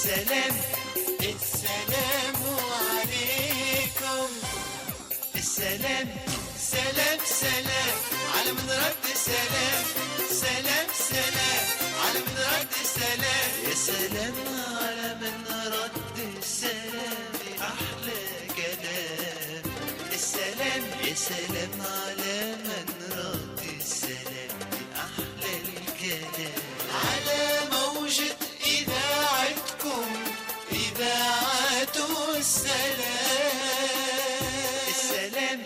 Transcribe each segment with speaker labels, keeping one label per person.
Speaker 1: السلام السلام عليكم السلام سلام سلام على من رد سلام سلام سلام على من رد سلام يا سلام على من رد السلام أحلى كلام السلام يا سلام على من رد السلام أحلى الكلام على موجة إذاعتكم إذاعة السلام السلام.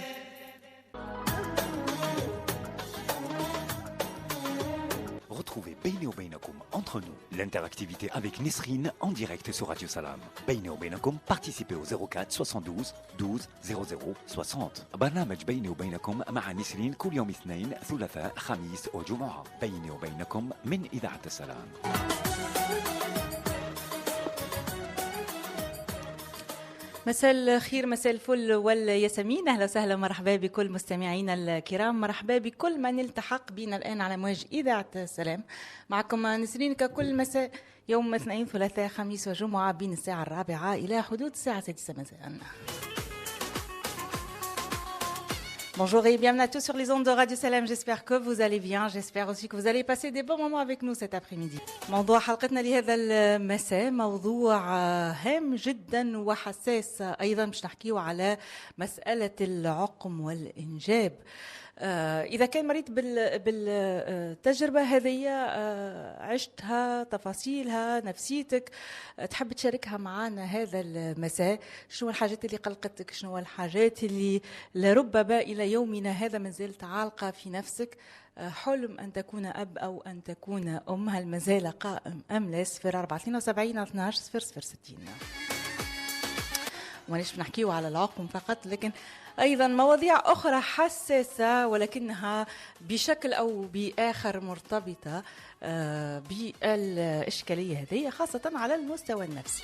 Speaker 2: Retrouvez Beyni ou Beynakoum entre nous, l'interactivité avec Nisrine en direct sur Radio Salam. Beyni ou Beynakoum, participez au 04 72 12 00 60. برنامج بيني وبينكم مع نسرين كل يوم اثنين ثلاثاء خميس وجمعة. بيني وبينكم من إذاعة السلام.
Speaker 3: مساء الخير مساء الفل والياسمين، اهلا وسهلا مرحبا بكل مستمعينا الكرام، مرحبا بكل من التحق بنا الان على موج اذاعه السلام. معكم نسرين ككل مساء يوم اثنين ثلاثاء خميس وجمعه بين الساعه 4 الى حدود الساعه 6 مساء. Bonjour et bienvenue à tous sur les ondes de Radio Salam. J'espère que vous allez bien. J'espère aussi que vous allez passer des bons moments avec nous cet après-midi. موضوع حلقتنا لهذا المساء موضوع هام جدا وحساس أيضا، باش نحكيه على مسألة العقم والإنجاب. إذا كان مريت بالتجربة هذه، عشتها، تفاصيلها، نفسيتك، تحب تشاركها معنا هذا المساء. شنو الحاجات اللي قلقتك؟ شنو الحاجات اللي لربما إلى يومنا هذا ما زالت عالقة في نفسك؟ حلم أن تكون أب أو أن تكون أم، هل ما زال قائم أم لا؟ 0472 12 0060. وليش بنحكيه على العقم فقط، لكن أيضا مواضيع أخرى حساسة ولكنها بشكل أو بآخر مرتبطة بالإشكالية هذه، خاصة على المستوى النفسي.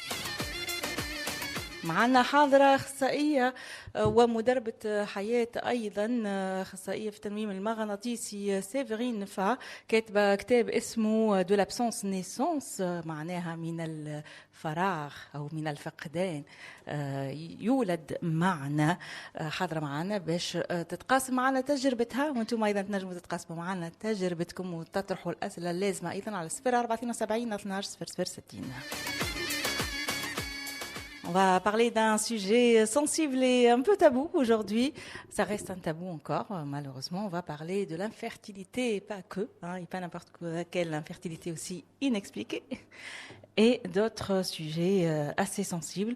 Speaker 3: معنا حاضرة أخصائية ومدربة حياة، أيضا أخصائية في التنويم المغناطيسي، سيفرين فا، كاتبة كتاب اسمه دو لابسونس نيسونس، معناها من الفراغ أو من الفقدان يولد معنا. حاضرة معنا باش تتقاسم معنا تجربتها، وانتم أيضا تنجموا تتقاسموا معنا تجربتكم وتطرحوا الأسئلة اللازمة أيضا على 0472 12 0060. On va parler d'un sujet sensible et un peu tabou aujourd'hui. Ça reste un tabou encore, malheureusement. On va parler de l'infertilité, et pas que, et pas n'importe quelle infertilité aussi inexpliquée, et d'autres sujets assez sensibles.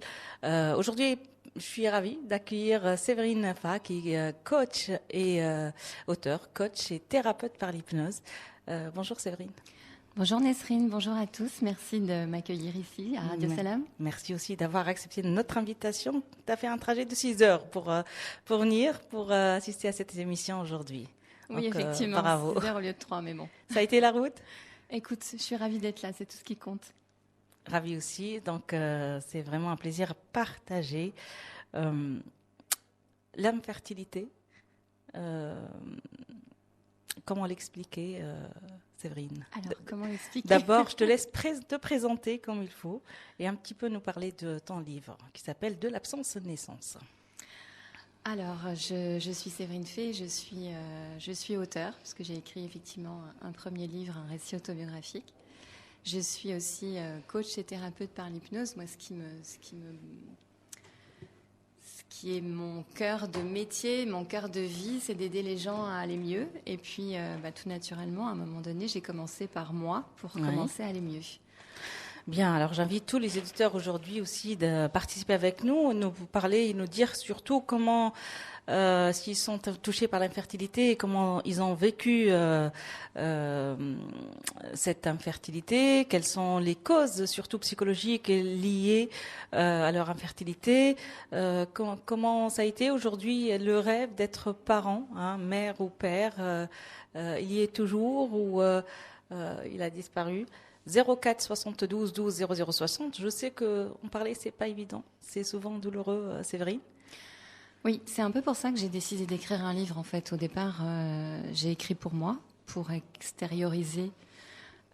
Speaker 3: Aujourd'hui, je suis ravie d'accueillir Séverine Fa, qui est coach et auteur, coach et thérapeute par l'hypnose. Bonjour Séverine.
Speaker 4: Bonjour Nesrine, bonjour à tous. Merci de m'accueillir ici à Radio Salam.
Speaker 3: Merci aussi d'avoir accepté notre invitation. Tu as fait un trajet de 6 heures pour venir, pour assister à cette émission aujourd'hui.
Speaker 4: Oui, donc, effectivement, 6 heures au lieu de 3, mais bon.
Speaker 3: Ça a été la route?
Speaker 4: Écoute, je suis ravie d'être là, c'est tout ce qui compte.
Speaker 3: Ravie aussi, donc c'est vraiment un plaisir partagé. L'infertilité, comment l'expliquer Séverine?
Speaker 4: Alors, comment l'expliquer?
Speaker 3: D'abord, je te laisse te présenter comme il faut et un petit peu nous parler de ton livre qui s'appelle De l'absence naissance.
Speaker 4: Alors, je suis Séverine Fay, je suis auteure, parce que j'ai écrit effectivement un premier livre, un récit autobiographique. Je suis aussi coach et thérapeute par l'hypnose. Moi, ce qui est mon cœur de métier, mon cœur de vie, c'est d'aider les gens à aller mieux. Et puis, tout naturellement, à un moment donné, j'ai commencé par moi pour commencer à aller mieux.
Speaker 3: Bien, alors j'invite tous les éditeurs aujourd'hui aussi de participer avec nous, nous parler et nous dire surtout comment, s'ils sont touchés par l'infertilité et comment ils ont vécu cette infertilité, quelles sont les causes surtout psychologiques liées à leur infertilité, comment ça a été aujourd'hui le rêve d'être parent, mère ou père, il y est toujours ou il a disparu. 04 72 12 00 60. Je sais qu'on parlait, c'est pas évident, c'est souvent douloureux, Séverine.
Speaker 4: Oui, c'est un peu pour ça que j'ai décidé d'écrire un livre. En fait, au départ, j'ai écrit pour moi, pour extérioriser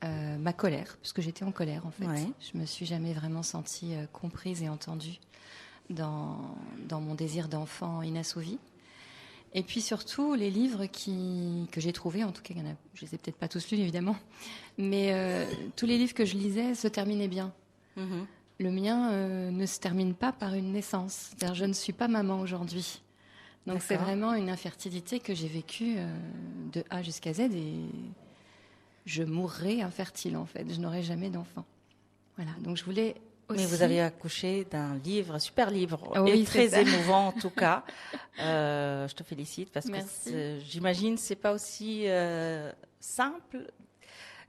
Speaker 4: ma colère, puisque j'étais en colère en fait.
Speaker 3: Ouais.
Speaker 4: Je me suis jamais vraiment sentie comprise et entendue dans mon désir d'enfant inassouvi. Et puis surtout les livres que j'ai trouvés, en tout cas, je les ai peut-être pas tous lus évidemment, mais tous les livres que je lisais se terminaient bien.
Speaker 3: Mhm.
Speaker 4: Le mien ne se termine pas par une naissance. C'est-à-dire, je ne suis pas maman aujourd'hui. Donc c'est
Speaker 3: D'accord.
Speaker 4: vraiment une infertilité que j'ai vécue de A jusqu'à Z et je mourrai infertile en fait. Je n'aurai jamais d'enfant. Voilà. Donc je voulais aussi.
Speaker 3: Mais vous avez accouché d'un livre, un super livre,
Speaker 4: Ah oui,
Speaker 3: et très
Speaker 4: c'est ça.
Speaker 3: émouvant en tout cas. Je te félicite parce
Speaker 4: Merci.
Speaker 3: que j'imagine c'est pas aussi simple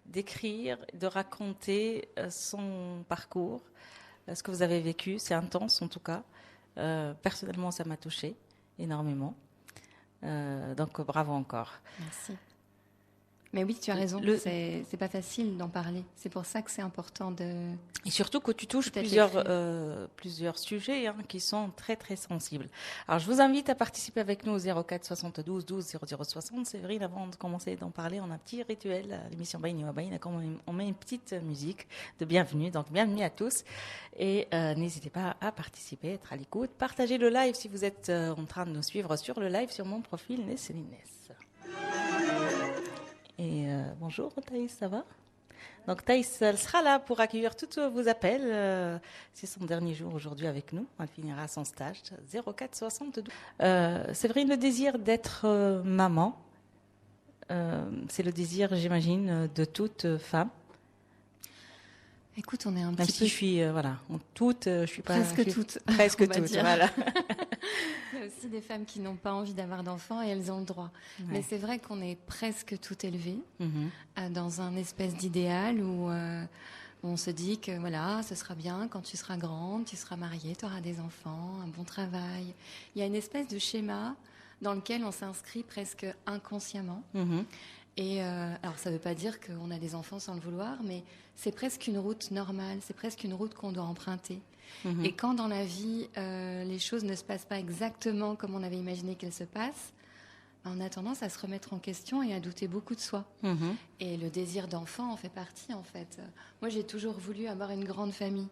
Speaker 3: d'écrire, de raconter son parcours, ce que vous avez vécu. C'est intense en tout cas. Personnellement, ça m'a touchée énormément. Donc bravo encore.
Speaker 4: Merci. Mais oui, tu as raison. C'est pas facile d'en parler. C'est pour ça que c'est important de.
Speaker 3: Et surtout que tu touches
Speaker 4: Peut-être
Speaker 3: plusieurs sujets qui sont très très sensibles. Alors je vous invite à participer avec nous au 04 72 12 00 60. Séverine, avant de commencer d'en parler, on a un petit rituel à l'émission Bayni wa Bayna. On met une petite musique de bienvenue. Donc bienvenue à tous. Et n'hésitez pas à participer, être à l'écoute. Partagez le live si vous êtes en train de nous suivre sur le live sur mon profil Nesrine Ness. Et bonjour Thaïs, ça va? Donc Thaïs, elle sera là pour accueillir tous vos appels. C'est son dernier jour aujourd'hui avec nous. Elle finira son stage 04 72. Séverine, le désir d'être maman, c'est le désir, j'imagine, de toute femme.
Speaker 4: Écoute, on est un
Speaker 3: Même
Speaker 4: petit
Speaker 3: si
Speaker 4: peu.
Speaker 3: je suis, je suis pas.
Speaker 4: Presque toutes.
Speaker 3: Presque
Speaker 4: on va
Speaker 3: toutes,
Speaker 4: dire.
Speaker 3: voilà.
Speaker 4: Il y a aussi des femmes qui n'ont pas envie d'avoir d'enfants et elles ont le droit.
Speaker 3: Ouais.
Speaker 4: Mais c'est vrai qu'on est presque toutes élevées
Speaker 3: Mhm.
Speaker 4: dans un espèce d'idéal où on se dit que voilà, ce sera bien quand tu seras grande, tu seras mariée, tu auras des enfants, un bon travail. Il y a une espèce de schéma dans lequel on s'inscrit presque inconsciemment.
Speaker 3: Mhm.
Speaker 4: Et alors, ça ne veut pas dire qu'on a des enfants sans le vouloir, mais c'est presque une route normale, c'est presque une route qu'on doit emprunter.
Speaker 3: Mhm.
Speaker 4: Et quand dans la vie, les choses ne se passent pas exactement comme on avait imaginé qu'elles se passent, on a tendance à se remettre en question et à douter beaucoup de soi.
Speaker 3: Mhm.
Speaker 4: Et le désir d'enfant en fait partie, en fait. Moi, j'ai toujours voulu avoir une grande famille.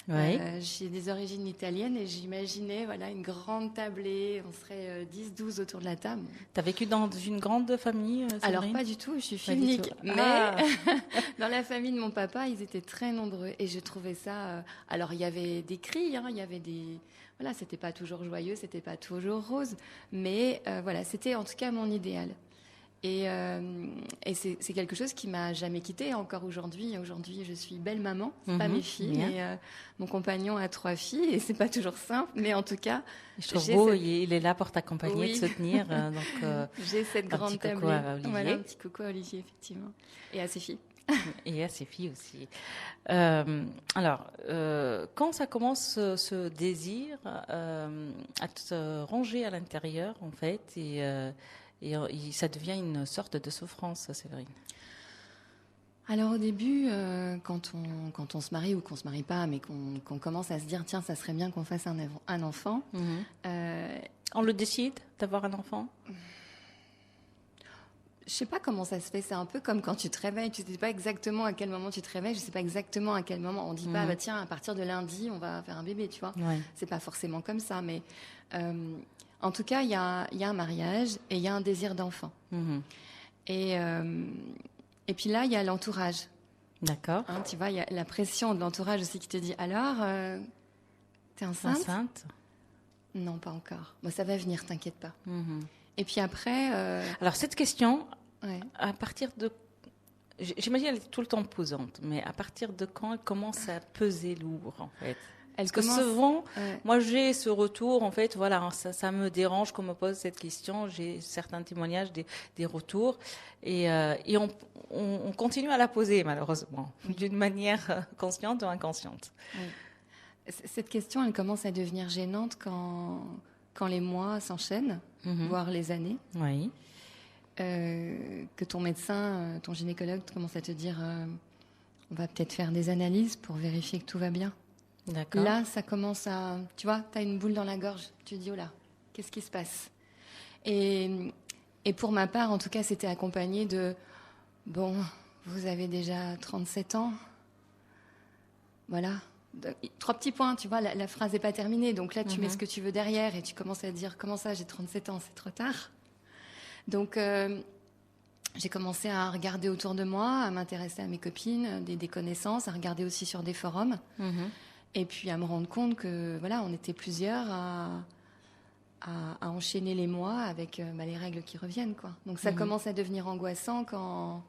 Speaker 3: Ouais.
Speaker 4: J'ai des origines italiennes et j'imaginais voilà, une grande tablée, on serait 10-12 autour de la table.
Speaker 3: T'as vécu dans une grande famille,
Speaker 4: Alors
Speaker 3: Séverine?
Speaker 4: pas du tout, je suis
Speaker 3: Pas
Speaker 4: fille
Speaker 3: du
Speaker 4: unique.
Speaker 3: tout.
Speaker 4: Mais
Speaker 3: Ah.
Speaker 4: dans la famille de mon papa, ils étaient très nombreux et je trouvais ça. Alors il y avait des cris, il y avait des. Voilà, c'était pas toujours joyeux, c'était pas toujours rose, mais voilà, c'était en tout cas mon idéal. Et c'est quelque chose qui m'a jamais quittée encore aujourd'hui. Aujourd'hui, je suis belle maman, c'est pas
Speaker 3: Mhm,
Speaker 4: mes filles,
Speaker 3: bien.
Speaker 4: mais mon compagnon a 3 filles et c'est pas toujours simple. Mais en tout cas,
Speaker 3: Je trouve
Speaker 4: j'ai
Speaker 3: beau,
Speaker 4: cette-
Speaker 3: il est là pour t'accompagner,
Speaker 4: Oui.
Speaker 3: te soutenir.
Speaker 4: j'ai cette
Speaker 3: un
Speaker 4: grande
Speaker 3: petit coucou
Speaker 4: tablée.
Speaker 3: à Olivier.
Speaker 4: Voilà, un petit coucou à Olivier, effectivement, et à ses filles.
Speaker 3: Et à ses filles aussi. Quand ça commence ce désir à te ranger à l'intérieur, en fait, et ça devient une sorte de souffrance, Séverine.
Speaker 4: Alors au début, quand on se marie ou qu'on se marie pas, mais qu'on commence à se dire tiens, ça serait bien qu'on fasse un enfant.
Speaker 3: On le décide d'avoir un enfant?
Speaker 4: Je sais pas comment ça se fait. C'est un peu comme quand tu te réveilles. Tu sais pas exactement à quel moment tu te réveilles. Je sais pas exactement à quel moment. On dit pas bah tiens, à partir de lundi, on va faire un bébé, tu vois.
Speaker 3: Ouais.
Speaker 4: C'est pas forcément comme ça, mais en tout cas, il y a un mariage et il y a un désir d'enfant.
Speaker 3: Mhm.
Speaker 4: Et puis là, il y a l'entourage.
Speaker 3: D'accord.
Speaker 4: Hein, tu vois, il y a la pression de l'entourage aussi qui te dit alors, t'es enceinte?
Speaker 3: Enceinte.
Speaker 4: Non, pas encore. Bon, ça va venir, t'inquiète pas.
Speaker 3: Mhm.
Speaker 4: Et puis après,
Speaker 3: Alors, cette question,
Speaker 4: ouais.
Speaker 3: à partir de... J'imagine qu'elle est tout le temps pesante, mais à partir de quand elle commence à peser lourd, en fait?
Speaker 4: Elle
Speaker 3: Parce que
Speaker 4: commence-
Speaker 3: souvent,
Speaker 4: Ouais.
Speaker 3: moi, j'ai ce retour, en fait, voilà, ça me dérange qu'on me pose cette question. J'ai certains témoignages, des retours, et on continue à la poser, malheureusement, d'une manière consciente ou inconsciente.
Speaker 4: Cette question, elle commence à devenir gênante quand les mois s'enchaînent,
Speaker 3: Mhm.
Speaker 4: voire les années.
Speaker 3: Oui.
Speaker 4: Que ton médecin, ton gynécologue commence à te dire on va peut-être faire des analyses pour vérifier que tout va bien.
Speaker 3: D'accord.
Speaker 4: Là, ça commence à... Tu vois, tu as une boule dans la gorge. Tu te dis, oh là, qu'est-ce qui se passe? Et pour ma part, en tout cas, c'était accompagné de... Bon, vous avez déjà 37 ans. Voilà. 3 petits points, tu vois, la phrase n'est pas terminée. Donc là, tu mets ce que tu veux derrière et tu commences à dire, comment ça, j'ai 37 ans, c'est trop tard. Donc, j'ai commencé à regarder autour de moi, à m'intéresser à mes copines, des connaissances, à regarder aussi sur des forums. Et puis à me rendre compte que, voilà, on était plusieurs à enchaîner les mois avec les règles qui reviennent, quoi. Donc ça commence à devenir angoissant quand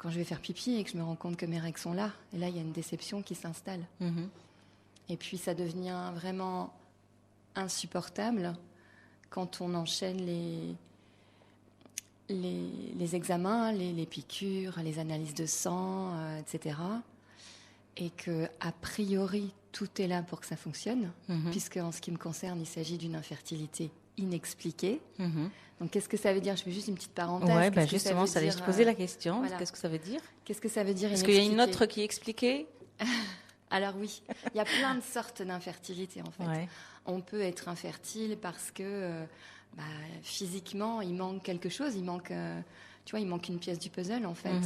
Speaker 4: je vais faire pipi et que je me rends compte que mes règles sont là. Et là, il y a une déception qui s'installe. Et puis ça devient vraiment insupportable quand on enchaîne les examens, les piqûres, les analyses de sang, etc. Et que, a priori, tout est là pour que ça fonctionne, puisque en ce qui me concerne, il s'agit d'une infertilité inexpliquée. Donc, qu'est-ce que ça veut dire? Je fais juste une petite parenthèse.
Speaker 3: Ouais, justement, ça allait se poser la question.
Speaker 4: Voilà.
Speaker 3: Qu'est-ce que ça veut dire?
Speaker 4: Qu'est-ce que ça veut dire?
Speaker 3: Est-ce qu'il y a une autre qui est expliquée?
Speaker 4: Alors oui, il y a plein de sortes d'infertilité, en fait.
Speaker 3: Ouais.
Speaker 4: On peut être infertile parce que physiquement, il manque quelque chose. Il manque une pièce du puzzle, en fait.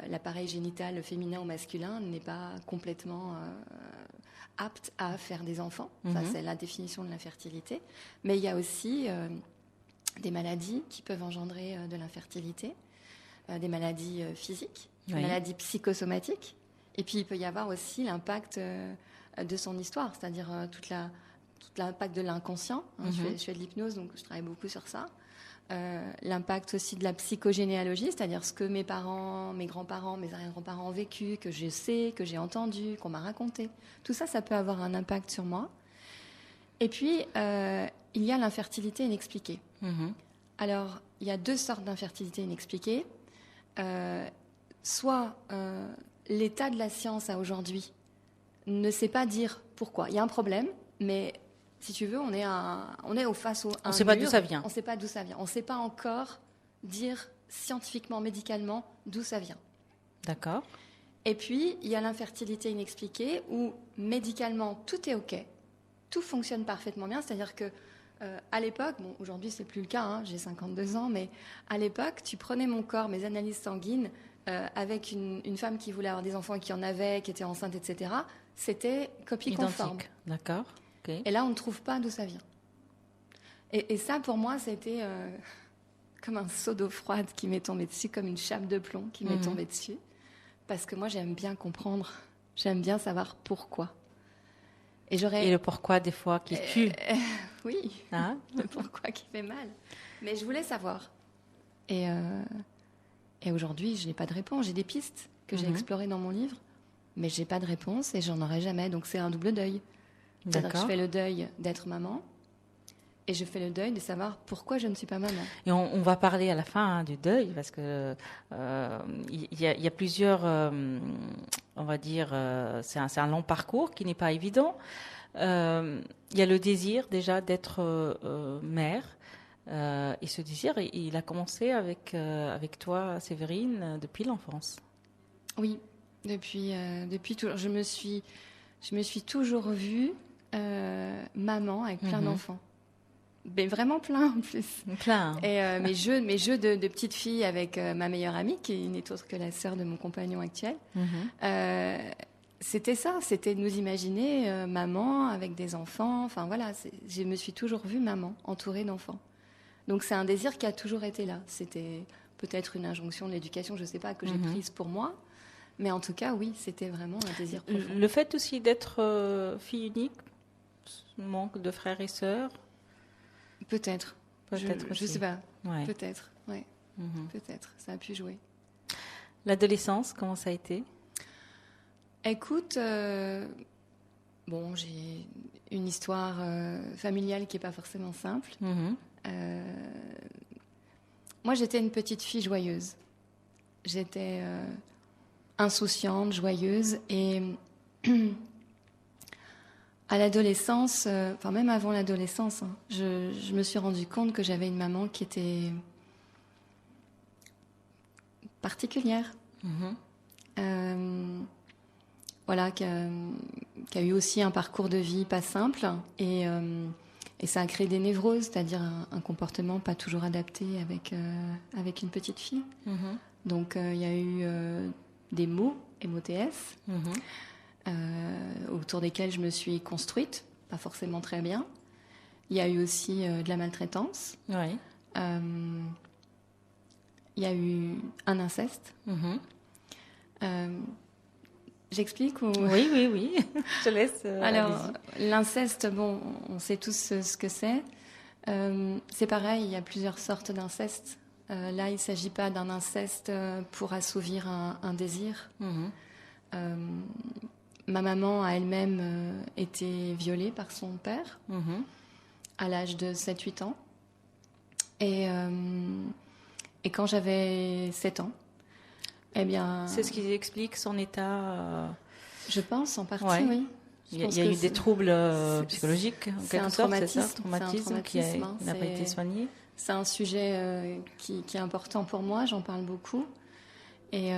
Speaker 4: L'appareil génital féminin ou masculin n'est pas complètement apte à faire des enfants. Ça, c'est la définition de l'infertilité. Mais il y a aussi des maladies qui peuvent engendrer de l'infertilité, des maladies physiques, des maladies psychosomatiques. Et puis, il peut y avoir aussi l'impact de son histoire, c'est-à-dire tout l'impact de l'inconscient. Je fais de l'hypnose, donc je travaille beaucoup sur ça. L'impact aussi de la psychogénéalogie, c'est-à-dire ce que mes parents, mes grands-parents, mes arrière-grands-parents ont vécu, que je sais, que j'ai entendu, qu'on m'a raconté. Tout ça, ça peut avoir un impact sur moi. Et puis, il y a l'infertilité inexpliquée. Alors, il y a 2 sortes d'infertilité inexpliquée. Soit l'état de la science à aujourd'hui ne sait pas dire pourquoi. Il y a un problème, mais si tu veux, on est face au
Speaker 3: On ne sait pas d'où ça vient.
Speaker 4: On ne sait pas d'où ça vient. On ne sait pas encore dire scientifiquement, médicalement, d'où ça vient.
Speaker 3: D'accord.
Speaker 4: Et puis, il y a l'infertilité inexpliquée où médicalement, tout est OK. Tout fonctionne parfaitement bien. C'est-à-dire que à l'époque, bon, aujourd'hui, c'est plus le cas, j'ai 52 ans, mais à l'époque, tu prenais mon corps, mes analyses sanguines, avec une femme qui voulait avoir des enfants et qui en avait, qui était enceinte, etc. C'était copie conforme.
Speaker 3: D'accord. Okay.
Speaker 4: Et là, on ne trouve pas d'où ça vient. Et ça, pour moi, c'était comme un seau d'eau froide qui m'est tombé dessus, comme une chape de plomb qui m'est tombée dessus. Parce que moi, j'aime bien comprendre. J'aime bien savoir pourquoi. Et
Speaker 3: le pourquoi, des fois, qui tue.
Speaker 4: Oui, le pourquoi qui fait mal. Mais je voulais savoir. Et aujourd'hui, je n'ai pas de réponse. J'ai des pistes que j'ai explorées dans mon livre, mais je n'ai pas de réponse et j'en aurai jamais. Donc, c'est un double deuil. C'est-à-dire que je fais le deuil d'être maman et je fais le deuil de savoir pourquoi je ne suis pas maman.
Speaker 3: Et on va parler à la fin du deuil parce que il y a plusieurs, on va dire, c'est un long parcours qui n'est pas évident. Il y a le désir déjà d'être mère et ce désir, il a commencé avec toi, Séverine, depuis l'enfance.
Speaker 4: Oui, depuis toujours. Je me suis toujours vue maman avec plein d'enfants. Mais vraiment plein en plus.
Speaker 3: Plein.
Speaker 4: Et mes jeux de petite fille avec ma meilleure amie, qui n'est autre que la sœur de mon compagnon actuel, c'était ça, c'était de nous imaginer maman avec des enfants. Enfin voilà, je me suis toujours vue maman, entourée d'enfants. Donc c'est un désir qui a toujours été là. C'était peut-être une injonction de l'éducation, je ne sais pas, que j'ai prise pour moi. Mais en tout cas, oui, c'était vraiment un désir profond.
Speaker 3: Le fait aussi d'être fille unique, manque de frères et sœurs.
Speaker 4: Peut-être. Je ne sais pas.
Speaker 3: Ouais.
Speaker 4: Peut-être, ouais. Peut-être, ça a pu jouer.
Speaker 3: L'adolescence, comment ça a été?
Speaker 4: Écoute, bon, j'ai une histoire familiale qui n'est pas forcément simple. Moi, j'étais une petite fille joyeuse. J'étais insouciante, joyeuse et... À l'adolescence, enfin même avant l'adolescence, je me suis rendu compte que j'avais une maman qui était particulière. Voilà, qui a eu aussi un parcours de vie pas simple et ça a créé des névroses, c'est-à-dire un comportement pas toujours adapté avec une petite fille. Donc, il y a eu des mots, MOTS, autour desquels je me suis construite, pas forcément très bien. Il y a eu aussi de la maltraitance.
Speaker 3: Oui.
Speaker 4: Il y a eu un inceste. J'explique ou...
Speaker 3: Oui, oui, oui. Je laisse.
Speaker 4: Alors, l'inceste, bon, on sait tous ce que c'est. C'est pareil, il y a plusieurs sortes d'inceste. Là, il ne s'agit pas d'un inceste pour assouvir un désir. Ma maman a elle-même été violée par son père à l'âge de 7-8 ans. Et quand j'avais 7 ans, eh bien...
Speaker 3: C'est ce qui explique son état...
Speaker 4: Je pense, en partie,
Speaker 3: ouais.
Speaker 4: Oui.
Speaker 3: Il y a eu des troubles psychologiques, en quelque sorte, c'est ça, traumatisme qui n'a pas été soigné.
Speaker 4: C'est un sujet qui est important pour moi, j'en parle beaucoup. Et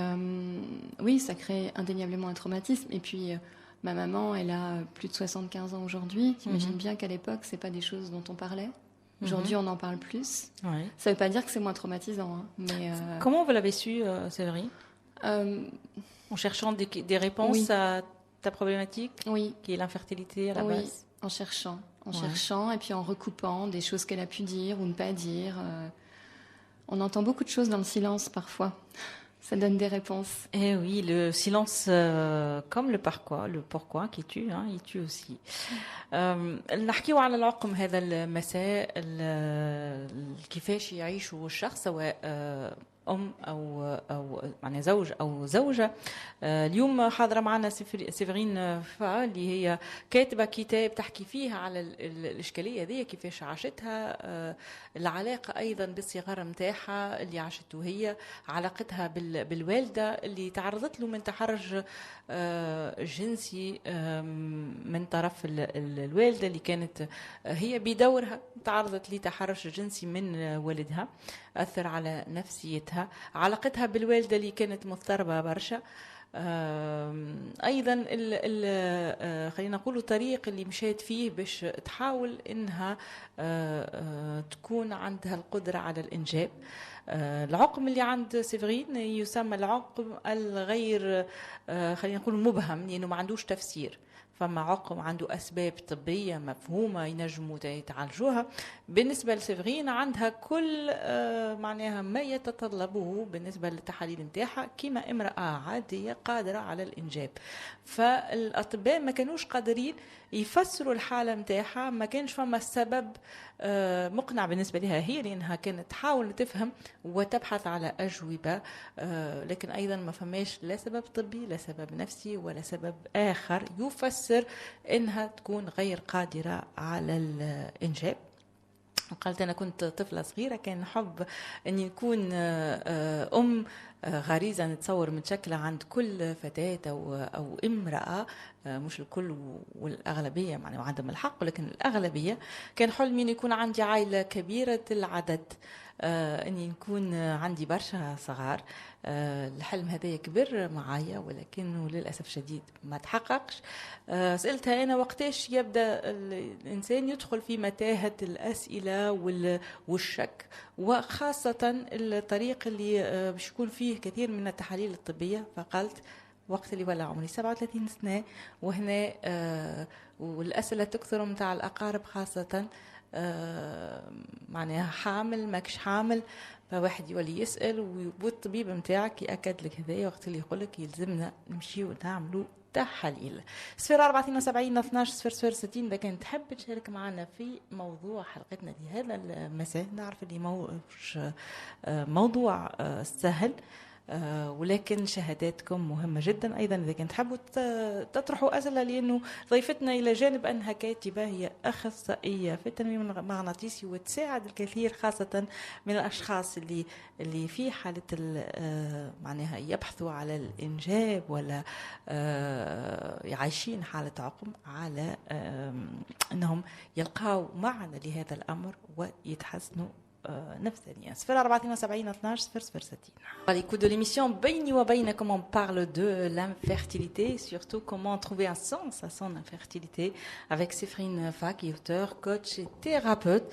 Speaker 4: oui, ça crée indéniablement un traumatisme. Et puis, ma maman, elle a plus de 75 ans aujourd'hui. J'imagine bien qu'à l'époque, c'est pas des choses dont on parlait. Aujourd'hui, on en parle plus.
Speaker 3: Ouais.
Speaker 4: Ça veut pas dire que c'est moins traumatisant. Hein, mais
Speaker 3: comment vous l'avez su, Séverine en cherchant des réponses à ta problématique, qui est l'infertilité à la base.
Speaker 4: En cherchant, et puis en recoupant des choses qu'elle a pu dire ou ne pas dire. On entend beaucoup de choses dans le silence parfois. Ça donne des réponses.
Speaker 3: Eh oui, le silence, comme le pourquoi qui tue, il tue aussi. نحكيو على العقم هذا المساء كيفاش يعيشوا الشخص سواء أم أو يعني زوج أو زوجة. اليوم حاضرة معنا سيفرين فا اللي هي كاتبة كتاب تحكي فيها على الإشكالية ذي كيفاش عاشتها، العلاقة أيضا بالصغار متاعها اللي عاشته هي، علاقتها بالوالدة اللي تعرضت له من تحرش جنسي من طرف الوالدة اللي كانت هي بدورها تعرضت لتحرش جنسي من والدها، أثر على نفسيتها، علاقتها بالوالدة اللي كانت مضطربة برشا. أيضا خلينا نقول الطريق اللي مشيت فيه باش تحاول إنها تكون عندها القدرة على الإنجاب. العقم اللي عند سيفرين يسمى العقم الغير خلينا نقول مبهم لأنه ما عندوش تفسير. فما عقم عنده أسباب طبية مفهومة ينجموا يتعالجوها. بالنسبة لسيفرين عندها كل معناها ما يتطلبه بالنسبة للتحاليل نتاعها كما امرأة عادية قادرة على الإنجاب. فالأطباء ما كانوش قادرين يفسروا الحالة نتاعها، ما كانش فما السبب مقنع بالنسبة لها هي، لأنها كانت تحاول تفهم وتبحث على أجوبة، لكن أيضا ما فماش لا سبب طبي لا سبب نفسي ولا سبب آخر يفسر إنها تكون غير قادرة على الإنجاب. قالت أنا كنت طفلة صغيرة كان نحب أن يكون أم غريزة نتصور متشكلة عند كل فتاة أو امرأة، مش الكل والأغلبية يعني وعدم الحق ولكن الأغلبية. كان حلمي أن يكون عندي عائلة كبيرة العدد، أني نكون عندي برشا صغار. الحلم هذا كبر معايا ولكنه للأسف شديد ما تحققش. سألتها أنا وقتاش يبدأ الإنسان يدخل في متاهة الأسئلة والشك، وخاصة الطريق اللي باش يكون فيه كثير من التحاليل الطبية. فقالت وقت اللي ولا عمري 37 سنة وهنا والأسئلة تكثر متاع الأقارب خاصة معناها حامل ماكش حامل، فواحد يولي يسأل والطبيب متاعك يأكد لك هذايا وقت اللي يقول لك يلزمنا نمشيو نعملوا تحاليل. 074 12 0060 إذا كنت تحب تشارك معنا في موضوع حلقتنا لهذا المساء. نعرف اللي مش موضوع سهل ولكن شهاداتكم مهمة جدا. أيضا إذا كنت تحبوا تطرحوا أسئلة، لأنه ضيفتنا إلى جانب أنها كاتبة هي أخصائية في التنمية المغناطيسي وتساعد الكثير خاصة من الأشخاص اللي في حالة معناها يبحثوا على الإنجاب ولا عايشين حالة عقم، على أنهم يلقاوا معنى لهذا الأمر ويتحسنوا نفسانيا. 074 12 0060. À l'écoute de l'émission Beini wa Beinakum, on parle de l'infertilité, surtout comment trouver un sens à son infertilité avec Séverine Fa, qui est auteure, coach et thérapeute.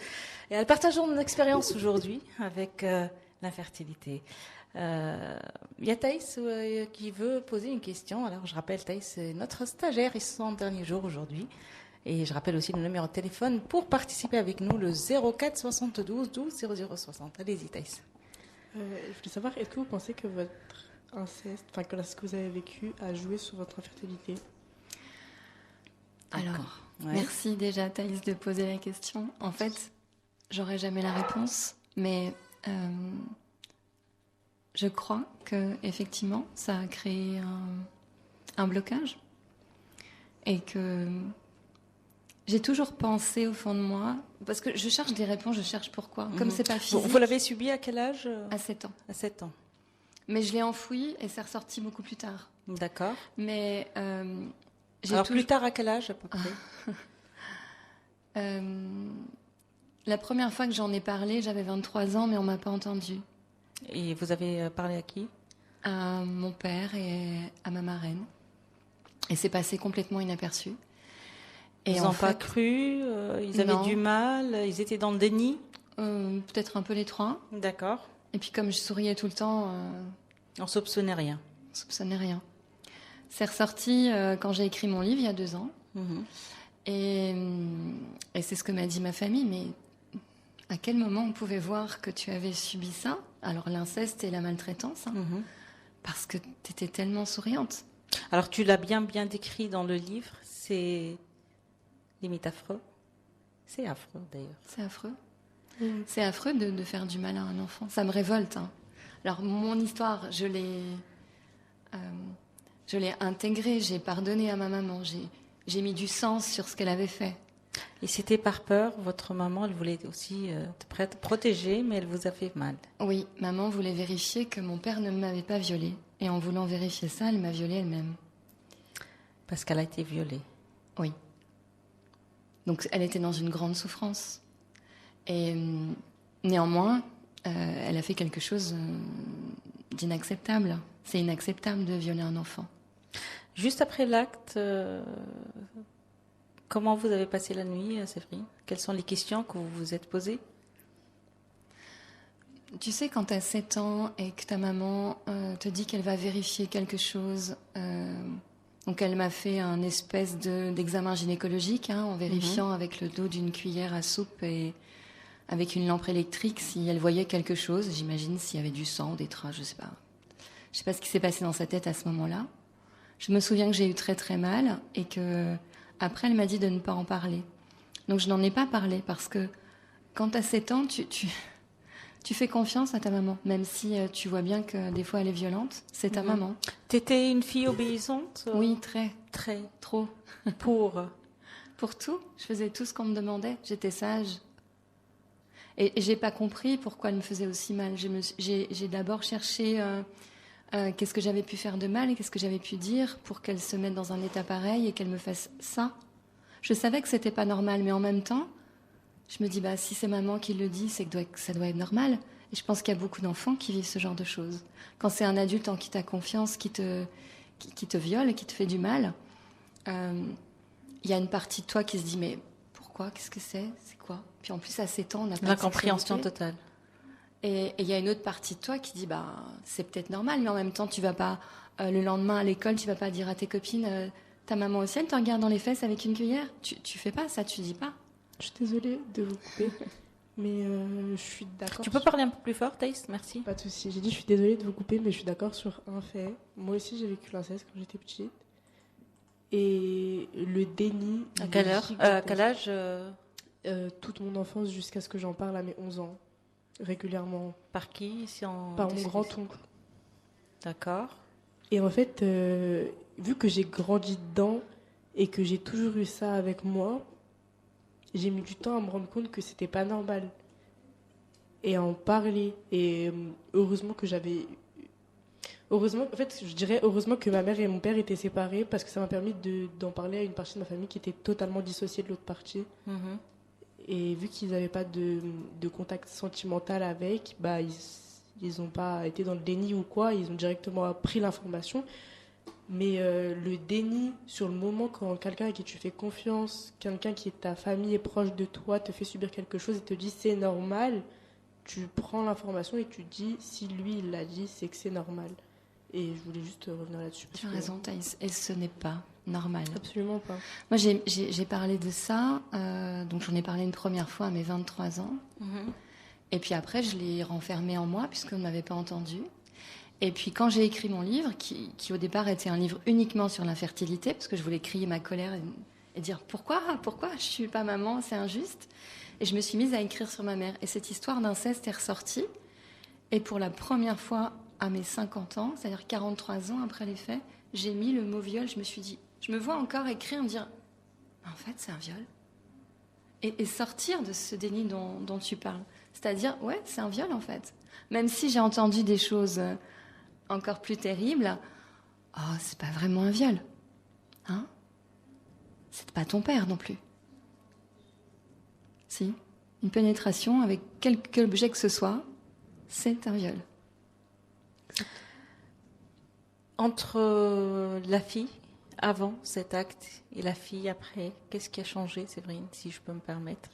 Speaker 3: Et elle partage son expérience aujourd'hui avec l'infertilité. Il y a Thaïs qui veut poser une question. Alors, je rappelle, Thaïs, c'est notre stagiaire. Ils sont en dernier jour aujourd'hui. Et je rappelle aussi le numéro de téléphone pour participer avec nous, le 04 72 12 00 60. Allez-y, Thaïs.
Speaker 5: Je voulais savoir, est-ce que vous pensez que votre inceste, enfin que ce que vous avez vécu, a joué sur votre infertilité?
Speaker 4: Alors,
Speaker 3: Ouais.
Speaker 4: merci déjà Thaïs de poser la question. En fait, j'aurais jamais la réponse, mais je crois que effectivement, ça a créé un blocage et que j'ai toujours pensé au fond de moi, parce que je cherche des réponses, je cherche pourquoi. Comme c'est pas physique.
Speaker 3: Vous l'avez subi à quel âge?
Speaker 4: À 7 ans.
Speaker 3: À 7 ans.
Speaker 4: Mais je l'ai enfoui et c'est ressorti beaucoup plus tard.
Speaker 3: D'accord.
Speaker 4: Mais j'ai
Speaker 3: Alors,
Speaker 4: toujours-
Speaker 3: plus tard, à quel âge à peu près?
Speaker 4: La première fois que j'en ai parlé, j'avais 23 ans, mais on m'a pas entendu.
Speaker 3: Et vous avez parlé à qui?
Speaker 4: À mon père et à ma marraine. Et c'est passé complètement inaperçu.
Speaker 3: Ils
Speaker 4: Et
Speaker 3: n'ont
Speaker 4: en
Speaker 3: pas
Speaker 4: fait,
Speaker 3: cru, ils avaient
Speaker 4: non.
Speaker 3: du mal, ils étaient dans le déni.
Speaker 4: peut-être un peu les trois.
Speaker 3: D'accord.
Speaker 4: Et puis comme je souriais tout le temps,
Speaker 3: On soupçonnait rien.
Speaker 4: on soupçonnait rien. C'est ressorti quand j'ai écrit mon livre il y a 2 ans.
Speaker 3: Mhm.
Speaker 4: Et c'est ce que m'a dit ma famille. Mais à quel moment on pouvait voir que tu avais subi ça? Alors l'inceste et la maltraitance, hein,
Speaker 3: Mhm.
Speaker 4: parce que tu étais tellement souriante.
Speaker 3: Alors, tu l'as bien décrit dans le livre. C'est limite affreux. C'est affreux, d'ailleurs.
Speaker 4: C'est affreux. C'est affreux de faire du mal à un enfant. Ça me révolte, hein. Alors, mon histoire, je l'ai intégrée. J'ai pardonné à ma maman. J'ai mis du sens sur ce qu'elle avait fait.
Speaker 3: Et c'était par peur. Votre maman, elle voulait aussi te protéger, mais elle vous a fait mal.
Speaker 4: Oui, maman voulait vérifier que mon père ne m'avait pas violée. Et en voulant vérifier ça, elle m'a violée elle-même.
Speaker 3: Parce qu'elle a été violée.
Speaker 4: Oui. Donc, elle était dans une grande souffrance. Et néanmoins, elle a fait quelque chose d'inacceptable. C'est inacceptable de violer un enfant.
Speaker 3: Juste après l'acte, comment vous avez passé la nuit, Séverine? Quelles sont les questions que vous vous êtes posées?
Speaker 4: Tu sais, quand tu as 7 ans et que ta maman te dit qu'elle va vérifier quelque chose, donc elle m'a fait un espèce d'examen gynécologique, hein, en vérifiant avec le dos d'une cuillère à soupe et avec une lampe électrique si elle voyait quelque chose. J'imagine s'il y avait du sang, des traces, je sais pas. Je sais pas ce qui s'est passé dans sa tête à ce moment-là. Je me souviens que j'ai eu très très mal et que après elle m'a dit de ne pas en parler. Donc je n'en ai pas parlé parce que quand tu as 7 ans, tu fais confiance à ta maman, même si tu vois bien que des fois elle est violente. C'est ta maman.
Speaker 3: T'étais une fille obéissante?
Speaker 4: Oui, très,
Speaker 3: Très.
Speaker 4: trop. Pour tout, je faisais tout ce qu'on me demandait. J'étais sage. Et j'ai pas compris pourquoi elle me faisait aussi mal. J'ai d'abord cherché qu'est-ce que j'avais pu faire de mal et qu'est-ce que j'avais pu dire pour qu'elle se mette dans un état pareil et qu'elle me fasse ça. Je savais que c'était pas normal, mais en même temps, je me dis, bah, si c'est maman qui le dit, c'est que ça doit être normal. Et je pense qu'il y a beaucoup d'enfants qui vivent ce genre de choses. Quand c'est un adulte en qui tu as confiance, qui te viole et qui te fait du mal, il y a une partie de toi qui se dit, mais pourquoi? Qu'est-ce que c'est? C'est quoi? Puis en plus, à 7 ans, on n'a pas de
Speaker 3: L'incompréhension
Speaker 4: sexualité.
Speaker 3: totale.
Speaker 4: Et il y a une autre partie de toi qui dit, bah, c'est peut-être normal, mais en même temps, tu vas pas, le lendemain à l'école, tu vas pas dire à tes copines, ta maman aussi, elle te regarde dans les fesses avec une cuillère. Tu fais pas ça, tu dis pas.
Speaker 5: Je suis désolée de vous couper, mais je suis d'accord.
Speaker 3: Tu peux parler un peu plus fort, Thaïs? Merci.
Speaker 5: Pas de souci. J'ai dit je suis désolée de vous couper, mais je suis d'accord sur un fait. Moi aussi, j'ai vécu l'inceste quand j'étais petite. Et le déni.
Speaker 3: À quelle heure? À quel âge?
Speaker 5: Toute mon enfance jusqu'à ce que j'en parle à mes 11 ans. Régulièrement.
Speaker 3: Par qui? Si on
Speaker 5: Par mon
Speaker 3: décide-
Speaker 5: grand-oncle.
Speaker 3: D'accord.
Speaker 5: Et en fait, vu que j'ai grandi dedans et que j'ai toujours eu ça avec moi, j'ai mis du temps à me rendre compte que c'était pas normal. Et à en parler. Et heureusement que j'avais. Heureusement, en fait, je dirais heureusement que ma mère et mon père étaient séparés parce que ça m'a permis d'en parler à une partie de ma famille qui était totalement dissociée de l'autre partie.
Speaker 3: Mhm.
Speaker 5: Et vu qu'ils n'avaient pas de contact sentimental avec, bah, ils n'ont pas été dans le déni ou quoi, ils ont directement appris l'information. Mais le déni sur le moment, quand quelqu'un à qui tu fais confiance, quelqu'un qui est ta famille et proche de toi, te fait subir quelque chose et te dit c'est normal, tu prends l'information et tu dis, si lui il l'a dit, c'est que c'est normal. Et je voulais juste revenir là-dessus.
Speaker 4: Tu as raison, Thaïs. Et ce n'est pas normal.
Speaker 5: Absolument pas.
Speaker 4: Moi, j'ai parlé de ça. Donc, j'en ai parlé une première fois à mes 23 ans. Et puis après, je l'ai renfermé en moi, puisqu'on ne m'avait pas entendu. Et puis, quand j'ai écrit mon livre, qui au départ était un livre uniquement sur l'infertilité, parce que je voulais crier ma colère et dire pourquoi je ne suis pas maman, c'est injuste. Et je me suis mise à écrire sur ma mère. Et cette histoire d'inceste est ressortie. Et pour la première fois à mes 50 ans, c'est-à-dire 43 ans après les faits, j'ai mis le mot viol. Je me suis dit, je me vois encore écrire, me dire, en fait, c'est un viol. Et sortir de ce déni dont tu parles. C'est-à-dire, ouais, c'est un viol, en fait. Même si j'ai entendu des choses encore plus terribles, oh, c'est pas vraiment un viol. Hein? C'est pas ton père non plus. Si, une pénétration avec quelque objet que ce soit, c'est un viol.
Speaker 3: Entre la fille avant cet acte et la fille après, qu'est-ce qui a changé, Séverine, si je peux me permettre?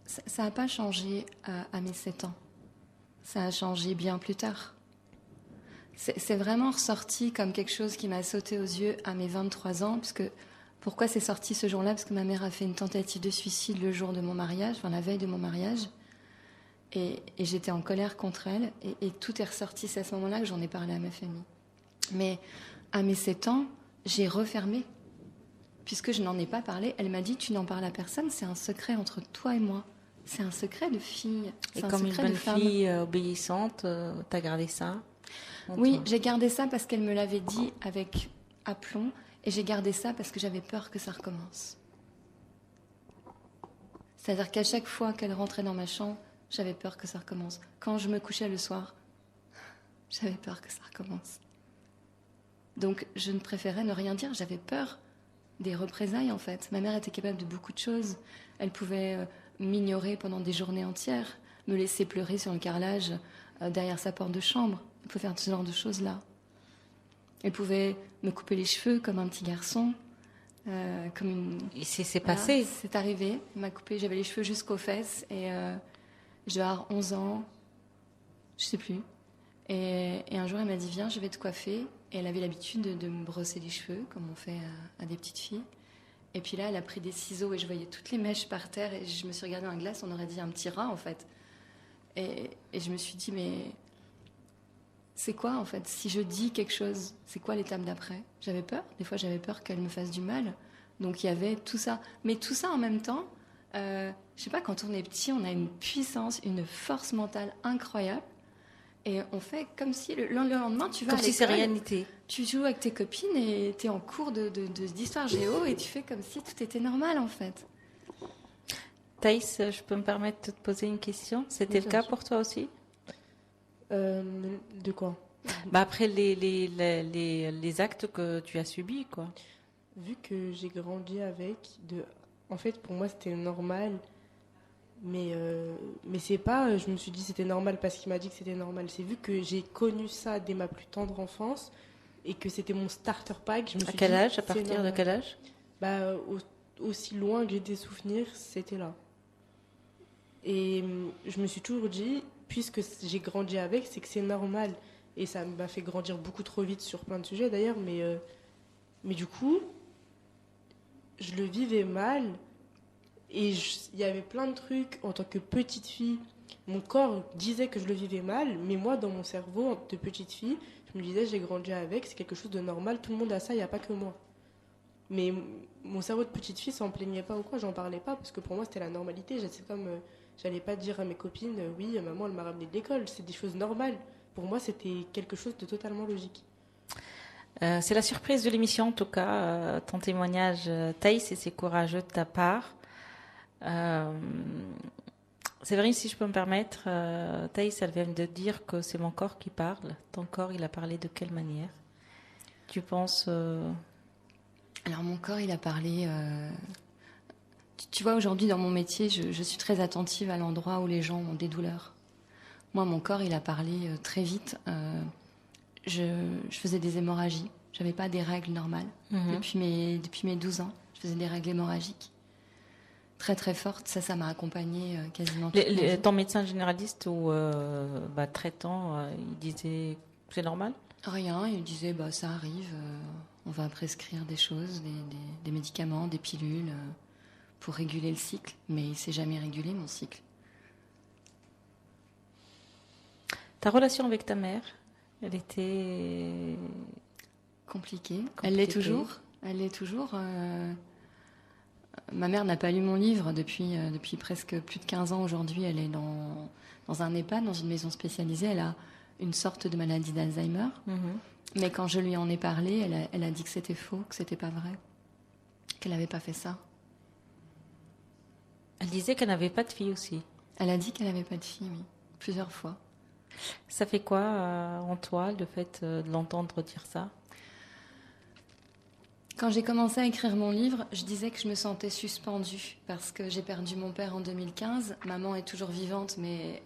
Speaker 4: Ça n'a pas changé à mes 7 ans. Ça a changé bien plus tard. C'est vraiment ressorti comme quelque chose qui m'a sauté aux yeux à mes 23 ans, puisque pourquoi c'est sorti ce jour-là? Parce que ma mère a fait une tentative de suicide le jour de mon mariage, enfin la veille de mon mariage. Et j'étais en colère contre elle. Et tout est ressorti. C'est à ce moment-là que j'en ai parlé à ma famille. Mais à mes 7 ans, j'ai refermé. Puisque je n'en ai pas parlé. Elle m'a dit, tu n'en parles à personne. C'est un secret entre toi et moi. C'est un secret de fille.
Speaker 3: Et comme une bonne fille obéissante, t'as gardé ça?
Speaker 4: Oui, j'ai gardé ça parce qu'elle me l'avait dit avec aplomb. Et j'ai gardé ça parce que j'avais peur que ça recommence. C'est-à-dire qu'à chaque fois qu'elle rentrait dans ma chambre, j'avais peur que ça recommence. Quand je me couchais le soir, j'avais peur que ça recommence. Donc je ne préférais ne rien dire. J'avais peur des représailles, en fait. Ma mère était capable de beaucoup de choses. Elle pouvait m'ignorer pendant des journées entières, me laisser pleurer sur le carrelage derrière sa porte de chambre. Elle pouvait faire ce genre de choses-là. Elle pouvait me couper les cheveux comme un petit garçon, comme une...
Speaker 3: Et c'est passé.
Speaker 4: C'est arrivé. Elle m'a coupé, j'avais les cheveux jusqu'aux fesses et je devais avoir 11 ans, je sais plus. Et un jour, elle m'a dit, viens, je vais te coiffer. Et elle avait l'habitude de me brosser les cheveux, comme on fait à des petites filles. Et puis là, elle a pris des ciseaux et je voyais toutes les mèches par terre. Et je me suis regardée dans la glace, on aurait dit un petit rat, en fait. Et je me suis dit, mais c'est quoi, en fait? Si je dis quelque chose, c'est quoi l'étape d'après? J'avais peur. Des fois, j'avais peur qu'elle me fasse du mal. Donc, il y avait tout ça. Mais tout ça, en même temps, je sais pas, quand on est petit, on a une puissance, une force mentale incroyable. Et on fait comme si le lendemain, tu vas
Speaker 3: comme
Speaker 4: à
Speaker 3: si c'est
Speaker 4: l'école,
Speaker 3: réalité.
Speaker 4: tu joues avec tes copines et tu es en cours d'histoire géo et tu fais comme si tout était normal, en fait.
Speaker 3: Thaïs, je peux me permettre de te poser une question? C'était le cas pour toi aussi?
Speaker 5: De quoi?
Speaker 3: Après les actes que tu as subis, quoi.
Speaker 5: Vu que j'ai grandi avec, en fait, pour moi, c'était normal. Mais c'est pas, je me suis dit c'était normal parce qu'il m'a dit que c'était normal. C'est vu que j'ai connu ça dès ma plus tendre enfance et que c'était mon starter pack. Je me suis
Speaker 3: À quel
Speaker 5: dit,
Speaker 3: âge? À
Speaker 5: c'est
Speaker 3: partir de
Speaker 5: normal.
Speaker 3: quel âge?
Speaker 5: Aussi loin que j'ai des souvenirs, c'était là. Et je me suis toujours dit, puisque j'ai grandi avec, c'est que c'est normal. Et ça m'a fait grandir beaucoup trop vite sur plein de sujets d'ailleurs. Mais du coup, je le vivais mal. Et il y avait plein de trucs en tant que petite fille. Mon corps disait que je le vivais mal, mais moi, dans mon cerveau de petite fille, je me disais, j'ai grandi avec, c'est quelque chose de normal, tout le monde a ça, il n'y a pas que moi. Mais mon cerveau de petite fille s'en plaignait pas ou quoi, j'en parlais pas, parce que pour moi, c'était la normalité. C'est comme, j'allais pas dire à mes copines, oui, maman, elle m'a ramené de l'école, c'est des choses normales. Pour moi, c'était quelque chose de totalement logique.
Speaker 3: C'est la surprise de l'émission, en tout cas, ton témoignage, Thaïs, et c'est courageux de ta part. Séverine, si je peux me permettre, Thaïs, elle vient de dire que c'est mon corps qui parle. Ton corps, il a parlé de quelle manière? Tu penses
Speaker 4: Alors, mon corps, il a parlé... Tu vois, aujourd'hui, dans mon métier, je suis très attentive à l'endroit où les gens ont des douleurs. Moi, mon corps, il a parlé très vite. Je faisais des hémorragies. Je n'avais pas des règles normales. Depuis mes 12 ans, je faisais des règles hémorragiques. très très forte. Ça m'a accompagnée quasiment toute ma vie.
Speaker 3: Ton médecin généraliste ou traitant, il disait c'est normal?
Speaker 4: Rien, il disait ça arrive, on va prescrire des choses, des médicaments, des pilules pour réguler le cycle, mais il s'est jamais régulé mon cycle.
Speaker 3: Ta relation avec ta mère, elle était
Speaker 4: Compliquée. Elle l'est toujours. Ma mère n'a pas lu mon livre depuis presque plus de 15 ans aujourd'hui. Elle est dans un EHPAD, dans une maison spécialisée. Elle a une sorte de maladie d'Alzheimer. Mais quand je lui en ai parlé, elle a dit que c'était faux, que c'était pas vrai, qu'elle n'avait pas fait ça.
Speaker 3: Elle disait qu'elle n'avait pas de fille aussi.
Speaker 4: Elle a dit qu'elle n'avait pas de fille, oui, plusieurs fois.
Speaker 3: Ça fait quoi en toi, le fait de l'entendre dire ça?
Speaker 4: Quand j'ai commencé à écrire mon livre, je disais que je me sentais suspendue parce que j'ai perdu mon père en 2015. Maman est toujours vivante, mais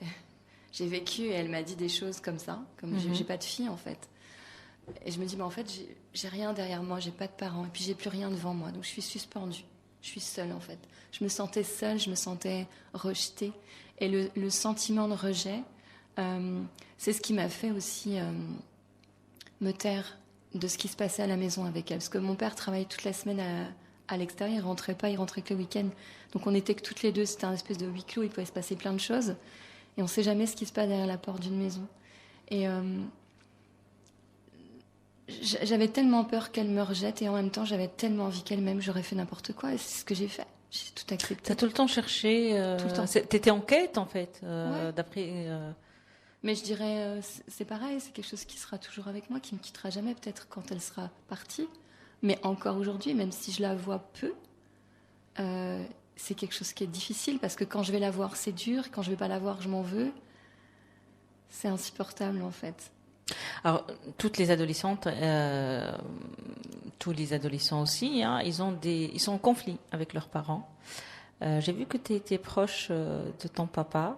Speaker 4: j'ai vécu et elle m'a dit des choses comme ça, comme j'ai pas de fille en fait. Et je me dis, mais en fait, j'ai rien derrière moi, j'ai pas de parents et puis j'ai plus rien devant moi, donc je suis suspendue. Je suis seule en fait. Je me sentais seule, je me sentais rejetée. Et le sentiment de rejet, c'est ce qui m'a fait aussi me taire de ce qui se passait à la maison avec elle. Parce que mon père travaillait toute la semaine à l'extérieur, il rentrait pas, il rentrait que le week-end. Donc on était que toutes les deux, c'était un espèce de huis clos, il pouvait se passer plein de choses. Et on sait jamais ce qui se passe derrière la porte d'une maison. Et j'avais tellement peur qu'elle me rejette et en même temps j'avais tellement envie qu'elle m'aime, j'aurais fait n'importe quoi et c'est ce que j'ai fait. J'ai tout accepté.
Speaker 3: T'as tout le temps cherché.
Speaker 4: Tout le temps.
Speaker 3: T'étais en quête en fait,
Speaker 4: Ouais.
Speaker 3: d'après.
Speaker 4: Mais je dirais, c'est pareil, c'est quelque chose qui sera toujours avec moi, qui me quittera jamais, peut-être quand elle sera partie. Mais encore aujourd'hui, même si je la vois peu, c'est quelque chose qui est difficile parce que quand je vais la voir, c'est dur. Quand je vais pas la voir, je m'en veux. C'est insupportable en fait.
Speaker 3: Alors, toutes les adolescentes, tous les adolescents aussi, hein, ils sont en conflit avec leurs parents. J'ai vu que tu étais proche de ton papa,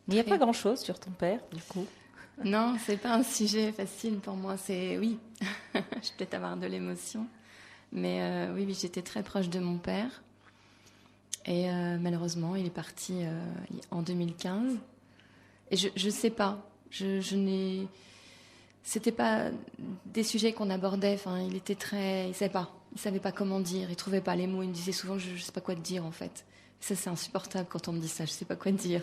Speaker 3: mais il n'y a pas grand-chose sur ton père, du coup.
Speaker 4: Non, c'est pas un sujet facile pour moi. C'est oui, je vais peut-être avoir de l'émotion, mais oui, j'étais très proche de mon père et malheureusement, il est parti en 2015. Et je sais pas, c'était pas des sujets qu'on abordait. Enfin, il savait pas comment dire, il trouvait pas les mots. Il me disait souvent, je sais pas quoi te dire en fait. Ça, c'est insupportable quand on me dit ça, je sais pas quoi te dire.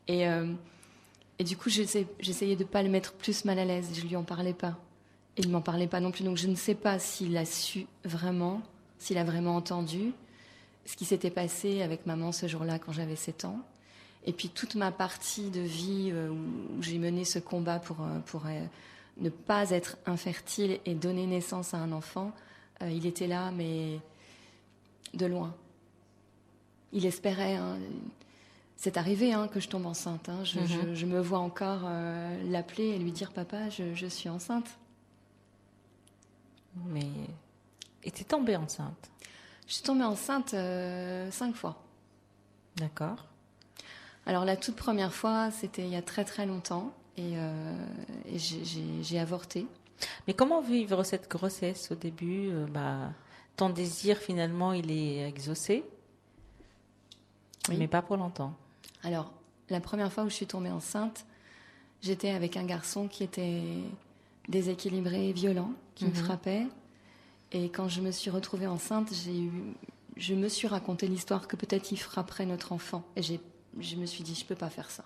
Speaker 4: Et du coup, j'essayais de pas le mettre plus mal à l'aise. Je lui en parlais pas. Et il m'en parlait pas non plus. Donc, je ne sais pas s'il a su vraiment, s'il a vraiment entendu ce qui s'était passé avec maman ce jour-là quand j'avais 7 ans. Et puis, toute ma partie de vie où j'ai mené ce combat pour ne pas être infertile et donner naissance à un enfant, il était là, mais de loin. Il espérait... hein. C'est arrivé que je tombe enceinte. Je me vois encore l'appeler et lui dire « Papa, je suis enceinte ».
Speaker 3: Mais... Et t'es tombée enceinte?
Speaker 4: Je suis tombée enceinte 5 fois.
Speaker 3: D'accord.
Speaker 4: Alors la toute première fois, c'était il y a très très longtemps et j'ai avorté.
Speaker 3: Mais comment vivre cette grossesse au début? Ton désir, finalement, il est exaucé,
Speaker 4: Oui.
Speaker 3: mais pas pour longtemps.
Speaker 4: Alors, la première fois où je suis tombée enceinte, j'étais avec un garçon qui était déséquilibré et violent, qui me frappait. Et quand je me suis retrouvée enceinte, je me suis raconté l'histoire que peut-être il frapperait notre enfant. Et je me suis dit, je peux pas faire ça.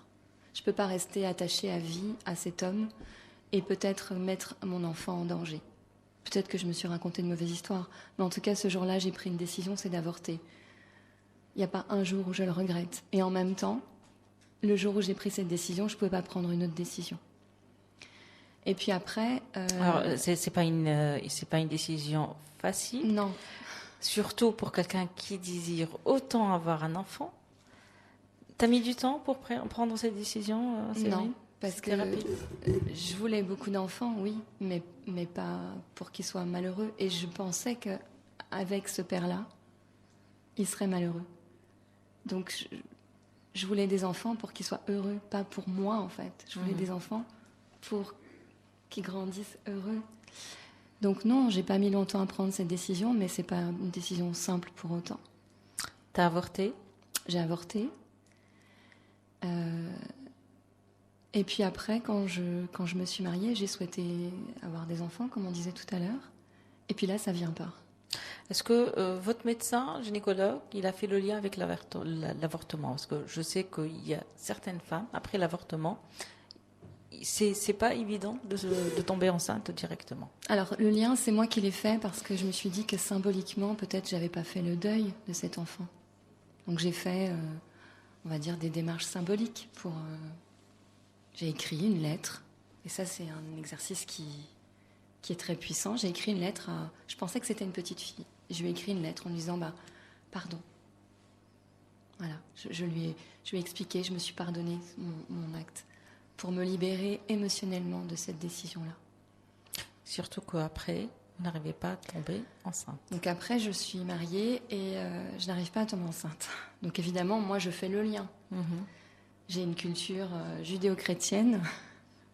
Speaker 4: Je peux pas rester attachée à vie à cet homme et peut-être mettre mon enfant en danger. Peut-être que je me suis raconté une mauvaise histoire. Mais en tout cas, ce jour-là, j'ai pris une décision, c'est d'avorter. Il n'y a pas un jour où je le regrette. Et en même temps, le jour où j'ai pris cette décision, je ne pouvais pas prendre une autre décision. Et puis après...
Speaker 3: Alors, c'est pas une décision facile.
Speaker 4: Non.
Speaker 3: Surtout pour quelqu'un qui désire autant avoir un enfant. T'as mis du temps pour prendre cette décision, Séverine?
Speaker 4: Non, parce que
Speaker 3: C'était rapide.
Speaker 4: je voulais beaucoup d'enfants, oui, mais pas pour qu'ils soient malheureux. Et je pensais qu'avec ce père-là, il serait malheureux. Donc, je voulais des enfants pour qu'ils soient heureux, pas pour moi, en fait. Je voulais des enfants pour qu'ils grandissent heureux. Donc non, j'ai pas mis longtemps à prendre cette décision, mais c'est pas une décision simple pour autant.
Speaker 3: T'as avorté?
Speaker 4: J'ai avorté. Et puis après, quand je me suis mariée, j'ai souhaité avoir des enfants, comme on disait tout à l'heure. Et puis là, ça vient pas.
Speaker 3: Est-ce que votre médecin gynécologue, il a fait le lien avec l'avortement? Parce que je sais qu'il y a certaines femmes, après l'avortement, c'est pas évident de tomber enceinte directement.
Speaker 4: Alors, le lien, c'est moi qui l'ai fait parce que je me suis dit que symboliquement, peut-être, j'avais pas fait le deuil de cet enfant. Donc, j'ai fait, on va dire, des démarches symboliques pour... J'ai écrit une lettre. Et ça, c'est un exercice qui est très puissant. J'ai écrit une lettre à... Je pensais que c'était une petite fille. Je lui ai écrit une lettre en lui disant, pardon. Voilà, je lui ai expliqué, je me suis pardonné mon acte pour me libérer émotionnellement de cette décision-là.
Speaker 3: Surtout qu'après, vous n'arrivez pas à tomber enceinte.
Speaker 4: Donc après, je suis mariée et je n'arrive pas à tomber enceinte. Donc évidemment, moi, je fais le lien. J'ai une culture judéo-chrétienne.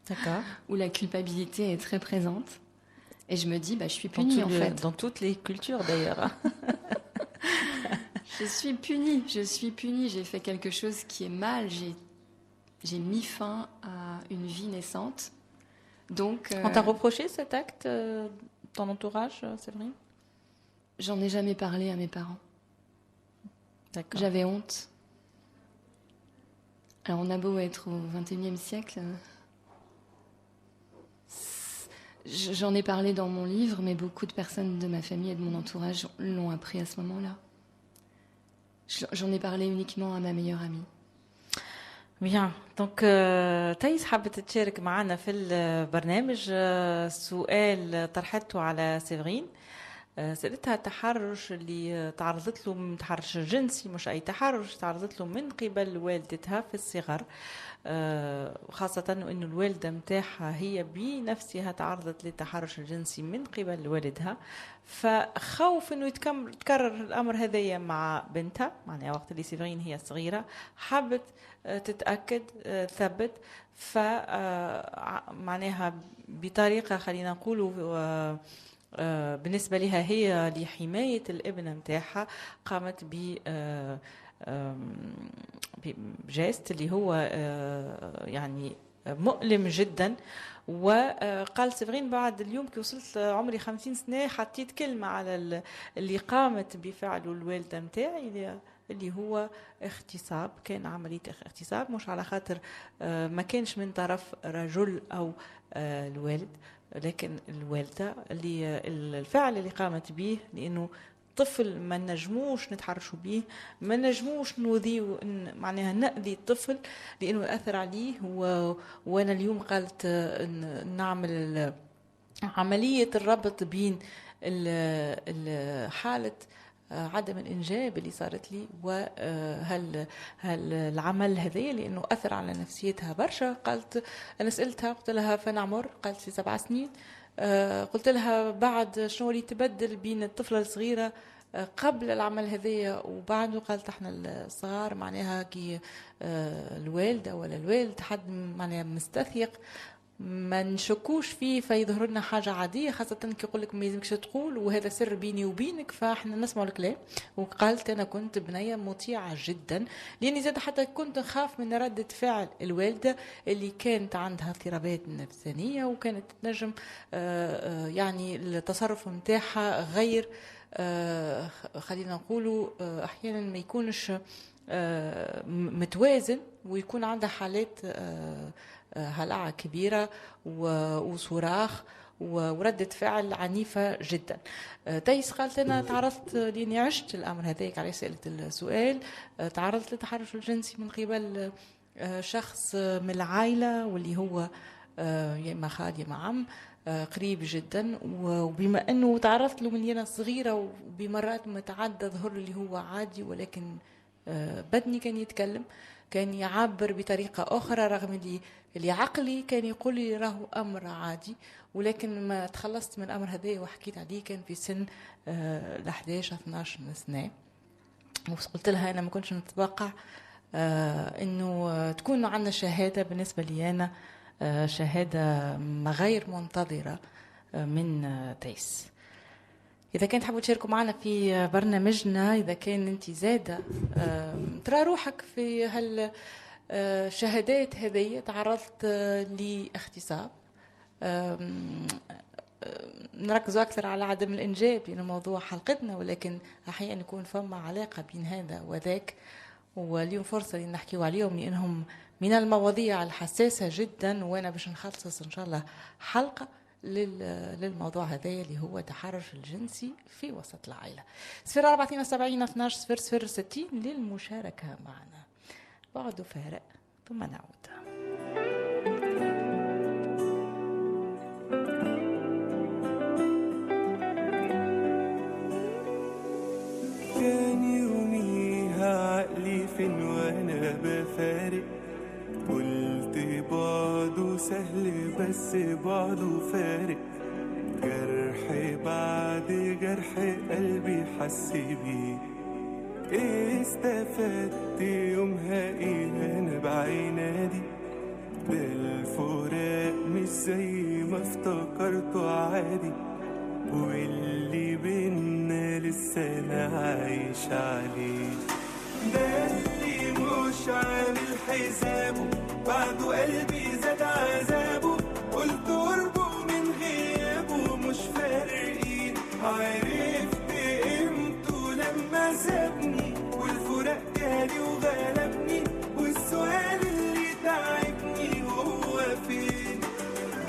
Speaker 3: D'accord.
Speaker 4: Où la culpabilité est très présente. Et je me dis, je suis punie en fait.
Speaker 3: Dans toutes les cultures d'ailleurs.
Speaker 4: Je suis punie. J'ai fait quelque chose qui est mal. J'ai mis fin à une vie naissante. Donc,
Speaker 3: on t'a reproché cet acte, ton entourage, Séverine?
Speaker 4: J'en ai jamais parlé à mes parents.
Speaker 3: D'accord.
Speaker 4: J'avais honte. Alors on a beau être au XXIe siècle... J'en ai parlé dans mon livre, mais beaucoup de personnes de ma famille et de mon entourage l'ont appris à ce moment-là. J'en ai parlé uniquement à ma meilleure amie.
Speaker 3: Bien, donc تايس حابة تشارك معنا في البرنامج سؤال طرحته على سيفرين. سألتها التحرش اللي تعرضت له، تحرش جنسي مش أي تحرش، تعرضت له من قبل والدتها في الصغر، وخاصة أنه الوالدة متاعها هي بنفسها تعرضت للتحرش الجنسي من قبل والدها، فخوف أنه يتكرر الأمر هذايا مع بنتها، معناها وقت اللي سيفرين هي صغيرة حابت تتأكد ثبت، فمعناها بطريقة خلينا نقولوا بالنسبة لها هي لحماية الابن متاعها قامت بجاست اللي هو يعني مؤلم جدا. وقال سيفرين بعد اليوم كي وصلت عمري 50 سنة حطيت كلمة على اللي قامت بفعله الوالدة متاعي اللي هو اغتصاب، كان عملية اغتصاب مش على خاطر ما كانش من طرف رجل أو الوالد، لكن الوالدة اللي الفعل اللي قامت به، لأنه طفل ما نجموش نتحرشوا به، ما نجموش نوذيه، معناها نأذي الطفل لأنه يأثر عليه. وأنا اليوم قالت نعمل عملية الربط بين حالة عدم الإنجاب اللي صارت لي وهل العمل هذا لأنه أثر على نفسيتها برشا. قالت أنا سألتها قلت لها فنعمر، قالت في 7 سنين. قلت لها بعد شنو اللي تبدل بين الطفلة الصغيرة قبل العمل هذايا وبعده؟ قالت احنا الصغار معناها كي الوالدة ولا الوالد حد معناها مستثيق ما نشكوش فيه فيظهر لنا حاجة عادية، خاصة كي يقول لك ما يلزمكش تقول وهذا سر بيني وبينك، فاحنا نسمع الكلام. وقالت أنا كنت بنية مطيعة جدا، لأني زاد حتى كنت نخاف من ردة فعل الوالدة اللي كانت عندها اضطرابات نفسانية وكانت تنجم يعني التصرف متاعها غير خلينا نقولوا أحيانا ما يكونش متوازن ويكون عندها حالات هلعة كبيرة وصراخ وردة فعل عنيفة جدا. تايس قالت أنا تعرضت لأني عشت الأمر هذاك على سألت السؤال، تعرضت للتحرش الجنسي من قبل شخص من العائلة واللي هو يا إما خال يا إما عم قريب جدا، وبما أنه تعرضت له من أنا صغيرة وبمرات متعدة ظهر اللي هو عادي، ولكن بدني كان يتكلم، كان يعبر بطريقة أخرى رغم اللي عقلي كان يقول لي راهو أمر عادي. ولكن ما تخلصت من الأمر هذا وحكيت عليه كان في سن 11-12 سنة، وقلت لها أنا ما كنتش نتوقع أنه تكون عندنا شهادة بالنسبة لي أنا شهادة غير منتظرة من تايس. إذا كنت حابوا تشاركوا معنا في برنامجنا، إذا كان أنت زادة ترى روحك في هالشهادات هذه، تعرضت لاغتصاب، نركزوا أكثر على عدم الإنجاب لأنه موضوع حلقتنا، ولكن أحيانا يكون فما علاقة بين هذا وذاك، واليوم فرصة اللي نحكيوا عليهم لأنهم من المواضيع الحساسة جدا، وأنا باش نخصص إن شاء الله حلقة للموضوع هذا اللي هو التحرش الجنسي في وسط العائلة. 074 12 00 60 للمشاركة معنا. بعد فارق ثم نعود.
Speaker 6: كان يوميها عقلي فين وانا بفارق، قلت بعده سهل بس بعده فارق، جرح بعد جرح قلبي حس بيه، ايه استفدت يومها ايه انا بعينادي، ده الفراق مش زي ما افتكرته عادي، واللي بينا لسه انا عايش عليه، ده اللي مش عامل حسابه بعده قلبي زاد عذابه، قلت قربه من غيابه مش فارقين، عرفت قيمته لما سابني، والفراق جالي وغلبني، والسؤال اللي تعبني هو فين،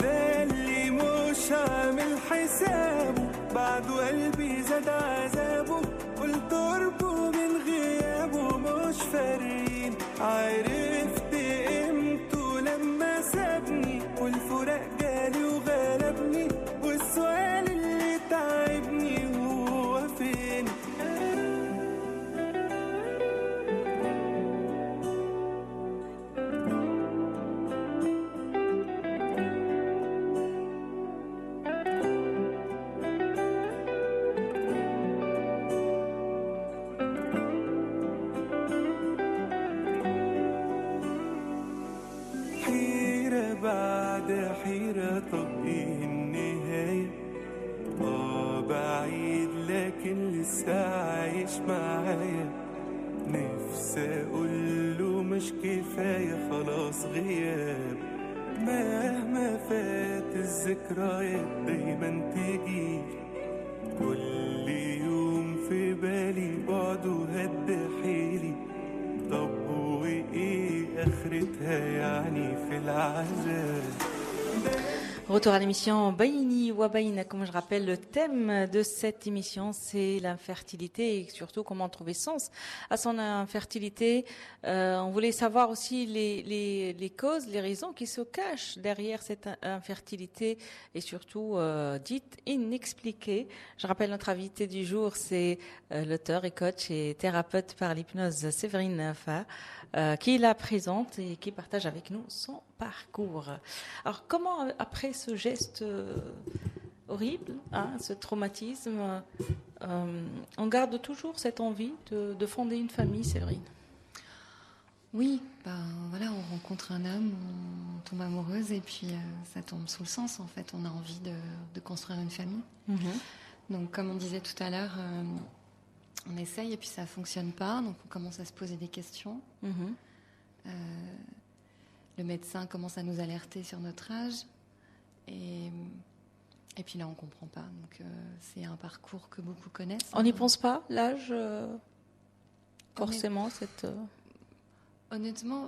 Speaker 6: ده اللي مش عامل حسابه بعده قلبي زاد عذابه، قلت قربه من غيابه مش فارقين، عرفت قيمته لما سابني، والفراق جالي وغلبني، والسؤال اللي تعبني هو فين. بعد حيرة طب ايه النهاية، بعيد لكن لسه عايش معايا، نفسي اقوله مش كفاية خلاص غياب، مهما فات الذكريات دايما تجيلي، كل يوم في بالي بعده هد حيلي، طب وايه اخرتها يعني في العذاب.
Speaker 3: Retour à l'émission Bayni wa Baynakum. Je rappelle le thème de cette émission, c'est l'infertilité et surtout comment trouver sens à son infertilité. On voulait savoir aussi les causes, les raisons qui se cachent derrière cette infertilité et surtout dite inexpliquée. Je rappelle notre invité du jour, c'est l'auteur et coach et thérapeute par l'hypnose Séverine Fa, qui la présente et qui partage avec nous son parcours. Alors comment, après ce geste horrible, ce traumatisme, on garde toujours cette envie de fonder une famille, Séverine?
Speaker 4: Oui, voilà, on rencontre un homme, on tombe amoureuse et puis ça tombe sous le sens en fait. On a envie de construire une famille. Donc comme on disait tout à l'heure, on essaye et puis ça fonctionne pas, donc on commence à se poser des questions. Le médecin commence à nous alerter sur notre âge et puis là on comprend pas. Donc c'est un parcours que beaucoup connaissent.
Speaker 3: On n'y pense pas, l'âge forcément cette.
Speaker 4: Honnêtement,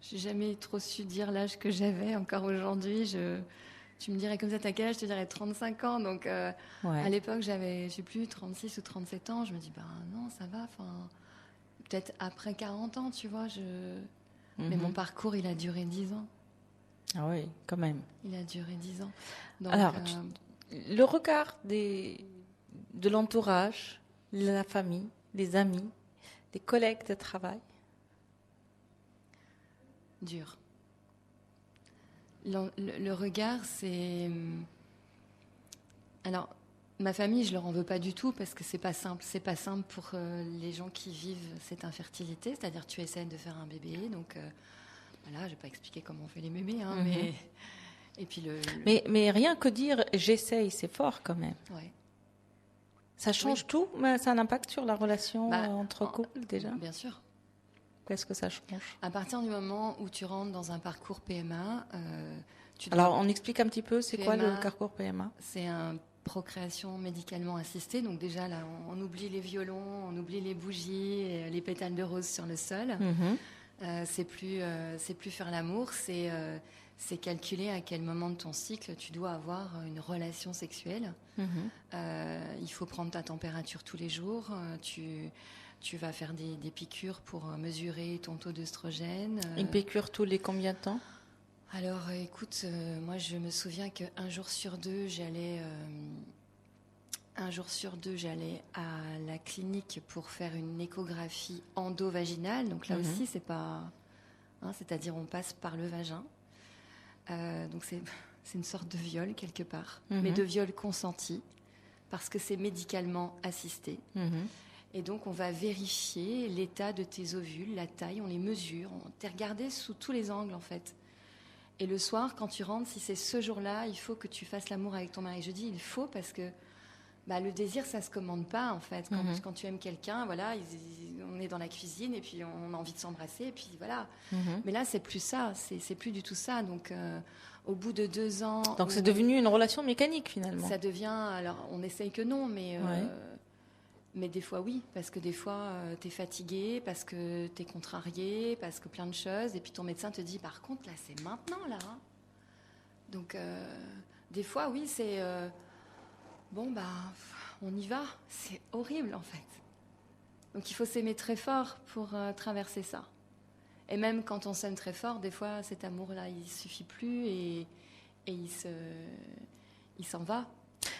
Speaker 4: j'ai jamais trop su dire l'âge que j'avais. Encore aujourd'hui, tu me dirais comme ça, t'as quel âge? Je te dirais 35 ans. Donc, à l'époque, j'avais, je sais plus, 36 ou 37 ans. Je me dis, non, ça va. Enfin, peut-être après 40 ans, tu vois. Mais mon parcours, il a duré 10 ans.
Speaker 3: Ah oui, quand même.
Speaker 4: Il a duré 10 ans. Donc,
Speaker 3: alors, le regard de l'entourage, la famille, les amis, les collègues de travail.
Speaker 4: Dur. Le regard, c'est... Alors, ma famille, je leur en veux pas du tout parce que c'est pas simple. C'est pas simple pour les gens qui vivent cette infertilité. C'est-à-dire, tu essaies de faire un bébé, donc voilà, je vais pas expliquer comment on fait les bébés, mais et puis
Speaker 3: Mais rien que dire j'essaye, c'est fort quand même.
Speaker 4: Ouais.
Speaker 3: Ça change tout, mais ça a un impact sur la relation entre couples déjà.
Speaker 4: Bien sûr.
Speaker 3: Qu'est-ce que ça change?
Speaker 4: À partir du moment où tu rentres dans un parcours PMA,
Speaker 3: Alors, on explique un petit peu, c'est quoi
Speaker 4: PMA,
Speaker 3: le parcours PMA?
Speaker 4: C'est un procréation médicalement assistée. Donc déjà, là, on oublie les violons, on oublie les bougies, et les pétales de rose sur le sol. C'est plus faire l'amour, c'est calculer à quel moment de ton cycle tu dois avoir une relation sexuelle. Il faut prendre ta température tous les jours. Tu vas faire des piqûres pour mesurer ton taux d'œstrogène.
Speaker 3: Une piqûre tous les combien de temps?
Speaker 4: Alors, écoute, moi, je me souviens qu'un jour sur deux, j'allais à la clinique pour faire une échographie endovaginale. Donc là aussi, c'est pas, c'est-à-dire on passe par le vagin. Donc c'est une sorte de viol quelque part, mais de viol consenti parce que c'est médicalement assisté. Et donc on va vérifier l'état de tes ovules, la taille, on les mesure, on t'est regardé sous tous les angles en fait. Et le soir, quand tu rentres, si c'est ce jour-là, il faut que tu fasses l'amour avec ton mari. Je dis il faut parce que le désir, ça se commande pas en fait. Quand tu aimes quelqu'un, voilà, on est dans la cuisine et puis on a envie de s'embrasser et puis voilà. Mais là, c'est plus ça, c'est plus du tout ça. Donc, au bout de 2 ans,
Speaker 3: donc c'est devenu une relation mécanique finalement.
Speaker 4: Ça devient. Alors, on essaye que non, mais des fois oui, parce que des fois t'es fatigué, parce que t'es contrarié, parce que plein de choses, et puis ton médecin te dit par contre là c'est maintenant là. Donc des fois oui c'est on y va, c'est horrible en fait. Donc il faut s'aimer très fort pour traverser ça. Et même quand on s'aime très fort, des fois cet amour-là il suffit plus et il s'en va.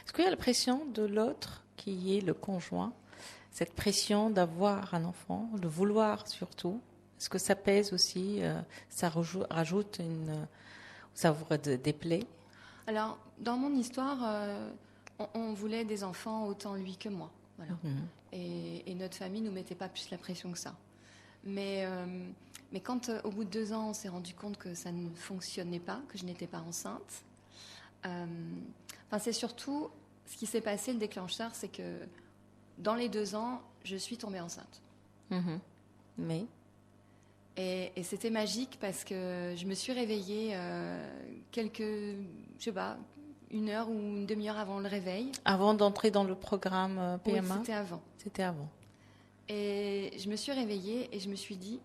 Speaker 3: Est-ce qu'il y a la pression de l'autre qui est le conjoint, cette pression d'avoir un enfant, de vouloir surtout? Est-ce que ça pèse aussi, ça rajoute ça vous déplaît?
Speaker 4: Alors dans mon histoire, on voulait des enfants autant lui que moi, voilà. Et notre famille nous mettait pas plus la pression que ça. Mais quand au bout de 2 ans on s'est rendu compte que ça ne fonctionnait pas, que je n'étais pas enceinte, c'est surtout ce qui s'est passé, le déclencheur, c'est que dans les 2 ans, je suis tombée enceinte.
Speaker 3: Mais
Speaker 4: et c'était magique parce que je me suis réveillée une heure ou une demi-heure avant le réveil.
Speaker 3: Avant d'entrer dans le programme PMA?
Speaker 4: Oui, c'était avant.
Speaker 3: C'était avant.
Speaker 4: Et je me suis réveillée et je me suis dit,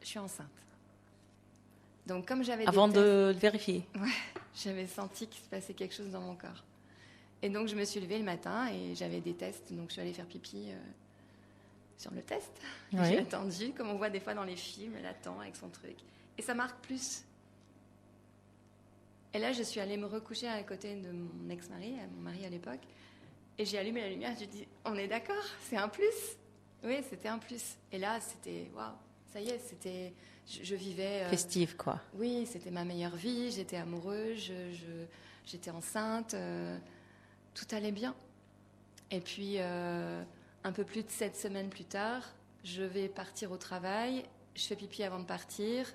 Speaker 4: je suis enceinte. Donc comme j'avais
Speaker 3: avant de le vérifier?
Speaker 4: Ouais, j'avais senti qu'il se passait quelque chose dans mon corps. Et donc je me suis levée le matin et j'avais des tests, donc je suis allée faire pipi sur le test. Oui. J'ai attendu, comme on voit des fois dans les films, elle attend avec son truc. Et ça marque plus. Et là, je suis allée me recoucher à côté de mon ex-mari, mon mari à l'époque, et j'ai allumé la lumière, j'ai dit, on est d'accord, c'est un plus. Oui, c'était un plus. Et là, c'était, waouh, ça y est, c'était, je vivais...
Speaker 3: festive, quoi.
Speaker 4: Oui, c'était ma meilleure vie, j'étais amoureuse, j'étais enceinte, tout allait bien. Et puis, un peu plus de 7 semaines plus tard, je vais partir au travail, je fais pipi avant de partir,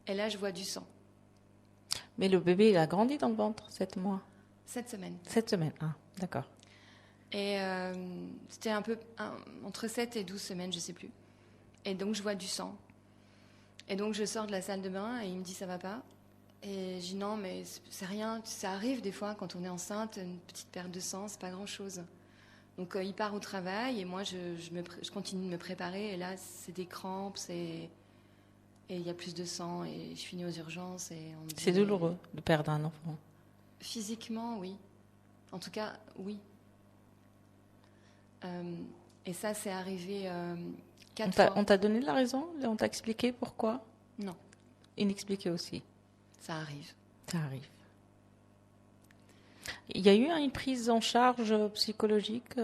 Speaker 4: et là, je vois du sang.
Speaker 3: Mais le bébé, il a grandi dans le ventre, 7 mois?
Speaker 4: 7 semaines.
Speaker 3: 7 semaines, d'accord.
Speaker 4: Et c'était un peu entre 7 et 12 semaines, je ne sais plus. Et donc, je vois du sang. Et donc, je sors de la salle de bain et il me dit, ça va pas? Et je dis, non, mais c'est rien. Ça arrive des fois quand on est enceinte, une petite perte de sang, c'est pas grand-chose. Donc, il part au travail et moi, je continue de me préparer. Et là, c'est des crampes, et il y a plus de sang et je finis aux urgences. Et on me dit,
Speaker 3: c'est douloureux de perdre un enfant?
Speaker 4: Physiquement, oui. En tout cas, oui. Et ça, c'est arrivé 4 fois.
Speaker 3: On t'a donné la raison? On t'a expliqué pourquoi?
Speaker 4: Non.
Speaker 3: Inexpliqué aussi?
Speaker 4: Ça arrive.
Speaker 3: Ça arrive. Il y a eu une prise en charge psychologique?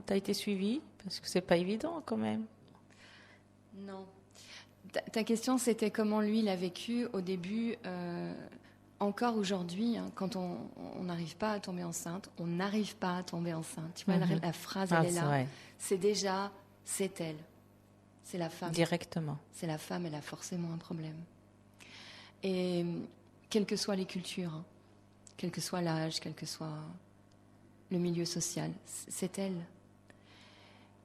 Speaker 3: T'as été suivie? Parce que c'est pas évident quand même.
Speaker 4: Non. Ta question, c'était comment lui l'a vécu au début. Encore aujourd'hui, quand on n'arrive pas à tomber enceinte, on n'arrive pas à tomber enceinte. Tu vois, la phrase, elle est là. Vrai. C'est déjà, c'est elle. C'est la femme.
Speaker 3: Directement.
Speaker 4: C'est la femme, elle a forcément un problème. Et quelles que soient les cultures, quel que soit l'âge, quel que soit... le milieu social. C'est elle.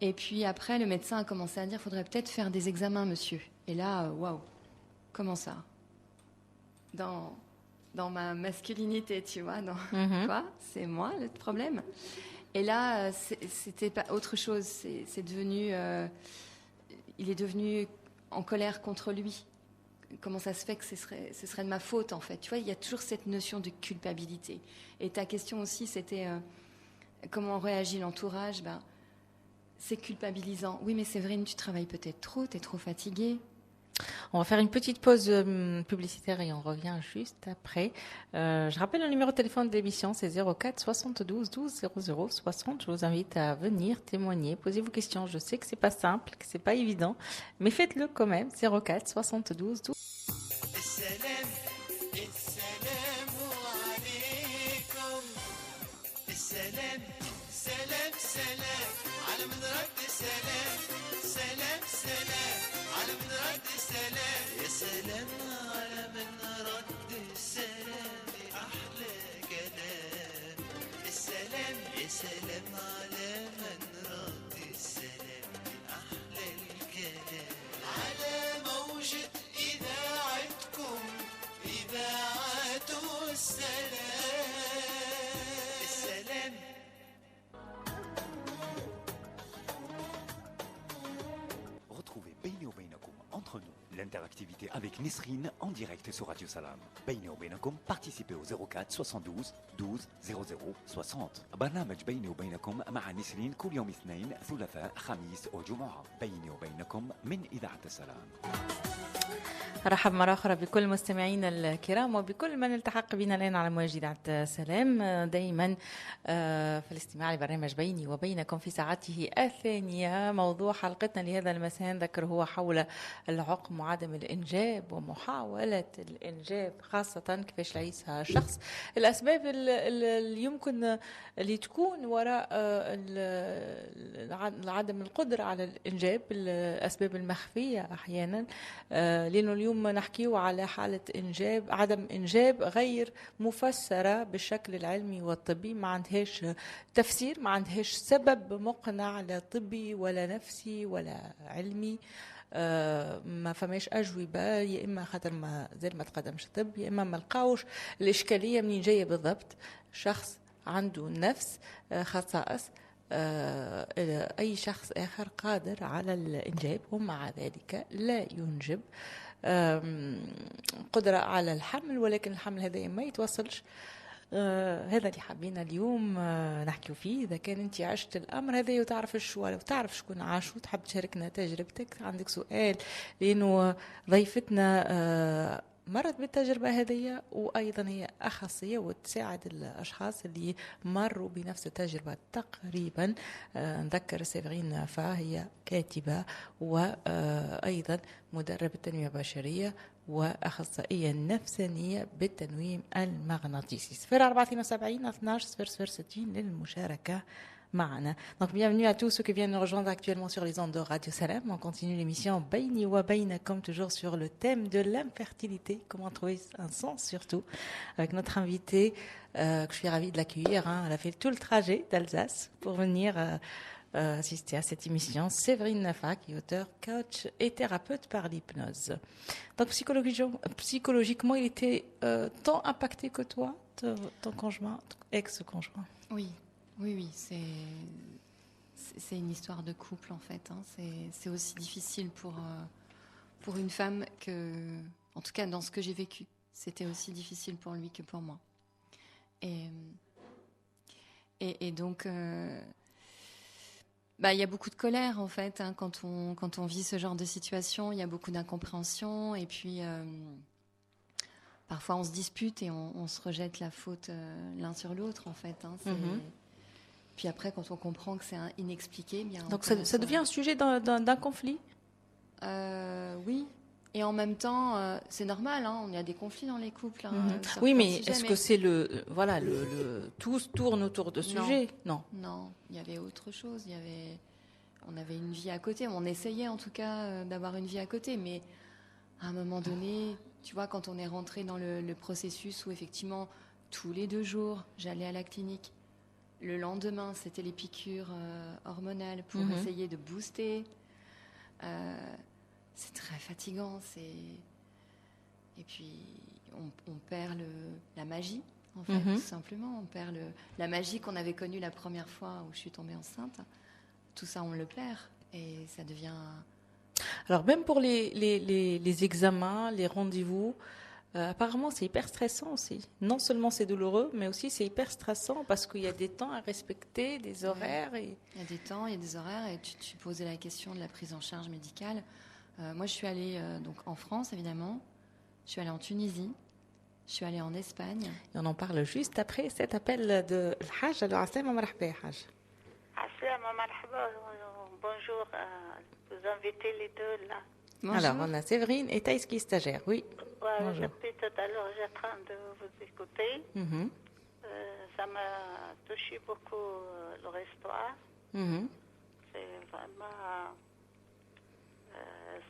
Speaker 4: Et puis après, le médecin a commencé à dire, il faudrait peut-être faire des examens, monsieur. Et là, waouh, comment ça? Dans ma masculinité, tu vois, quoi? C'est moi le problème. Et là, c'était pas autre chose. C'est devenu, il est devenu en colère contre lui. Comment ça se fait que ce serait de ma faute, en fait? Tu vois, il y a toujours cette notion de culpabilité. Et ta question aussi, c'était comment réagit l'entourage? Ben, c'est culpabilisant. Oui, mais Séverine, tu travailles peut-être trop, tu es trop fatiguée.
Speaker 3: On va faire une petite pause publicitaire et on revient juste après. Je rappelle le numéro de téléphone de l'émission, c'est 04 72 12 00 60. Je vous invite à venir témoigner, poser vos questions. Je sais que c'est pas simple, que c'est pas évident, mais faites-le quand même. 04 72 12.
Speaker 1: السلام السلام عليكم السلام سلام سلام على من رد سلام سلام سلام على من رد سلام يا سلام على من رد السلام أحلى كلام السلام يا سلام على من رد السلام أحلى الكلام على موجة إذاعتكم إذاعة السلام السلام
Speaker 2: Retrouvez Beini Obeinakum entre nous, l'interactivité avec Nesrine en direct sur Radio Salam. Beini Obeinakum, participez au 04 72 12 00 60. برنامج بيني وبينكم مع نسرين كل يوم اثنين ثلاثاء خميس وجمعة. بيني وبينكم من إذاعة السلام.
Speaker 3: رحب مرة أخرى بكل مستمعينا الكرام وبكل من التحق بنا الآن على موجة إذاعة سلام دائما في الاستماع لبرنامج بيني وبينكم في ساعته الثانية. موضوع حلقتنا لهذا المساء نذكر هو حول العقم وعدم الإنجاب ومحاولة الإنجاب، خاصة كيفاش يعيشها شخص، الأسباب اللي يمكن اللي تكون وراء عدم القدرة على الإنجاب، الأسباب المخفية أحيانا، لأنه اليوم نحكيه على حالة إنجاب، عدم إنجاب غير مفسرة بالشكل العلمي والطبي، ما عندهاش تفسير، ما عندهاش سبب مقنع لا طبي ولا نفسي ولا علمي. ما فماش أجوبة، يا إما خاطر ما زال ما تقدمش الطب، يا إما ما لقاوش الإشكالية منين جاية بالضبط. شخص عنده نفس خصائص أي شخص آخر قادر على الإنجاب ومع ذلك لا ينجب. قدرة على الحمل ولكن الحمل هذا ما يتوصلش. هذا اللي حابين اليوم نحكي فيه. إذا كان أنت عشت الأمر هذا وتعرف ولا تعرف شكون عاش وتحب تشاركنا تجربتك، عندك سؤال، لأنه ضيفتنا مرت بالتجربة هذه وأيضا هي أخصائية وتساعد الأشخاص اللي مروا بنفس التجربة تقريبا. نذكر سيفرين فهي كاتبة وأيضا مدربة تنمية بشرية وأخصائية نفسانية بالتنويم المغناطيسي. 0472 12 0060 للمشاركة معنا. Donc bienvenue à tous ceux qui viennent nous rejoindre actuellement sur les ondes de Radio Salam. On continue l'émission Beini wa Beinakum, toujours sur le thème de l'infertilité, comment trouver un sens surtout, avec notre invitée que je suis ravie de l'accueillir. Elle a fait tout le trajet d'Alsace pour venir assister à cette émission. Séverine Nafa, qui est auteure, coach et thérapeute par l'hypnose. Donc psychologiquement, il était tant impacté que toi, ton conjoint, ex-conjoint.
Speaker 4: Oui. Oui, c'est une histoire de couple en fait. C'est aussi difficile pour une femme que, en tout cas dans ce que j'ai vécu, c'était aussi difficile pour lui que pour moi. Et donc, il y a beaucoup de colère en fait quand on vit ce genre de situation. Il y a beaucoup d'incompréhension et puis parfois on se dispute et on se rejette la faute l'un sur l'autre en fait. Puis après, quand on comprend que c'est inexpliqué, bien.
Speaker 3: Donc ça devient un sujet d'un conflit.
Speaker 4: Oui. Et en même temps, c'est normal. Il y a des conflits dans les couples.
Speaker 3: Oui, mais est-ce que c'est tout tourne autour de ce sujet? Non.
Speaker 4: Non, il y avait autre chose. On avait une vie à côté. On essayait en tout cas d'avoir une vie à côté, mais à un moment donné, tu vois, quand on est rentré dans le processus où effectivement tous les 2 jours, j'allais à la clinique. Le lendemain, c'était les piqûres hormonales pour
Speaker 3: Mhm.
Speaker 4: essayer de booster. C'est très fatigant. Et puis, on perd la magie, en fait,
Speaker 3: Mhm.
Speaker 4: tout simplement. On perd la magie qu'on avait connue la première fois où je suis tombée enceinte. Tout ça, on le perd. Et ça devient...
Speaker 3: Alors même pour les examens, les rendez-vous, apparemment c'est hyper stressant aussi. Non seulement c'est douloureux, mais aussi c'est hyper stressant parce qu'il y a des temps à respecter, des horaires. Et...
Speaker 4: Il y a des temps, il y a des horaires. Et tu posais la question de la prise en charge médicale. Moi, je suis allée donc en France, évidemment. Je suis allée en Tunisie. Je suis allée en Espagne.
Speaker 3: Et on en parle juste après cet appel de Haj. Alors, Aslama marhaba, Haj.
Speaker 7: Assalam marhaba, bonjour, vous invitez les deux là.
Speaker 4: Bonjour.
Speaker 3: Alors, on a Séverine et Thaïs qui est stagiaire, oui.
Speaker 7: Ouais,
Speaker 3: Bonjour.
Speaker 7: depuis tout à l'heure, j'ai en train de vous écouter.
Speaker 3: Mhm,
Speaker 7: Ça m'a touché beaucoup leur histoire.
Speaker 3: mhm.
Speaker 7: C'est vraiment.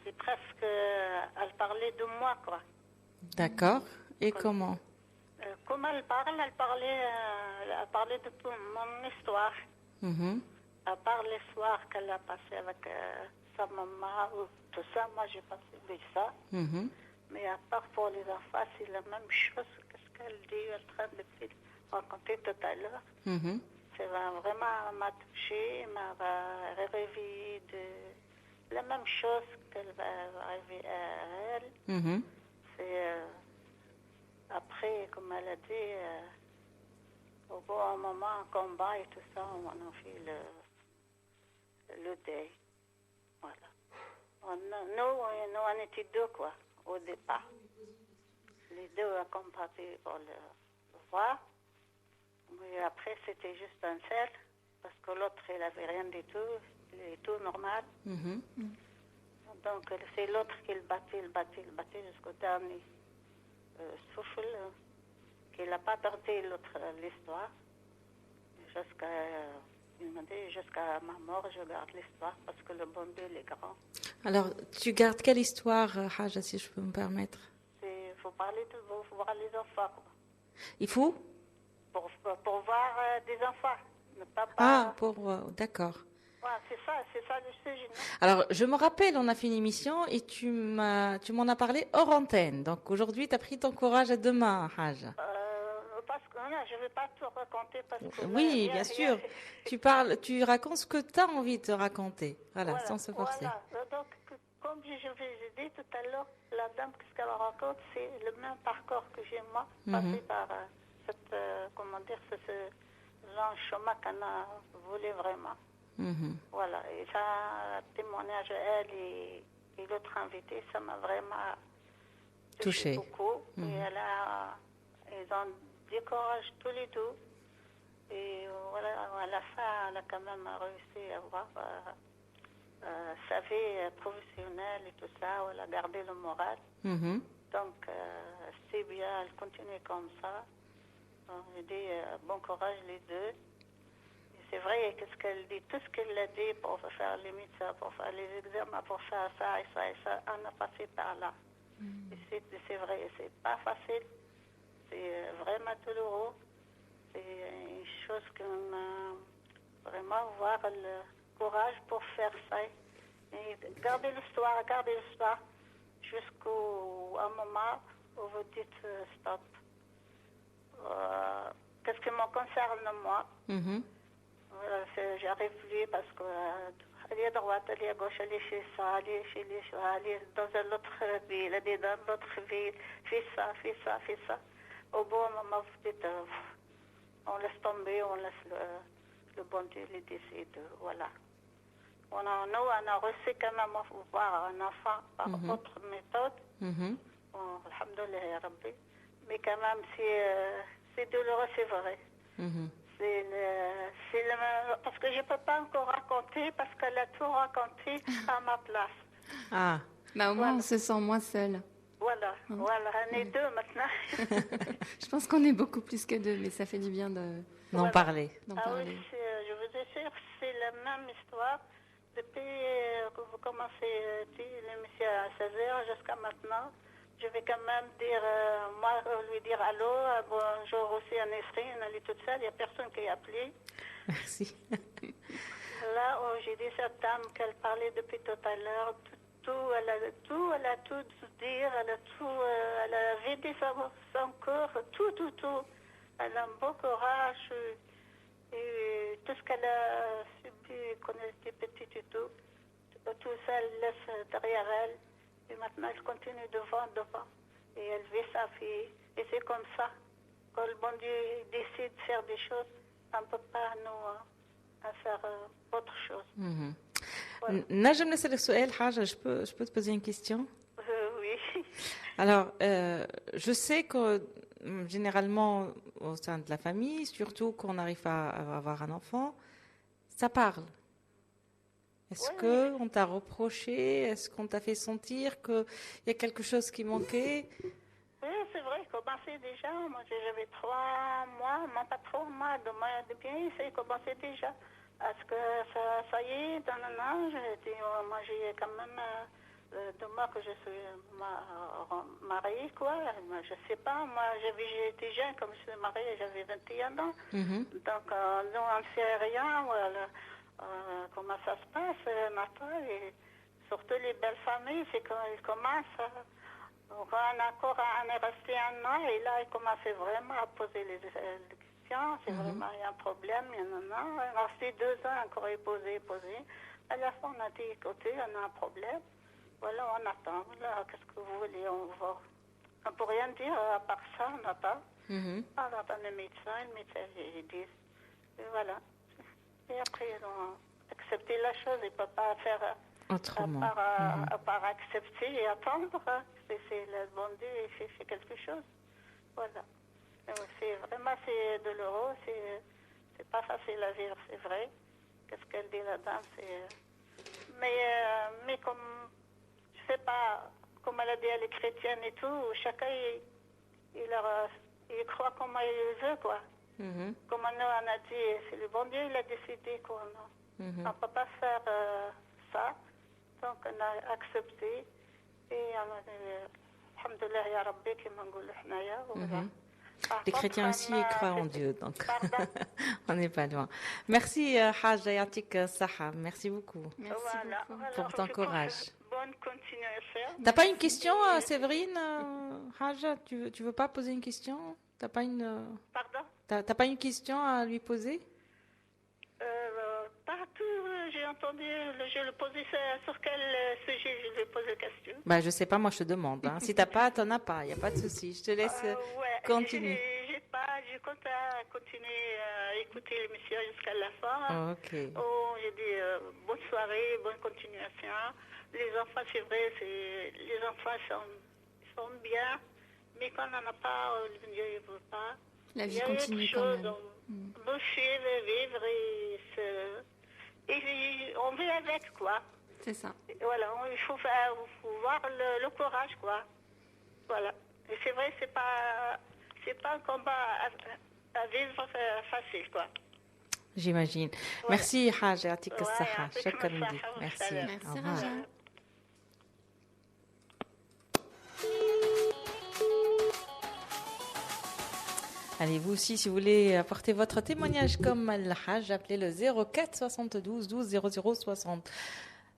Speaker 7: C'est presque. Elle parlait de moi, quoi.
Speaker 3: D'accord. Et comment?
Speaker 7: Comme elle parlait de tout mon histoire.
Speaker 3: Mhm,
Speaker 7: À part l'histoire qu'elle a passée avec sa maman ou tout ça, moi j'ai passé de ça.
Speaker 3: mhm.
Speaker 7: Mais à part pour les enfants, c'est la même chose que ce qu'elle dit en train de raconter tout à l'heure.
Speaker 3: Mhm.
Speaker 7: C'est vraiment m'a touché, m'a réveillé de la même chose qu'elle va arriver à elle.
Speaker 3: Mhm.
Speaker 7: C'est après, comme elle a dit, au bon moment, un combat et tout ça, on a fait le deuil. Voilà. Nous, on était deux, quoi, au départ. Les deux ont combattu pour le voir. Mais après, c'était juste un seul, parce que l'autre, il n'avait rien du tout. Il est tout normal.
Speaker 3: Mhm.
Speaker 7: Donc, c'est l'autre qui le battait jusqu'au dernier souffle, qu'il n'a pas perdu l'histoire. Il m'a dit, jusqu'à ma mort, je garde l'histoire, parce que le bon Dieu, il est grand.
Speaker 3: Alors, tu gardes quelle histoire, Haja, si je peux me permettre?
Speaker 7: Il faut voir les enfants, quoi.
Speaker 3: Il faut?
Speaker 7: Pour voir des enfants. Ne pas
Speaker 3: Ah, d'accord.
Speaker 7: Ouais, c'est ça le sujet, non?
Speaker 3: Alors, je me rappelle, on a fait une émission et tu m'en as parlé hors antenne. Donc, aujourd'hui, tu as pris ton courage à deux mains, Haja.
Speaker 7: Parce que non, je ne vais pas tout raconter parce que
Speaker 3: Oui, bien sûr. Tu racontes ce que tu as envie de raconter. Voilà, sans se forcer.
Speaker 7: Voilà. Donc, comme je vous ai dit tout à l'heure, la dame, ce qu'elle raconte, c'est le même parcours que j'ai moi, passé par ce long chemin qu'on a voulu vraiment.
Speaker 3: Mhm.
Speaker 7: Voilà, et ça, témoignage elle et l'autre invité, ça m'a vraiment touché beaucoup. Et ils ont du courage tous les deux. Et voilà, à la fin, elle a quand même réussi à avoir sa vie professionnelle et tout ça. Elle a gardé le moral.
Speaker 3: Mhm.
Speaker 7: Donc, c'est bien, elle continue comme ça. Donc, je dis bon courage les deux. C'est vrai, qu'est-ce qu'elle dit, tout ce qu'elle a dit pour faire les médecins, pour faire les examens, pour faire ça et ça et ça, on a passé par là. Et c'est vrai, c'est pas facile, c'est vraiment douloureux. C'est une chose qu'on a vraiment avoir le courage pour faire ça. Et garder l'histoire jusqu'au moment où vous dites stop. Qu'est-ce qui me concerne moi?
Speaker 3: Mhm.
Speaker 7: J'arrive plus parce que aller à droite, aller à gauche, aller chez ça, aller dans une autre ville, aller dans l'autre ville, fais ça. Au bon moment, vous dites, on laisse tomber, on laisse le bon Dieu les décide, voilà. On a reçu quand même voir un enfant par autre méthode.
Speaker 3: Mhm.
Speaker 7: Bon, alhamdoulilah, ya Rabbi. Mais quand même, c'est douloureux, c'est vrai.
Speaker 3: Mhm.
Speaker 7: Parce que je ne peux pas encore raconter, parce qu'elle a tout raconté à ma place.
Speaker 3: Ah,
Speaker 4: Bah, au moins, on se sent moins seul.
Speaker 7: Voilà, on est deux maintenant.
Speaker 4: Je pense qu'on est beaucoup plus que deux, mais ça fait du bien
Speaker 3: d'en parler.
Speaker 4: d'en
Speaker 7: Ah
Speaker 4: parler.
Speaker 7: oui, je vous assure, c'est la même histoire. Depuis que vous commencez l'émission à 16h jusqu'à maintenant, je vais quand même dire, lui dire allô, bonjour aussi à Nesrine, elle est toute seule, il n'y a personne qui a appelé.
Speaker 3: Merci.
Speaker 7: Là, j'ai dit cette dame qu'elle parlait depuis tout à l'heure, elle a tout dire, elle a vidé son corps, tout. Elle a un beau courage, et tout ce qu'elle a subi quand elle était petite et tout ça, elle laisse derrière elle. Et maintenant, elle continue devant. Et elle vit sa fille. Et c'est comme ça. Quand le bon Dieu décide de faire des choses, on ne peut pas, nous, faire autre chose. Voilà.
Speaker 3: نجم نسألك سؤال حاجة je peux te poser une question?
Speaker 7: Oui.
Speaker 3: Alors, je sais que généralement au sein de la famille, surtout quand on arrive à avoir un enfant, ça parle. Est-ce qu'on t'a reproché? Est-ce qu'on t'a fait sentir qu'il y a quelque chose qui manquait?
Speaker 7: Oui, c'est vrai, commençait déjà. Moi, j'avais 3 mois, même pas 3 mois, de mois de bien, ça commençait déjà. Parce que ça y est, dans un an, moi, j'ai quand même 2 mois que je suis mariée, quoi. Moi, je sais pas, moi, j'étais jeune, comme je suis mariée, j'avais 21 ans. Donc, nous, on ne sait rien, voilà. Comment ça se passe, Nathan, et surtout les belles familles, c'est quand ils commencent. Donc, on est resté un an, et là, ils commençaient vraiment à poser les questions. C'est vraiment, il y a un problème, il y en a. On est resté 2 ans encore à poser. À la fin, on a dit, écoutez, on a un problème. Voilà, on attend. Là, qu'est-ce que vous voulez, on va. On ne peut rien dire, à part ça, on attend. On attend le médecin, ils disent, et voilà. Et après, ils ont accepté la chose, ils ne peuvent pas faire
Speaker 3: autrement.
Speaker 7: À part accepter et attendre. C'est le bon Dieu, il fait quelque chose. Voilà. C'est douloureux, c'est pas facile à vivre, c'est vrai. Qu'est-ce qu'elle dit la dame, mais comme, je sais pas, comme elle a dit, elle est chrétienne et tout, chacun, il croit comme il veut, quoi. Comme nous, on a dit, c'est le bon Dieu, il a décidé qu'on ne peut pas faire ça. Donc, on a accepté. Et on a dit, alhamdoulilah, ya Rabbi, comme on dit, voilà.
Speaker 3: Les chrétiens aussi croient en Dieu, donc on n'est pas loin. Merci, Haja Yatik Saha. Merci beaucoup pour ton courage.
Speaker 7: Bonne continuation.
Speaker 3: T'as pas une question, Séverine? Haja, tu veux pas poser une question? T'as pas une...
Speaker 7: Pardon?
Speaker 3: T'as pas une question à lui poser?
Speaker 7: Partout, j'ai entendu, je le posais sur quel sujet je lui pose la question.
Speaker 3: Bah, je sais pas, moi je te demande. Hein. Si t'as pas, t'en as pas, il n'y a pas de souci. Je te laisse continuer.
Speaker 7: Je compte à continuer à écouter l'émission jusqu'à la fin.
Speaker 3: Ok.
Speaker 7: Oh, j'ai dit bonne soirée, bonne continuation. Les enfants, c'est vrai, les enfants sont bien, mais quand on n'en a pas, le Dieu ne veut pas.
Speaker 4: La vie continue quand même.
Speaker 7: Boucher, vivre et on vit avec, quoi.
Speaker 4: C'est ça.
Speaker 7: Et voilà, il faut voir le courage, quoi. Voilà. Et c'est vrai, c'est pas un combat à vivre facile, quoi.
Speaker 3: J'imagine. Ouais. Merci, Haja Yatik Saha. Shukran lik. Merci.
Speaker 4: Merci, Raja.
Speaker 3: Allez, vous aussi, si vous voulez apporter votre témoignage comme Al-Hajj, appelez le 04 72 12 00 60.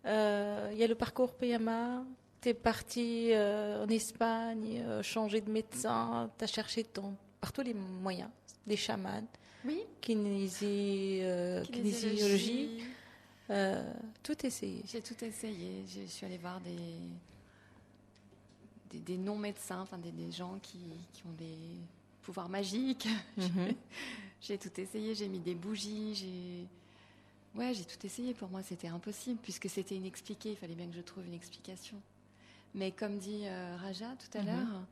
Speaker 3: Il y a le parcours PMA. Tu es parti en Espagne, changer de médecin, tu as cherché par tous les moyens, des chamans,
Speaker 4: oui.
Speaker 3: Kinésiologie. Tout essayé.
Speaker 4: J'ai tout essayé. Je suis allée voir des non-médecins, enfin des gens qui ont des pouvoirs magiques. J'ai tout essayé, j'ai mis des bougies, j'ai tout essayé. Pour moi, c'était impossible puisque c'était inexpliqué. Il fallait bien que je trouve une explication. Mais comme dit Raja tout à l'heure,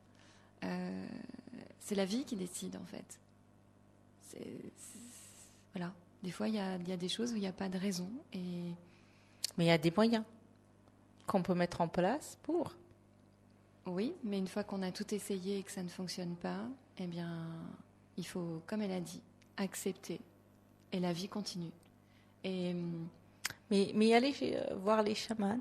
Speaker 4: c'est la vie qui décide en fait. Voilà. Des fois, il y a des choses où il n'y a pas de raison.
Speaker 3: Mais il y a des moyens qu'on peut mettre en place pour.
Speaker 4: Oui, mais une fois qu'on a tout essayé et que ça ne fonctionne pas, eh bien, il faut, comme elle a dit, accepter. Et la vie continue.
Speaker 3: Mais aller voir les chamans,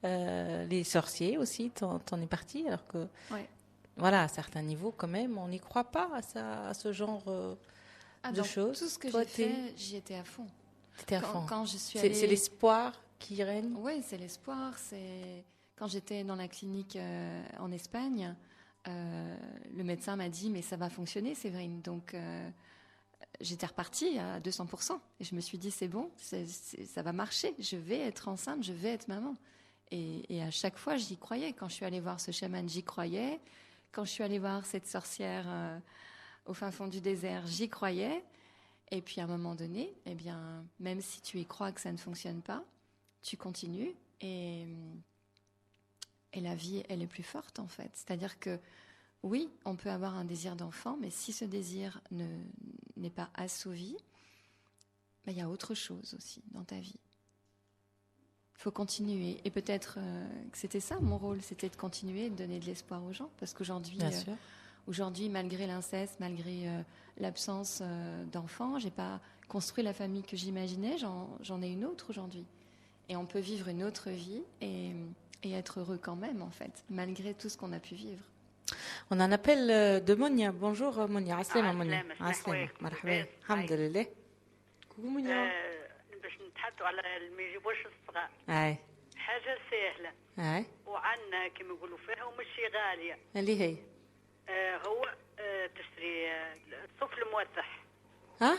Speaker 3: Les sorciers aussi, t'en es parti, alors que,
Speaker 4: Ouais.
Speaker 3: voilà, à certains niveaux, quand même, on n'y croit pas à ce genre de
Speaker 4: dans
Speaker 3: choses.
Speaker 4: tout ce que
Speaker 3: Toi,
Speaker 4: j'ai fait, j'y étais à fond.
Speaker 3: t'étais à fond.
Speaker 4: Quand je suis
Speaker 3: C'est
Speaker 4: allée...
Speaker 3: l'espoir qui règne.
Speaker 4: Oui, c'est l'espoir. Quand j'étais dans la clinique en Espagne, le médecin m'a dit mais ça va fonctionner, Séverine. Donc j'étais repartie à 200%. Et je me suis dit c'est bon, ça va marcher. Je vais être enceinte, je vais être maman. Et à chaque fois, j'y croyais. Quand je suis allée voir ce chaman, j'y croyais. Quand je suis allée voir cette sorcière au fin fond du désert, j'y croyais. Et puis à un moment donné, eh bien, même si tu y crois que ça ne fonctionne pas, tu continues et la vie, elle est plus forte en fait. C'est-à-dire que oui, on peut avoir un désir d'enfant, mais si ce désir n'est pas assouvi, ben, il y a autre chose aussi dans ta vie. Il faut continuer. Et peut-être que c'était ça mon rôle, c'était de continuer, de donner de l'espoir aux gens. Parce qu'aujourd'hui, aujourd'hui, malgré l'inceste, malgré l'absence d'enfants, j'ai pas construit la famille que j'imaginais, j'en ai une autre aujourd'hui. Et on peut vivre une autre vie et être heureux quand même, en fait, malgré tout ce qu'on a pu vivre.
Speaker 3: On a un appel de Monia. Bonjour Monia. Aslama Monia. Aslama. Marhaba. Alhamdulillah.
Speaker 5: Coucou Mounia.
Speaker 7: باش نتحدثوا على ما يجيبوش الصغار
Speaker 3: اي
Speaker 7: حاجه سهله
Speaker 3: اي
Speaker 7: وعنا كما يقولوا فيها ومشي غاليه.
Speaker 3: اللي هي
Speaker 7: هو تشتري الصوف الموزح.
Speaker 3: ها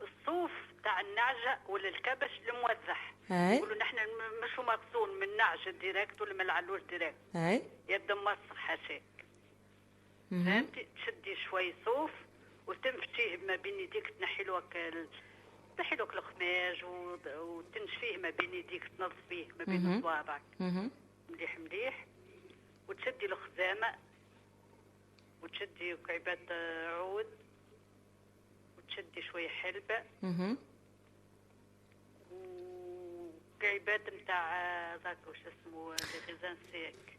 Speaker 7: الصوف تاع النعجه ولا الكبش الموزح.
Speaker 3: اي
Speaker 7: يقولوا نحن مش مغسول من نعجه ديريكت ولا من العلوش ديريكت.
Speaker 3: اي
Speaker 7: يبدا ممسخ حاشاك. فهمتي؟ تشدي شوي صوف وتنفتيه ما بين يديك، تنحي لك الخماج وتنشفيه ما بين يديك، تنظف فيه ما بين صوابعك مليح مليح، وتشدي الخزامه وتشدي كعبات عود وتشدي شويه حلبه وكعبات نتاع ذاك واش اسمه لي غيزان سيك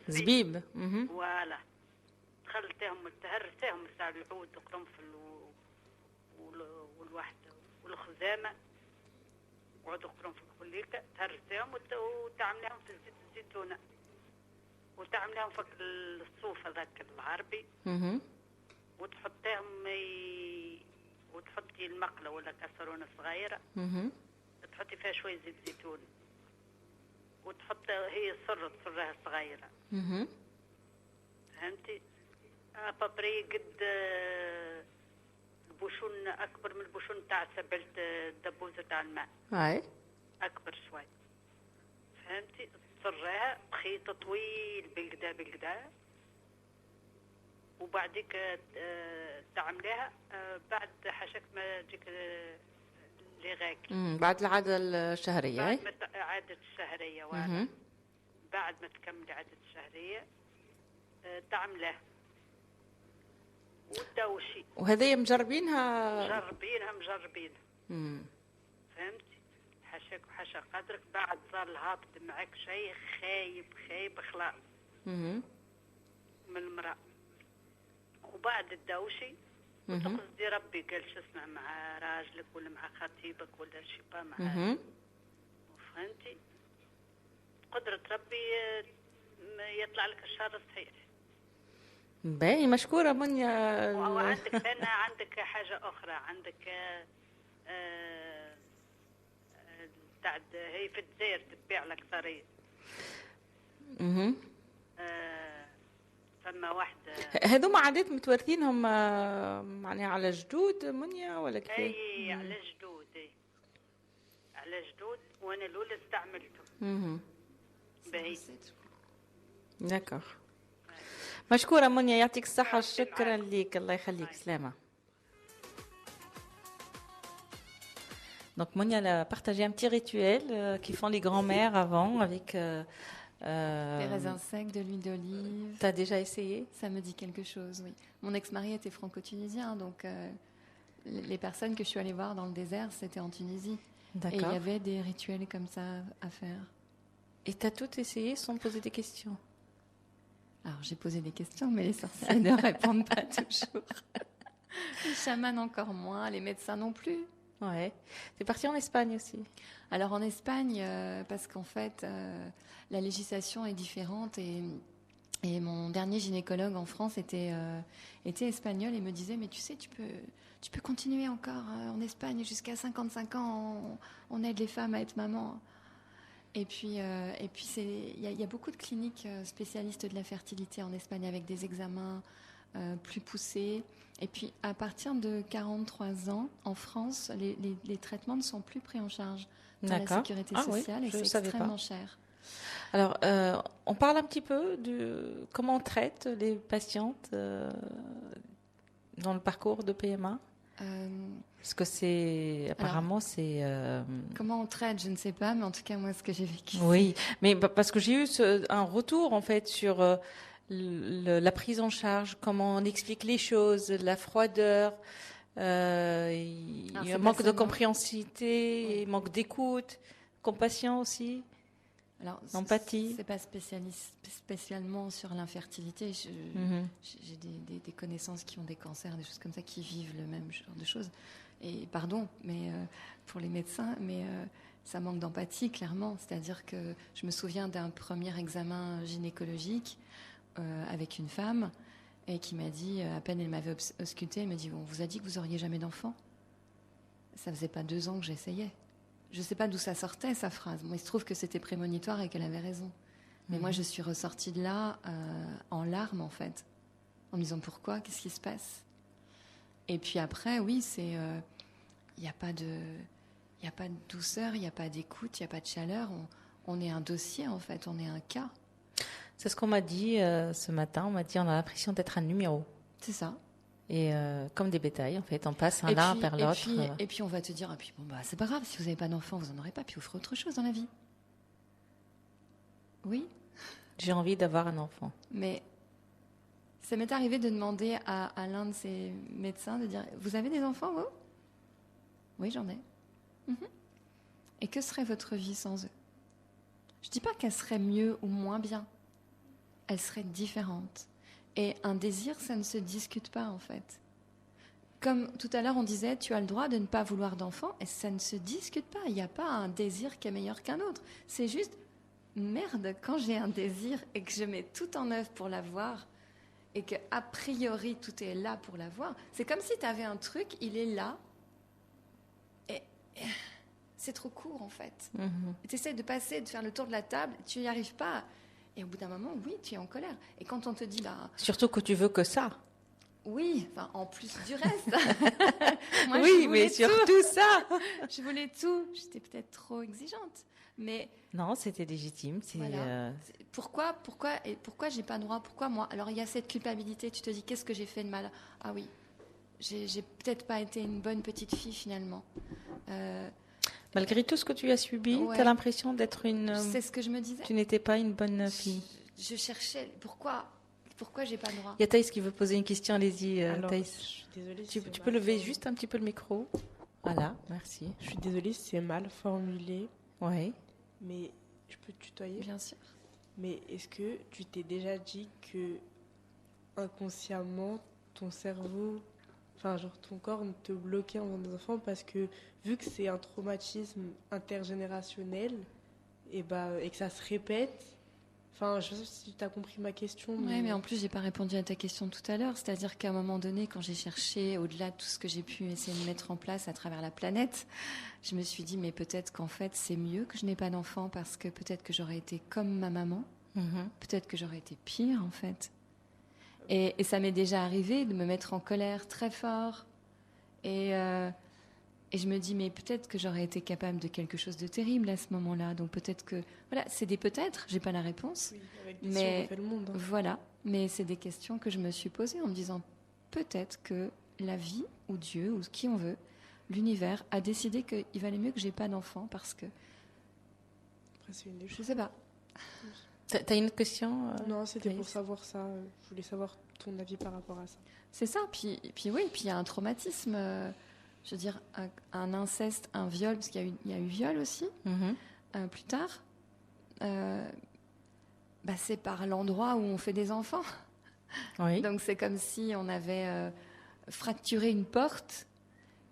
Speaker 3: زبيب
Speaker 7: فوالا، تخلطيهم تهرسيهم تاع العود وقرنفل والواحد والخزامه وعود وقرنفل كليك، تهرسيهم وتعمليهم في زيت الزيتونه وتعمليهم فك الصوف هذاك العربي وتحطيهم وتحطي المقله ولا كسرونه صغيره تحطي فيها شويه زيت زيتون وتحط هي تصرها صغيره فهمتي؟ بابري قد البوشون اكبر من البوشون تاع سبلة الدبوزه تاع الماء
Speaker 3: اي
Speaker 7: اكبر شوي، فهمتي؟ تصريها بخيط طويل بالكدا وبعديك تعمليها بعد حاشاك ما تجيك لي غاكي
Speaker 3: بعد العادة الشهرية.
Speaker 7: بعد ما عادة الشهرية وهذا بعد ما تكملي عادة الشهرية تعملها وتدوشي.
Speaker 3: وهذه مجربينها
Speaker 7: مجربينها فهمتي؟ حاشاك وحاشا قدرك، بعد صار الهابط معك شيء خايب خلاص من المرأة. وبعد الدوشي وتقصدي ربي قال شو اسمع مع راجلك ولا مع خطيبك ولا شيبا مع فهمتي؟ قدرة ربي يطلع لك الشهر الصحيح.
Speaker 3: باهي مشكورة منيا.
Speaker 7: وعندك ثاني عندك حاجة أخرى، عندك تاع هي في الجزائر تبيع لك طريق فما واحدة
Speaker 3: هذوما عادات متوارثينهم يعني على جدود منيا ولا كيف؟
Speaker 7: اي على جدود، على جدود، وانا الاولى استعملته. باهي
Speaker 3: داكوغ. مشكورة منيا، يعطيك الصحة، شكرا لك، الله يخليك، سلامة. Donc Monia a partagé un petit rituel qui font les grands-mères avant avec
Speaker 4: des raisins secs, de l'huile d'olive.
Speaker 3: T'as déjà essayé?
Speaker 4: Ça me dit quelque chose, oui. Mon ex-mari était franco-tunisien, donc les personnes que je suis allée voir dans le désert, c'était en Tunisie.
Speaker 3: D'accord.
Speaker 4: Et il y avait des rituels comme ça à faire.
Speaker 3: Et t'as tout essayé sans poser des questions?
Speaker 4: Alors j'ai posé des questions, mais les sorcières ne répondent pas toujours. Les chamans encore moins, les médecins non plus.
Speaker 3: Ouais. T'es partie en Espagne aussi.
Speaker 4: Alors en Espagne, parce qu'en fait, la législation est différente et mon dernier gynécologue en France était espagnol et me disait, mais tu sais, tu peux continuer encore en Espagne jusqu'à 55 ans, on aide les femmes à être maman. Et puis il y a beaucoup de cliniques spécialistes de la fertilité en Espagne avec des examens plus poussés. Et puis à partir de 43 ans, en France, les traitements ne sont plus pris en charge par la sécurité sociale et c'est extrêmement cher.
Speaker 3: Alors, on parle un petit peu de comment on traite les patientes dans le parcours de PMA. Parce que apparemment c'est...
Speaker 4: Comment on traite, je ne sais pas, mais en tout cas moi ce que j'ai vécu.
Speaker 3: Oui, mais parce que j'ai eu un retour en fait sur la prise en charge, comment on explique les choses, la froideur, il y a un manque de compréhensivité,
Speaker 4: oui.
Speaker 3: Manque d'écoute, compassion aussi.
Speaker 4: Alors,
Speaker 3: empathie.
Speaker 4: C'est pas spécialement sur l'infertilité. J'ai des connaissances qui ont des cancers, des choses comme ça, qui vivent le même genre de choses. Et pardon, mais pour les médecins, mais ça manque d'empathie clairement. C'est-à-dire que je me souviens d'un premier examen gynécologique avec une femme et qui m'a dit, à peine elle m'avait auscultée, elle m'a dit, on vous a dit que vous auriez jamais d'enfant. Ça faisait pas 2 ans que j'essayais. Je ne sais pas d'où ça sortait, sa phrase. Moi, il se trouve que c'était prémonitoire et qu'elle avait raison. Mais moi, je suis ressortie de là en larmes, en fait. En me disant, pourquoi ? Qu'est-ce qui se passe ? Et puis après, oui, il n'y a pas de douceur, il n'y a pas d'écoute, il n'y a pas de chaleur. On est un dossier, en fait. On est un cas.
Speaker 3: C'est ce qu'on m'a dit ce matin. On m'a dit, on a l'impression d'être un numéro.
Speaker 4: C'est ça.
Speaker 3: Et comme des bétails, en fait, on passe l'un vers l'autre.
Speaker 4: Et puis on va te dire, c'est pas grave, si vous n'avez pas d'enfant, vous n'en aurez pas, puis vous ferez autre chose dans la vie. Oui.
Speaker 3: J'ai envie d'avoir un enfant.
Speaker 4: Mais ça m'est arrivé de demander à l'un de ces médecins de dire, vous avez des enfants, vous ? Oui, j'en ai. Et que serait votre vie sans eux ? Je dis pas qu'elle serait mieux ou moins bien. Elle serait différente. Et un désir, ça ne se discute pas, en fait. Comme tout à l'heure, on disait, tu as le droit de ne pas vouloir d'enfant, et ça ne se discute pas. Il n'y a pas un désir qui est meilleur qu'un autre. C'est juste, merde, quand j'ai un désir et que je mets tout en œuvre pour l'avoir, et que a priori, tout est là pour l'avoir, c'est comme si tu avais un truc, il est là, et c'est trop court, en fait. Tu essaies de passer, de faire le tour de la table, tu n'y arrives pas. Et au bout d'un moment, oui, tu es en colère. Et quand on te dit...
Speaker 3: Surtout que tu veux que ça.
Speaker 4: Oui, en plus du reste. Moi,
Speaker 3: oui, mais surtout ça.
Speaker 4: Je voulais tout. J'étais peut-être trop exigeante. Mais...
Speaker 3: Non, c'était légitime.
Speaker 4: Voilà. Pourquoi j'ai pas le droit ? Pourquoi moi ? Alors, il y a cette culpabilité. Tu te dis, qu'est-ce que j'ai fait de mal ? Ah oui, j'ai peut-être pas été une bonne petite fille, finalement.
Speaker 3: Malgré tout ce que tu as subi, tu as l'impression d'être une...
Speaker 4: C'est ce que je me disais.
Speaker 3: Tu n'étais pas une bonne fille.
Speaker 4: Je cherchais... Pourquoi j'ai pas le droit ?
Speaker 3: Il y a Thaïs qui veut poser une question. Allez-y,
Speaker 5: Alors,
Speaker 3: Thaïs.
Speaker 5: Je suis désolée.
Speaker 3: Tu peux lever juste un petit peu le micro. Voilà, merci.
Speaker 5: Je suis désolée si c'est mal formulé.
Speaker 3: Oui.
Speaker 5: Mais je peux te tutoyer ?
Speaker 4: Bien sûr.
Speaker 5: Mais est-ce que tu t'es déjà dit que inconsciemment, ton cerveau... ton corps te bloquait en faisant des enfants parce que vu que c'est un traumatisme intergénérationnel et que ça se répète, je sais pas si tu as compris ma question.
Speaker 4: Oui, mais en plus, j'ai pas répondu à ta question tout à l'heure. C'est-à-dire qu'à un moment donné, quand j'ai cherché au-delà de tout ce que j'ai pu essayer de mettre en place à travers la planète, je me suis dit, mais peut-être qu'en fait, c'est mieux que je n'ai pas d'enfant parce que peut-être que j'aurais été comme ma maman. Peut-être que j'aurais été pire, en fait. Et ça m'est déjà arrivé de me mettre en colère très fort. Et je me dis, mais peut-être que j'aurais été capable de quelque chose de terrible à ce moment-là. Donc peut-être que... Voilà, c'est des peut-être, j'ai pas la réponse.
Speaker 5: Oui, avec des mais on fait le monde.
Speaker 4: Voilà, mais c'est des questions que je me suis posées en me disant, peut-être que la vie, ou Dieu, ou qui on veut, l'univers, a décidé qu'il valait mieux que j'ai pas d'enfant parce que...
Speaker 5: Après, c'est une
Speaker 4: je sais pas.
Speaker 3: T'as une question
Speaker 5: Non, c'était pour savoir ça. Je voulais savoir ton avis par rapport à ça.
Speaker 4: C'est ça. Puis oui, puis il y a un traumatisme. Je veux dire, un inceste, un viol, parce qu'il y a eu viol aussi, plus tard. C'est par l'endroit où on fait des enfants.
Speaker 3: Oui.
Speaker 4: Donc c'est comme si on avait fracturé une porte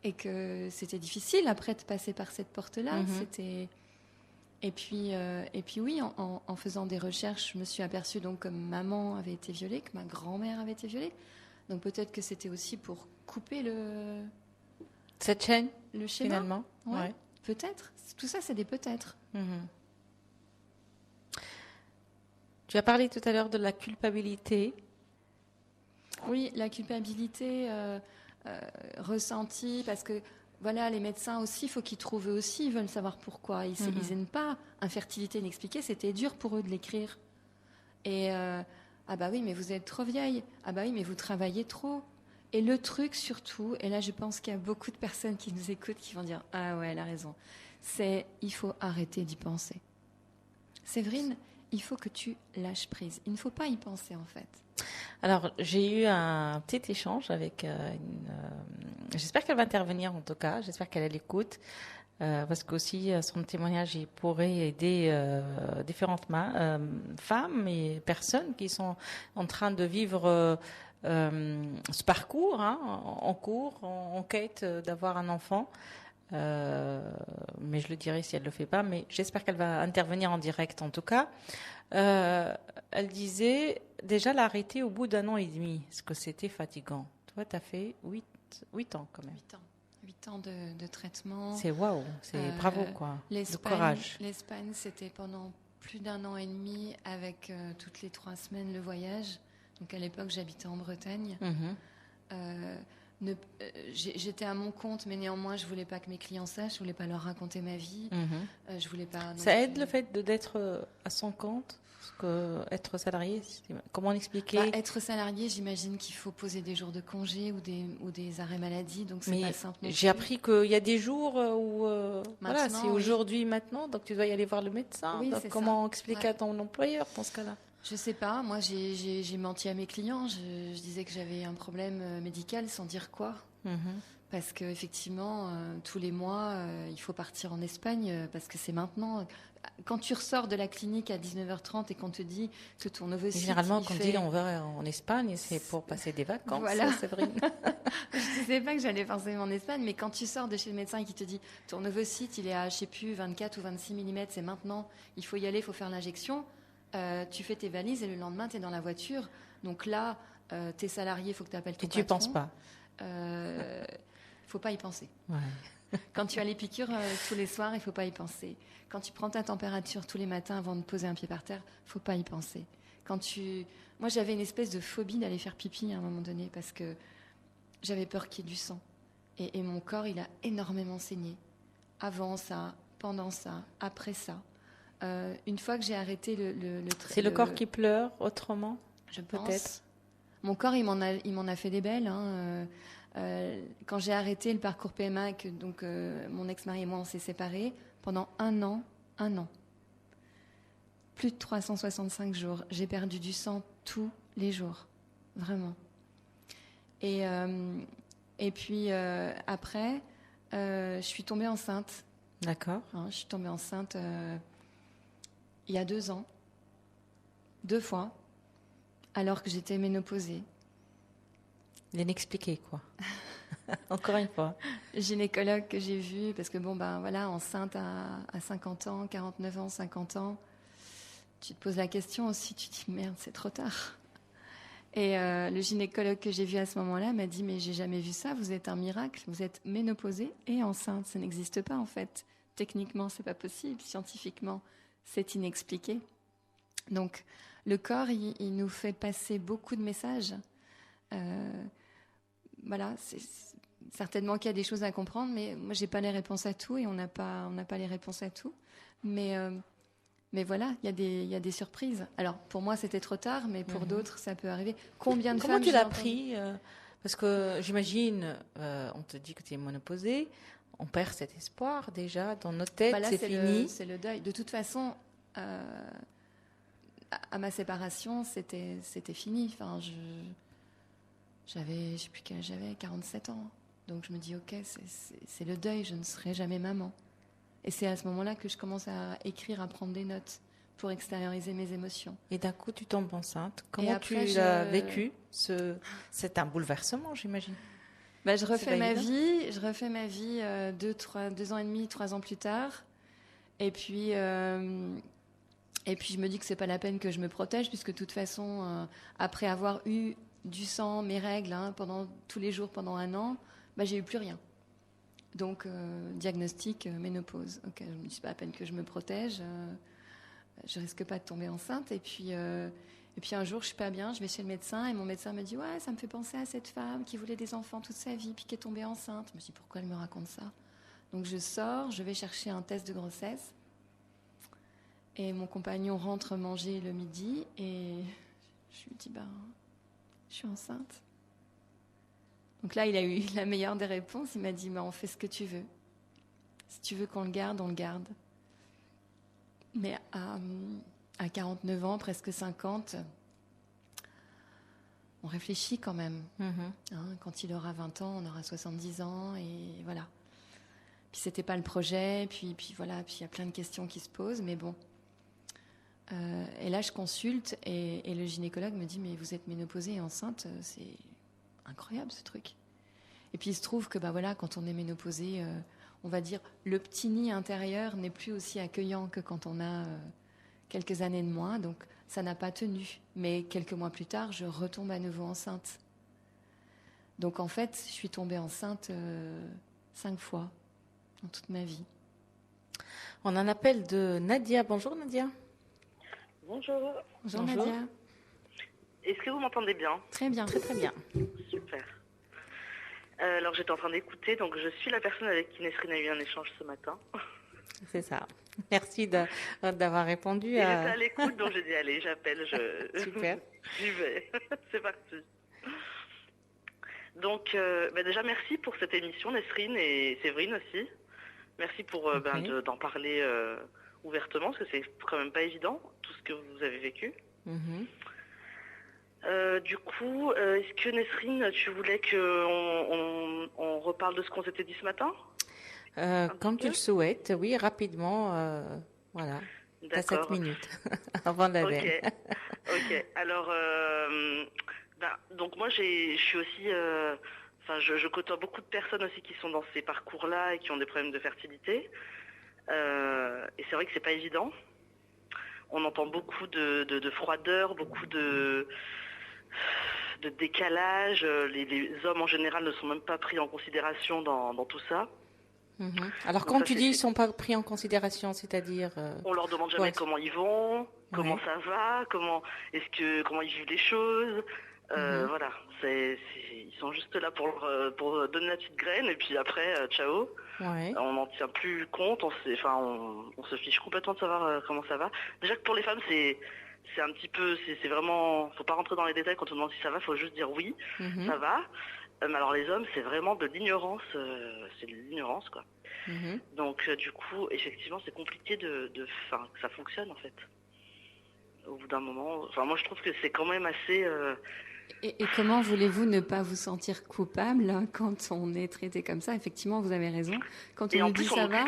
Speaker 4: et que c'était difficile après de passer par cette porte-là.
Speaker 3: Mhm.
Speaker 4: Et puis oui, en faisant des recherches, je me suis aperçue donc que maman avait été violée, que ma grand-mère avait été violée. Donc peut-être que c'était aussi pour couper
Speaker 3: Cette chaîne,
Speaker 4: le schéma.
Speaker 3: finalement.
Speaker 4: Ouais,
Speaker 3: Ouais.
Speaker 4: peut-être. Tout ça, c'est des peut-être.
Speaker 3: Mhm. Tu as parlé tout à l'heure de la culpabilité.
Speaker 4: Oui, la culpabilité ressentie, parce que voilà, les médecins aussi, il faut qu'ils trouvent eux aussi, ils veulent savoir pourquoi. Ils n'aiment pas infertilité inexpliquée, c'était dur pour eux de l'écrire. Et ah bah oui, mais vous êtes trop vieille. Ah bah oui, mais vous travaillez trop. Et le truc surtout, et là je pense qu'il y a beaucoup de personnes qui nous écoutent qui vont dire ah ouais, elle a raison, c'est il faut arrêter d'y penser. Séverine, il faut que tu lâches prise. Il ne faut pas y penser en fait.
Speaker 3: Alors, j'ai eu un petit échange avec j'espère qu'elle va intervenir en tout cas, j'espère qu'elle est à l'écoute, parce qu'aussi son témoignage il pourrait aider différentes femmes et personnes qui sont en train de vivre ce parcours, hein, en cours, en quête d'avoir un enfant. Mais je le dirai si elle ne le fait pas, mais j'espère qu'elle va intervenir en direct en tout cas. Elle disait déjà l'arrêter au bout d'1 an et demi, parce que c'était fatigant. Toi, tu as fait 8 ans quand même.
Speaker 4: 8 ans de traitement.
Speaker 3: C'est waouh, c'est bravo quoi. Le courage.
Speaker 4: L'Espagne, c'était pendant plus d'1 an et demi avec toutes les 3 semaines le voyage. Donc à l'époque, j'habitais en Bretagne. J'étais à mon compte, mais néanmoins, je voulais pas que mes clients sachent, je voulais pas leur raconter ma vie. Je voulais pas.
Speaker 3: Ça aide le fait d'être à son compte, parce que être salarié, comment expliquer?
Speaker 4: Être salarié, j'imagine qu'il faut poser des jours de congé ou des arrêts maladie, donc c'est pas simple.
Speaker 3: J'ai appris qu'il y a des jours où voilà, c'est
Speaker 4: oui.
Speaker 3: aujourd'hui, maintenant, donc tu dois y aller voir le médecin.
Speaker 4: Oui,
Speaker 3: donc comment expliquer à ton employeur dans ce cas-là?
Speaker 4: Je sais pas, moi j'ai menti à mes clients, je disais que j'avais un problème médical sans dire quoi. Parce qu'effectivement, tous les mois, il faut partir en Espagne, parce que c'est maintenant. Quand tu ressors de la clinique à 19h30 et qu'on te dit que ton ovocyte...
Speaker 3: Généralement, quand on dit on va en Espagne, c'est pour passer des vacances,
Speaker 4: voilà.
Speaker 3: Séverine.
Speaker 4: Je ne disais pas que j'allais forcément en Espagne, mais quand tu sors de chez le médecin et qu'il te dit ton ovocyte, il est à, je sais plus, 24 ou 26 mm, c'est maintenant, il faut y aller, il faut faire l'injection... tu fais tes valises et le lendemain, tu es dans la voiture. Donc là, tu es salarié, il faut que tu appelles ton patron.
Speaker 3: Et tu penses pas?
Speaker 4: Faut pas y penser.
Speaker 3: Ouais.
Speaker 4: Quand tu as les piqûres tous les soirs, il faut pas y penser. Quand tu prends ta température tous les matins avant de poser un pied par terre, faut pas y penser. Moi, j'avais une espèce de phobie d'aller faire pipi à un moment donné parce que j'avais peur qu'il y ait du sang. Et mon corps, il a énormément saigné. Avant ça, pendant ça, après ça. Une fois que j'ai arrêté
Speaker 3: c'est le corps qui pleure autrement,
Speaker 4: je pense.
Speaker 3: Peut-être.
Speaker 4: Mon corps, il m'en a fait des belles. Hein. Quand j'ai arrêté le parcours PMA, que donc mon ex-mari et moi on s'est séparés pendant un an, plus de 365 jours, j'ai perdu du sang tous les jours, vraiment. Et puis après, je suis tombée enceinte.
Speaker 3: D'accord.
Speaker 4: Hein, je suis tombée enceinte. Il y a 2 ans, 2 fois, alors que j'étais ménopausée.
Speaker 3: L'inexpliqué, quoi. Encore une fois.
Speaker 4: Gynécologue que j'ai vu, parce que voilà, enceinte à 50 ans, 49 ans, 50 ans, tu te poses la question aussi, tu te dis merde, c'est trop tard. Et le gynécologue que j'ai vu à ce moment-là m'a dit mais j'ai jamais vu ça, vous êtes un miracle, vous êtes ménopausée et enceinte, ça n'existe pas en fait. Techniquement, c'est pas possible, scientifiquement. C'est inexpliqué. Donc, le corps, il nous fait passer beaucoup de messages. Voilà, c'est certainement qu'il y a des choses à comprendre, mais moi, j'ai pas les réponses à tout et on n'a pas les réponses à tout. Mais voilà, il y a des surprises. Alors, pour moi, c'était trop tard, mais pour d'autres, ça peut arriver. Combien de
Speaker 3: Comment
Speaker 4: femmes
Speaker 3: tu l'as pris Parce que j'imagine, on te dit que tu es ménopausée. On perd cet espoir déjà dans notre tête,
Speaker 4: là,
Speaker 3: c'est fini.
Speaker 4: C'est le deuil. De toute façon, à ma séparation, c'était fini. Enfin, j'avais, je sais plus quel âge j'avais, 47 ans. Donc je me dis, ok, c'est le deuil, je ne serai jamais maman. Et c'est à ce moment-là que je commence à écrire, à prendre des notes pour extérioriser mes émotions.
Speaker 3: Et d'un coup, tu tombes enceinte. Comment
Speaker 4: après,
Speaker 3: tu l'as vécu C'est un bouleversement, j'imagine.
Speaker 4: Je
Speaker 3: C'est
Speaker 4: refais
Speaker 3: pas
Speaker 4: ma
Speaker 3: évident.
Speaker 4: vie. Je refais ma vie 2 ans et demi, 3 ans plus tard. Et puis je me dis que c'est pas la peine que je me protège, puisque de toute façon, après avoir eu du sang, mes règles, pendant tous les jours pendant 1 an, j'ai eu plus rien. Donc diagnostic ménopause. Ok, je me dis c'est pas la peine que je me protège. Je risque pas de tomber enceinte. Et puis un jour, je suis pas bien, je vais chez le médecin et mon médecin me dit ouais, ça me fait penser à cette femme qui voulait des enfants toute sa vie puis qui est tombée enceinte. Je me dis pourquoi elle me raconte ça? Donc je sors, je vais chercher un test de grossesse et mon compagnon rentre manger le midi et je lui dis je suis enceinte. Donc là, il a eu la meilleure des réponses. Il m'a dit on fait ce que tu veux. Si tu veux qu'on le garde, on le garde. Mais à 49 ans, presque 50, on réfléchit quand même. Quand il aura 20 ans, on aura 70 ans et voilà. Puis c'était pas le projet, puis voilà, puis il y a plein de questions qui se posent, mais bon. Et là, je consulte et le gynécologue me dit mais vous êtes ménopausée et enceinte, c'est incroyable ce truc. Et puis il se trouve que quand on est ménopausée, on va dire le petit nid intérieur n'est plus aussi accueillant que quand on a quelques années de moins, donc ça n'a pas tenu. Mais quelques mois plus tard, je retombe à nouveau enceinte. Donc en fait, je suis tombée enceinte 5 fois dans toute ma vie.
Speaker 3: On a un appel de Nadia. Bonjour Nadia.
Speaker 8: Bonjour.
Speaker 4: Bonjour.
Speaker 3: Bonjour.
Speaker 4: Nadia.
Speaker 8: Est-ce que vous m'entendez bien?
Speaker 4: Très bien.
Speaker 3: Très très bien.
Speaker 8: Super. Alors j'étais en train d'écouter, donc je suis la personne avec qui Nesrine a eu un échange ce matin.
Speaker 3: C'est ça. Merci d'avoir répondu
Speaker 8: Et j'étais
Speaker 3: à...
Speaker 8: à l'écoute, donc j'ai dit allez, j'appelle,
Speaker 3: Super.
Speaker 8: j'y vais. C'est parti. Donc déjà merci pour cette émission Nesrine et Séverine aussi. Merci pour d'en parler ouvertement, parce que c'est quand même pas évident, tout ce que vous avez vécu. Du coup, est-ce que Nesrine, tu voulais qu'on reparle de ce qu'on s'était dit ce matin?
Speaker 3: Comme tu le souhaites, oui, rapidement, voilà. T'as 7 minutes avant la veille.
Speaker 8: Ok. Alors, donc moi, je suis aussi, je côtoie beaucoup de personnes aussi qui sont dans ces parcours-là et qui ont des problèmes de fertilité. Et c'est vrai que c'est pas évident. On entend beaucoup de froideur, beaucoup de décalage. Les hommes en général ne sont même pas pris en considération dans tout ça.
Speaker 3: Alors
Speaker 8: Donc
Speaker 3: quand
Speaker 8: ça,
Speaker 3: tu dis ils ne sont pas pris en considération, c'est-à-dire...
Speaker 8: On leur demande jamais comment ils vont, comment ça va, comment ils vivent les choses. Voilà, ils sont juste là pour donner la petite graine et puis après, ciao. On n'en tient plus compte, on se fiche complètement de savoir comment ça va. Déjà que pour les femmes, c'est un petit peu, c'est vraiment, faut pas rentrer dans les détails quand on demande si ça va, faut juste dire oui, ça va. Mais alors les hommes, c'est vraiment de l'ignorance, quoi. Donc du coup, effectivement, c'est compliqué que ça fonctionne en fait. Au bout d'un moment, moi je trouve que c'est quand même assez...
Speaker 4: Et comment voulez-vous ne pas vous sentir coupable quand on est traité comme ça? Effectivement, vous avez raison. Quand on nous dit ça va,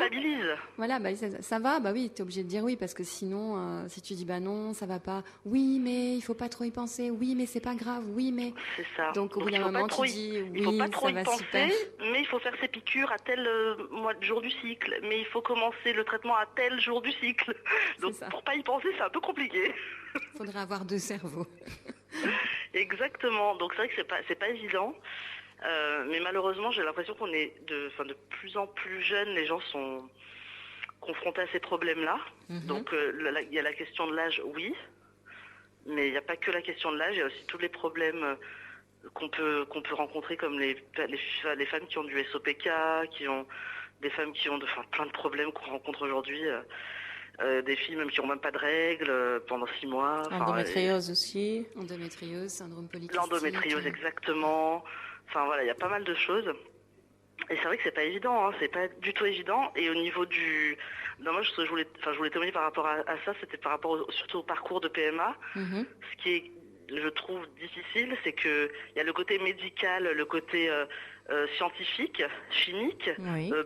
Speaker 4: voilà, ça va, oui, tu es obligé de dire oui, parce que sinon, si tu dis non, ça va pas, oui, mais il faut pas trop y penser, oui, mais c'est pas grave, oui, mais...
Speaker 8: C'est ça.
Speaker 4: Donc au bout d'un moment, tu dis oui,
Speaker 8: il faut pas trop
Speaker 4: ça
Speaker 8: y
Speaker 4: va
Speaker 8: penser,
Speaker 4: super.
Speaker 8: Mais il faut faire ses piqûres à tel jour du cycle, mais il faut commencer le traitement à tel jour du cycle. Donc pour pas y penser, c'est un peu compliqué.
Speaker 4: Il faudrait avoir 2 cerveaux.
Speaker 8: Exactement, donc c'est vrai que c'est pas évident, mais malheureusement j'ai l'impression qu'on est de plus en plus jeunes, les gens sont confrontés à ces problèmes-là. Donc il y a la question de l'âge, oui, mais il n'y a pas que la question de l'âge, il y a aussi tous les problèmes qu'on peut rencontrer, comme les femmes qui ont du SOPK, des femmes qui ont plein de problèmes qu'on rencontre aujourd'hui. Des filles même qui n'ont même pas de règles pendant 6 mois.
Speaker 3: Endométriose aussi.
Speaker 4: Endométriose, syndrome polycystique.
Speaker 8: L'endométriose, exactement. Voilà, il y a pas mal de choses. Et c'est vrai que c'est pas évident, c'est pas du tout évident. Et au niveau moi, je voulais témoigner par rapport à ça, c'était par rapport surtout au parcours de PMA. Ce qui est, je trouve, difficile, c'est que il y a le côté médical, le côté scientifique, chimique,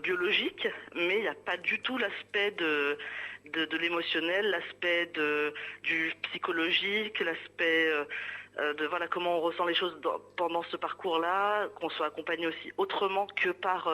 Speaker 8: biologique, mais il n'y a pas du tout l'aspect de l'émotionnel, l'aspect du psychologique, l'aspect de voilà comment on ressent les choses pendant ce parcours-là, qu'on soit accompagné aussi autrement que par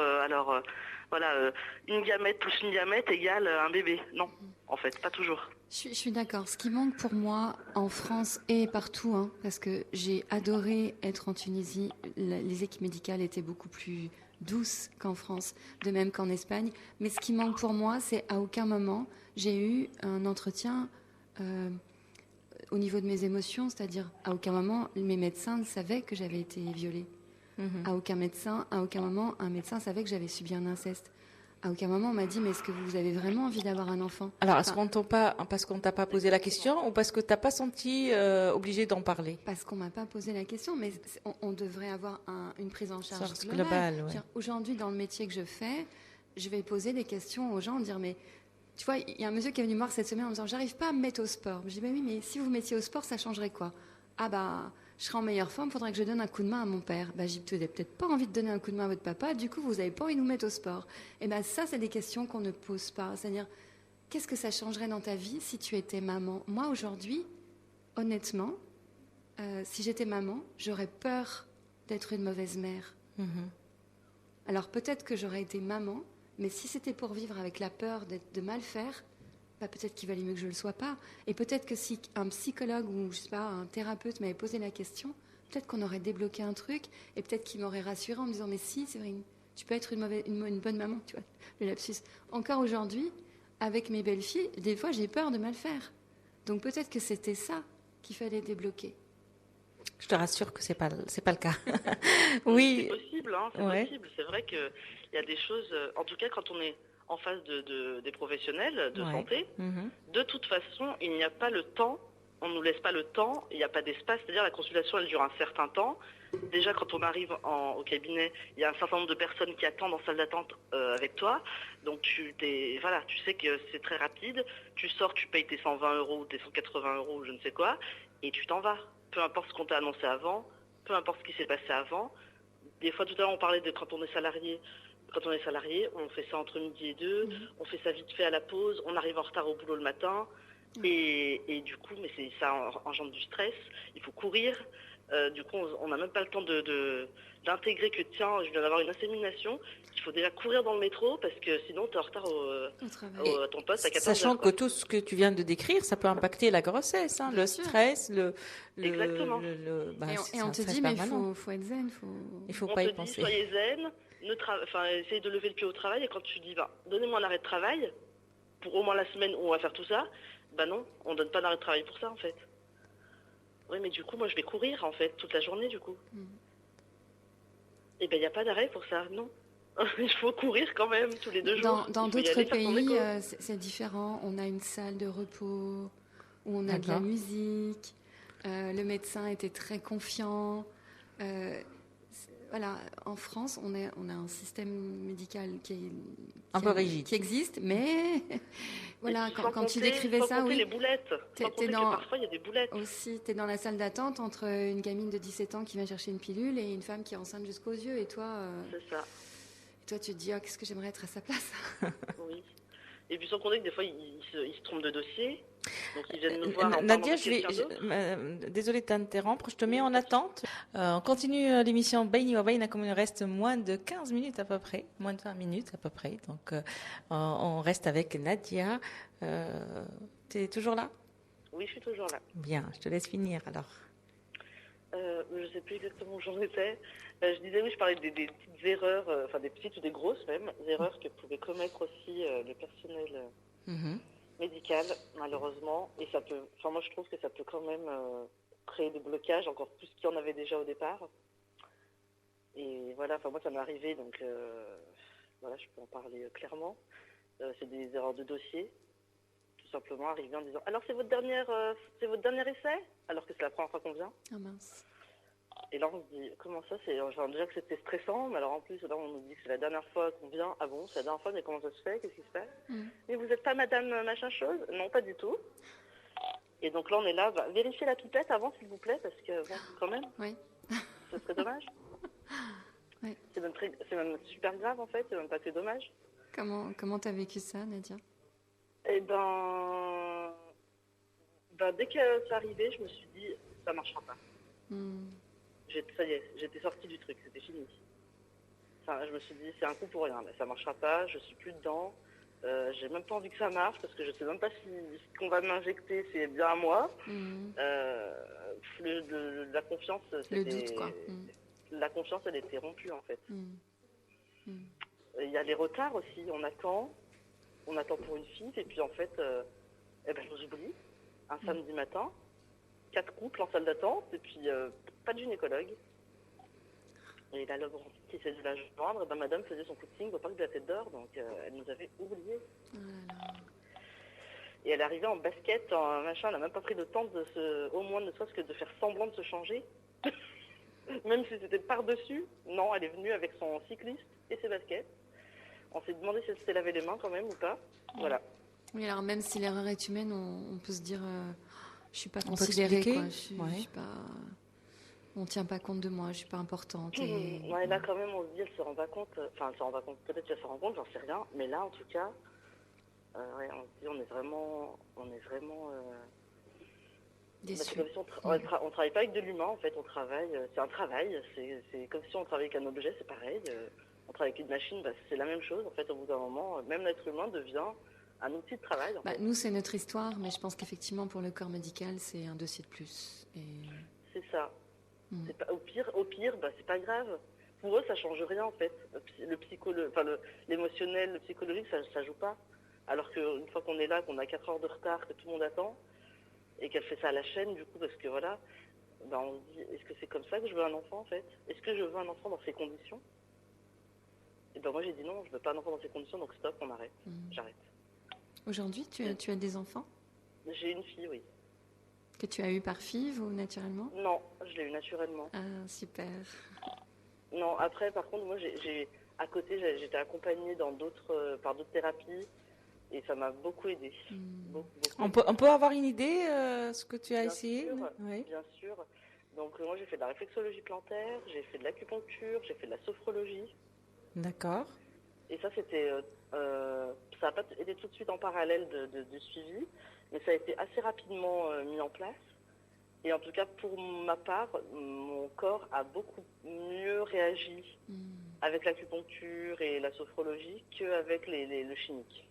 Speaker 8: une gamète plus une gamète égale un bébé. Non, en fait, pas toujours.
Speaker 4: Je suis d'accord. Ce qui manque pour moi en France et partout, hein, parce que j'ai adoré être en Tunisie, les équipes médicales étaient beaucoup plus douces qu'en France, de même qu'en Espagne. Mais ce qui manque pour moi, c'est à aucun moment j'ai eu un entretien au niveau de mes émotions, c'est-à-dire à aucun moment mes médecins ne savaient que j'avais été violée. À aucun moment, un médecin savait que j'avais subi un inceste. À aucun moment, on m'a dit, mais est-ce que vous avez vraiment envie d'avoir un enfant?
Speaker 3: Alors, est-ce parce qu'on t'a pas posé la question ou parce que t'as pas senti obligé d'en parler?
Speaker 4: Parce qu'on m'a pas posé la question, mais on devrait avoir une prise en charge
Speaker 3: globale. Ouais.
Speaker 4: Aujourd'hui, dans le métier que je fais, je vais poser des questions aux gens, dire, mais tu vois, il y a un monsieur qui est venu me voir cette semaine en me disant, j'arrive pas à me mettre au sport. Je dis, oui, mais si vous vous mettiez au sport, ça changerait quoi? Ah bah, je serais en meilleure forme, il faudrait que je donne un coup de main à mon père. Bah, j'ai peut-être pas envie de donner un coup de main à votre papa, du coup, vous n'avez pas envie de nous mettre au sport. Et ben ça, c'est des questions qu'on ne pose pas. C'est-à-dire, qu'est-ce que ça changerait dans ta vie si tu étais maman? Moi, aujourd'hui, honnêtement, si j'étais maman, j'aurais peur d'être une mauvaise mère. Alors peut-être que j'aurais été maman, mais si c'était pour vivre avec la peur de mal faire, bah, peut-être qu'il valait mieux que je ne le sois pas. Et peut-être que si un psychologue ou je sais pas, un thérapeute m'avait posé la question, peut-être qu'on aurait débloqué un truc et peut-être qu'il m'aurait rassurée en me disant, mais si, Séverine, tu peux être une bonne maman, tu vois, le lapsus. Encore aujourd'hui, avec mes belles-filles, des fois j'ai peur de mal faire. Donc peut-être que c'était ça qu'il fallait débloquer.
Speaker 3: Je te rassure que c'est pas le cas. Oui.
Speaker 8: C'est possible, hein, possible. C'est vrai qu'il y a des choses, en tout cas quand on est en face des professionnels de santé, de toute façon, il n'y a pas le temps, on ne nous laisse pas le temps, il n'y a pas d'espace, c'est-à-dire la consultation, elle dure un certain temps. Déjà, quand on arrive au cabinet, il y a un certain nombre de personnes qui attendent en salle d'attente avec toi, donc tu sais que c'est très rapide, tu sors, tu payes tes 120 € ou tes 180 € ou je ne sais quoi, et tu t'en vas. Peu importe ce qu'on t'a annoncé avant, peu importe ce qui s'est passé avant. Des fois, tout à l'heure, on parlait de quand on est salarié. Quand on est salarié, on fait ça entre midi et 2, on fait ça vite fait à la pause, on arrive en retard au boulot le matin, et du coup, mais ça engendre du stress, il faut courir, du coup, on n'a même pas le temps d'intégrer que tiens, je viens d'avoir une insémination, il faut déjà courir dans le métro, parce que sinon, tu es en retard à ton poste à 14h.
Speaker 3: Sachant que tout ce que tu viens de décrire, ça peut impacter la grossesse, hein, le stress,
Speaker 8: Exactement.
Speaker 4: Et on te dit, mais il faut être zen,
Speaker 3: il faut pas y penser.
Speaker 8: Soyez zen. Essaye de lever le pied au travail, et quand tu dis donnez-moi un arrêt de travail pour au moins la semaine où on va faire tout ça, non, on donne pas d'arrêt de travail pour ça en fait. Oui, mais du coup moi je vais courir en fait toute la journée du coup. Et il n'y a pas d'arrêt pour ça, non. Il faut courir quand même tous les 2 jours.
Speaker 4: Dans d'autres pays c'est différent, on a une salle de repos où on a de la musique, le médecin était très confiant. Voilà, en France, on a un système médical qui
Speaker 3: un peu rigide,
Speaker 4: qui existe, mais voilà, quand tu décrivais ça,
Speaker 8: les boulettes. Parfois, il y a des boulettes.
Speaker 4: Aussi, tu es dans la salle d'attente entre une gamine de 17 ans qui va chercher une pilule et une femme qui est enceinte jusqu'aux yeux, et toi,
Speaker 8: c'est ça.
Speaker 4: Et toi, tu te dis, qu'est-ce que j'aimerais être à sa place.
Speaker 8: Oui. Et puis sans compter que des fois, ils se trompent de dossier. Donc ils viennent nous voir.
Speaker 3: Nadia, désolée de t'interrompre, je te mets en attente. On continue l'émission Bayni wa Baynakoum, il reste moins de 15 minutes à peu près, moins de 20 minutes à peu près. Donc on reste avec Nadia. Tu es toujours là?
Speaker 8: Oui, je suis toujours là.
Speaker 3: Bien, je te laisse finir alors.
Speaker 8: Je ne sais plus exactement où j'en étais. Je disais, oui, je parlais des petites erreurs, enfin des petites ou des grosses même, erreurs que pouvait commettre aussi le personnel médical, malheureusement. Et ça peut, moi je trouve que ça peut quand même créer des blocages, encore plus qu'il y en avait déjà au départ. Et voilà, moi ça m'est arrivé, donc voilà, je peux en parler clairement. C'est des erreurs de dossier. Tout simplement arriver en disant alors c'est votre dernier essai, alors que c'est la première fois qu'on vient.
Speaker 4: Ah mince.
Speaker 8: Et là on se dit comment ça, déjà que c'était stressant, mais alors en plus là on nous dit que c'est la dernière fois qu'on vient. Ah bon, c'est la dernière fois, mais comment ça se fait, qu'est-ce qui se passe? Mais vous n'êtes pas madame machin chose? Non, pas du tout. Et donc là on est là, vérifiez la pipette avant s'il vous plaît, parce que bon, quand même, ce serait dommage.
Speaker 4: Oui.
Speaker 8: C'est même super grave en fait, c'est même pas que dommage.
Speaker 4: Comment t'as vécu ça, Nadia?
Speaker 8: Eh ben, dès que c'est arrivé, je me suis dit, ça marchera pas. Ça y est, j'étais sortie du truc, c'était fini. Enfin, je me suis dit, c'est un coup pour rien, mais ça marchera pas, je suis plus dedans. J'ai même pas envie que ça marche parce que je sais même pas si ce qu'on va m'injecter c'est bien à moi. La confiance,
Speaker 4: Le doute, quoi.
Speaker 8: La confiance, elle était rompue en fait. Il y a les retards aussi, on attend pour une fille et puis en fait, je vous oublie. Un samedi matin, 4 couples en salle d'attente et puis pas de gynécologue. Et là, le grand qui essaie de la joindre, madame faisait son footing au parc de la Tête d'Or, donc elle nous avait oubliés. Et elle arrivait en basket, en machin, elle n'a même pas pris le temps au moins ne serait-ce que de faire semblant de se changer. Même si c'était par-dessus. Non, elle est venue avec son cycliste et ses baskets. On s'est demandé si elle s'était lavé les mains quand même ou pas. Voilà.
Speaker 4: Oui, alors même si l'erreur est humaine, on peut se dire, je suis pas
Speaker 3: On peut
Speaker 4: considérée,
Speaker 3: expliquer.
Speaker 4: quoi. Je suis pas... On tient pas compte de moi, je suis pas importante.
Speaker 8: Ouais, là quand même on se dit, elle se rend pas compte. Enfin, elle se rend pas compte. Peut-être qu'elle se rend compte, j'en sais rien. Mais là, en tout cas, ouais, on se dit, on est vraiment
Speaker 4: déçue.
Speaker 8: On travaille pas avec de l'humain, en fait. On travaille. C'est un travail. C'est comme si on travaillait avec un objet. C'est pareil. On travaille avec une machine. C'est la même chose. En fait, au bout d'un moment, même l'être humain devient un outil de travail. En fait.
Speaker 4: Nous, c'est notre histoire, mais je pense qu'effectivement, pour le corps médical, c'est un dossier de plus.
Speaker 8: C'est ça. C'est pas, au pire, c'est pas grave. Pour eux, ça change rien en fait. L'émotionnel, le psychologique, ça joue pas. Alors qu'une fois qu'on est là, qu'on a 4 heures de retard, que tout le monde attend, et qu'elle fait ça à la chaîne, du coup, parce que voilà, on se dit, est-ce que c'est comme ça que je veux un enfant en fait? Est-ce que je veux un enfant dans ces conditions? Et moi j'ai dit non, je veux pas un enfant dans ces conditions, donc stop, on arrête. J'arrête.
Speaker 4: Aujourd'hui, tu as des enfants?
Speaker 8: J'ai une fille, oui.
Speaker 4: Que tu as eu par FIV ou naturellement?
Speaker 8: Non, je l'ai eu naturellement.
Speaker 4: Ah, super.
Speaker 8: Non, après, par contre, moi, à côté, j'étais accompagnée par d'autres thérapies et ça m'a beaucoup aidée. Beaucoup.
Speaker 3: On peut avoir une idée ce que tu as essayé?
Speaker 8: Oui. Bien sûr. Donc, moi, j'ai fait de la réflexologie plantaire, j'ai fait de l'acupuncture, j'ai fait de la sophrologie.
Speaker 3: D'accord.
Speaker 8: Et ça, c'était... ça n'a pas été tout de suite en parallèle du suivi, mais ça a été assez rapidement mis en place. Et en tout cas, pour ma part, mon corps a beaucoup mieux réagi avec l'acupuncture et la sophrologie qu'avec le chimique.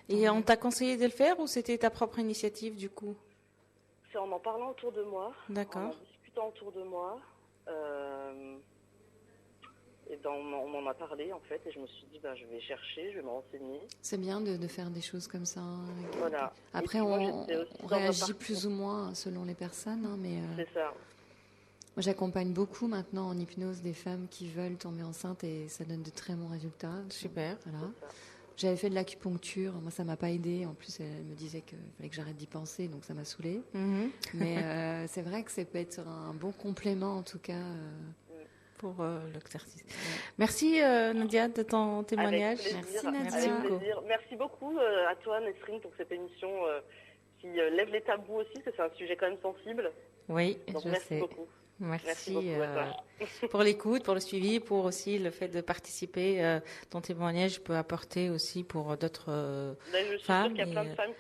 Speaker 3: Et on t'a conseillé de le faire ou c'était ta propre initiative du coup?
Speaker 8: C'est en parlant autour de moi,
Speaker 3: D'accord.
Speaker 8: en discutant autour de moi. On m'en a parlé en fait et je me suis dit je vais chercher, je vais me renseigner.
Speaker 4: C'est bien de faire des choses comme ça.
Speaker 8: Voilà.
Speaker 4: Après, on réagit plus ou moins selon les personnes, mais
Speaker 8: c'est ça.
Speaker 4: Moi, j'accompagne beaucoup maintenant en hypnose des femmes qui veulent tomber enceintes et ça donne de très bons résultats.
Speaker 3: Super.
Speaker 4: Voilà. J'avais fait de l'acupuncture, moi ça m'a pas aidée. En plus, elle me disait qu'il fallait que j'arrête d'y penser, donc ça m'a saoulée. Mais c'est vrai que ça peut être un bon complément en tout cas.
Speaker 3: Pour l'exercice. Merci Nadia de ton témoignage.
Speaker 8: Merci Nadia. Merci beaucoup à toi Nesrine pour cette émission qui lève les tabous aussi, parce que c'est un sujet quand même sensible.
Speaker 3: Oui,
Speaker 8: donc,
Speaker 3: je
Speaker 8: merci
Speaker 3: sais.
Speaker 8: Beaucoup.
Speaker 3: Merci pour l'écoute, pour le suivi, pour aussi le fait de participer. Ton témoignage peut apporter aussi pour d'autres femmes.
Speaker 8: Il y a plein de femmes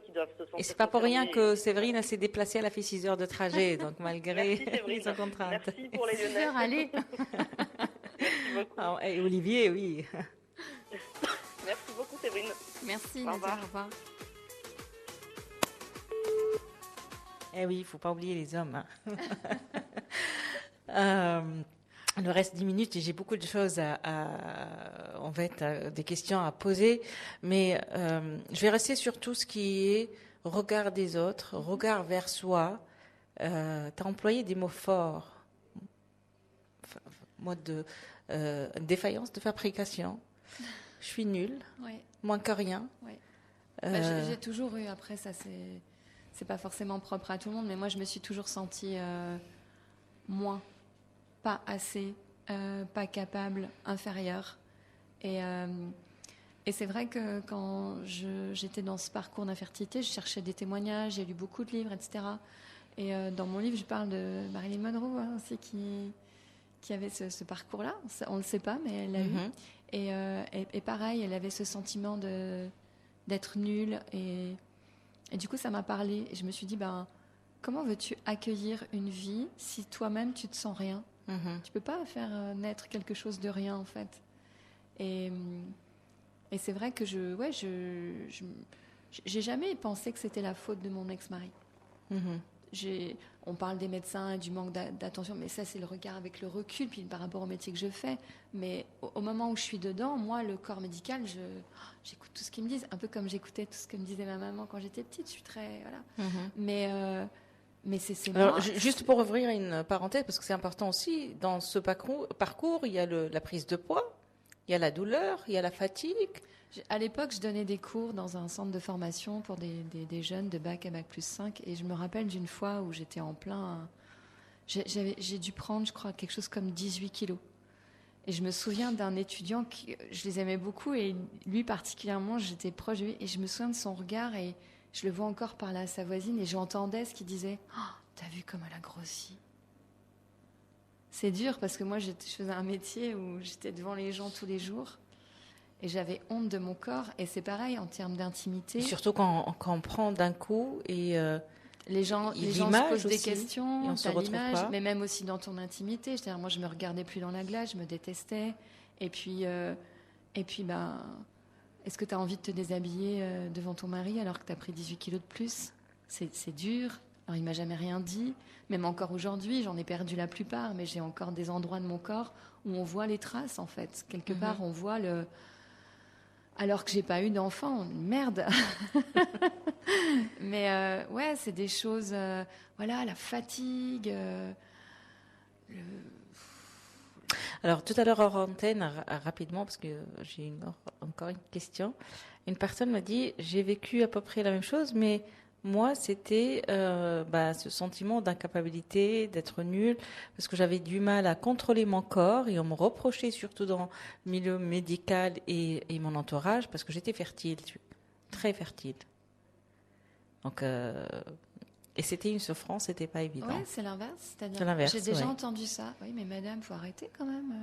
Speaker 8: qui doivent se sentir.
Speaker 3: Et c'est pas pour rien que Séverine s'est déplacée. Elle a fait 6 heures de trajet, donc malgré les contraintes.
Speaker 8: Merci pour les
Speaker 4: 6 heures, allez.
Speaker 8: Merci beaucoup.
Speaker 3: Et Olivier, oui.
Speaker 8: Merci beaucoup Séverine.
Speaker 4: Merci. Au revoir. Au revoir.
Speaker 3: Eh oui, il ne faut pas oublier les hommes. Il nous reste 10 minutes et j'ai beaucoup de choses des questions à poser. Mais je vais rester sur tout ce qui est regard des autres, regard vers soi. Tu as employé des mots forts. Mode de défaillance de fabrication. Je suis nulle.
Speaker 4: Ouais.
Speaker 3: Moins que rien.
Speaker 4: Ouais. J'ai toujours eu, après ça c'est pas forcément propre à tout le monde, mais moi je me suis toujours sentie moins, pas assez, pas capable, inférieure. Et c'est vrai que quand j'étais dans ce parcours d'infertilité, je cherchais des témoignages, j'ai lu beaucoup de livres, etc. Et dans mon livre, je parle de Marilyn Monroe aussi qui avait ce parcours-là. On le sait pas, mais elle l'a eu. Et pareil, elle avait ce sentiment d'être nulle et du coup, ça m'a parlé. Et je me suis dit, comment veux-tu accueillir une vie si toi-même tu te sens rien? Tu peux pas faire naître quelque chose de rien en fait. Et c'est vrai que j'ai jamais pensé que c'était la faute de mon ex-mari. On parle des médecins et du manque d'attention, mais ça c'est le regard avec le recul, puis par rapport au métier que je fais. Mais au moment où je suis dedans, moi le corps médical, j'écoute tout ce qu'ils me disent, un peu comme j'écoutais tout ce que me disait ma maman quand j'étais petite. Je suis très mais c'est
Speaker 3: Alors,
Speaker 4: moi.
Speaker 3: juste pour ouvrir une parenthèse, parce que c'est important aussi, dans ce parcours, il y a la prise de poids, il y a la douleur, il y a la fatigue.
Speaker 4: À l'époque, je donnais des cours dans un centre de formation pour des jeunes de bac à bac plus 5. Et je me rappelle d'une fois où j'étais en plein... J'ai dû prendre, je crois, quelque chose comme 18 kilos. Et je me souviens d'un étudiant, je les aimais beaucoup, et lui particulièrement, j'étais proche de lui. Et je me souviens de son regard, et je le vois encore parler à sa voisine, et j'entendais ce qu'il disait. « Oh, t'as vu comme elle a grossi ?» C'est dur, parce que moi, je faisais un métier où j'étais devant les gens tous les jours. Et j'avais honte de mon corps. Et c'est pareil en termes d'intimité.
Speaker 3: Et surtout quand on prend d'un coup et
Speaker 4: les gens se posent des questions,
Speaker 3: on se
Speaker 4: t'as
Speaker 3: retrouve
Speaker 4: l'image,
Speaker 3: pas.
Speaker 4: mais même aussi dans ton intimité. C'est-à-dire, moi, je me regardais plus dans la glace, je me détestais. Et puis est-ce que tu as envie de te déshabiller devant ton mari alors que tu as pris 18 kilos de plus? C'est dur. Alors, il m'a jamais rien dit. Même encore aujourd'hui, j'en ai perdu la plupart, mais j'ai encore des endroits de mon corps où on voit les traces, en fait. Quelque part, on voit le... Alors que j'ai pas eu d'enfant, merde. Mais ouais, c'est des choses, voilà, la fatigue.
Speaker 3: Alors tout à l'heure hors antenne, rapidement, parce que j'ai encore une question. Une personne m'a dit, j'ai vécu à peu près la même chose, mais moi c'était ce sentiment d'incapacité, d'être nulle, parce que j'avais du mal à contrôler mon corps et on me reprochait surtout dans le milieu médical et mon entourage, parce que j'étais fertile, très fertile. Donc et c'était une souffrance, c'était pas évident.
Speaker 4: Oui, c'est l'inverse. C'est-à-dire,
Speaker 3: C'est l'inverse,
Speaker 4: j'ai déjà
Speaker 3: ouais.
Speaker 4: entendu ça. Oui, mais madame, faut arrêter quand même.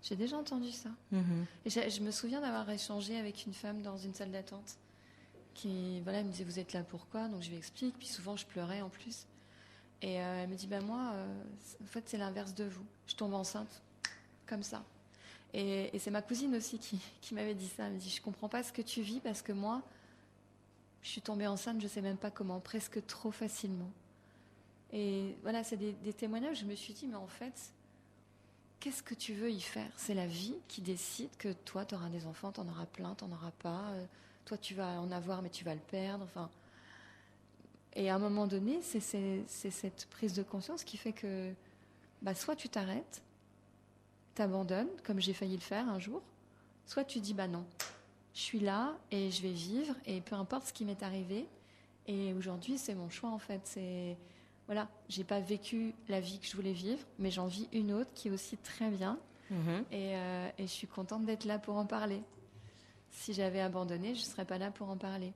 Speaker 4: J'ai déjà entendu ça.
Speaker 3: Mhm.
Speaker 4: Et je me souviens d'avoir échangé avec une femme dans une salle d'attente qui, voilà, elle me disait, vous êtes là pourquoi? Donc je lui explique. Puis souvent, je pleurais en plus. Et elle me dit, moi, en fait, c'est l'inverse de vous. Je tombe enceinte comme ça. Et c'est ma cousine aussi qui m'avait dit ça. Elle me dit, je comprends pas ce que tu vis parce que moi, je suis tombée enceinte, je sais même pas comment, presque trop facilement. Et voilà, c'est des témoignages où je me suis dit, mais en fait, qu'est-ce que tu veux y faire? C'est la vie qui décide que toi, tu auras des enfants, tu en auras plein, tu n'en auras pas. Toi, tu vas en avoir, mais tu vas le perdre. Enfin, et à un moment donné, c'est cette prise de conscience qui fait que soit tu t'arrêtes, t'abandonnes, comme j'ai failli le faire un jour, soit tu dis, non. Je suis là et je vais vivre et peu importe ce qui m'est arrivé. Et aujourd'hui, c'est mon choix en fait. Voilà, j'ai pas vécu la vie que je voulais vivre, mais j'en vis une autre qui est aussi très bien. Et je suis contente d'être là pour en parler. Si j'avais abandonné, je serais pas là pour en parler.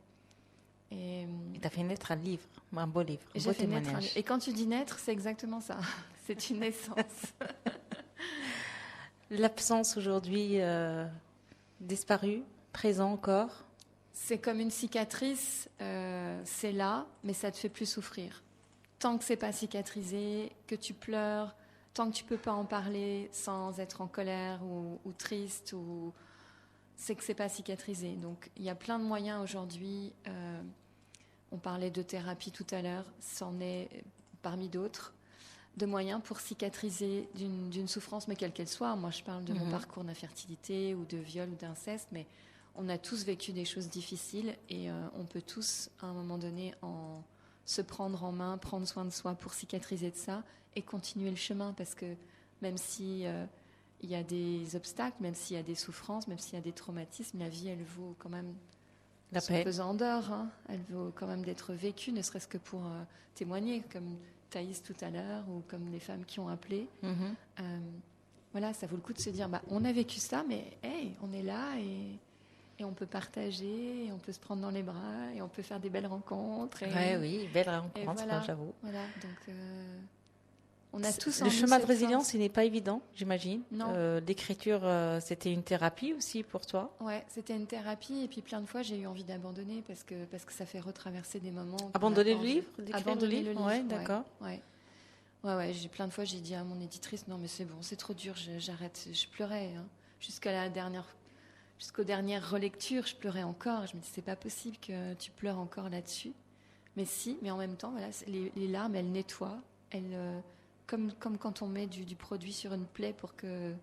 Speaker 4: Et
Speaker 3: tu as fait naître un livre, un beau livre, un
Speaker 4: j'ai
Speaker 3: beau
Speaker 4: fait naître
Speaker 3: témoignage.
Speaker 4: Et quand tu dis naître, c'est exactement ça. C'est une naissance.
Speaker 3: L'absence aujourd'hui disparue, présent encore.
Speaker 4: C'est comme une cicatrice, c'est là, mais ça te fait plus souffrir. Tant que c'est pas cicatrisé, que tu pleures, tant que tu peux pas en parler sans être en colère ou triste, c'est que c'est pas cicatrisé. Donc il y a plein de moyens aujourd'hui. On parlait de thérapie tout à l'heure, c'en est parmi d'autres, de moyens pour cicatriser d'une souffrance, mais quelle qu'elle soit. Moi, je parle de mon parcours d'infertilité ou de viol ou d'inceste, mais on a tous vécu des choses difficiles et on peut tous, à un moment donné, se prendre en main, prendre soin de soi pour cicatriser de ça et continuer le chemin. Parce que même si il y a des obstacles, même s'il y a des souffrances, même s'il y a des traumatismes, la vie, elle vaut quand même
Speaker 3: La
Speaker 4: son
Speaker 3: paix.
Speaker 4: pesant d'or. Elle vaut quand même d'être vécue, ne serait-ce que pour témoigner, comme Thaïs tout à l'heure ou comme les femmes qui ont appelé. Voilà, ça vaut le coup de se dire, on a vécu ça, mais hey, on est là et on peut partager, et on peut se prendre dans les bras, et on peut faire des belles rencontres.
Speaker 3: Oui, belle rencontre,
Speaker 4: voilà,
Speaker 3: j'avoue.
Speaker 4: Voilà, donc On a tous en
Speaker 3: Le
Speaker 4: nous
Speaker 3: chemin de
Speaker 4: cette
Speaker 3: résilience,
Speaker 4: force.
Speaker 3: il n'est pas évident, j'imagine.
Speaker 4: Non.
Speaker 3: L'écriture, c'était une thérapie aussi pour toi.
Speaker 4: Ouais, c'était une thérapie et puis plein de fois j'ai eu envie d'abandonner parce que ça fait retraverser des moments. qu'on n'a
Speaker 3: Abandonner
Speaker 4: pas
Speaker 3: le
Speaker 4: envie.
Speaker 3: livre, d'écrire
Speaker 4: Abandonner le livre.
Speaker 3: Ouais, d'accord.
Speaker 4: Ouais, j'ai plein de fois j'ai dit à mon éditrice non mais c'est bon, c'est trop dur, j'arrête. Je pleurais hein. Jusqu'aux dernières relectures, je pleurais encore. Je me dis c'est pas possible que tu pleures encore là-dessus. Mais si, mais en même temps, voilà, les larmes, elles nettoient, comme quand on met du produit sur une plaie pour que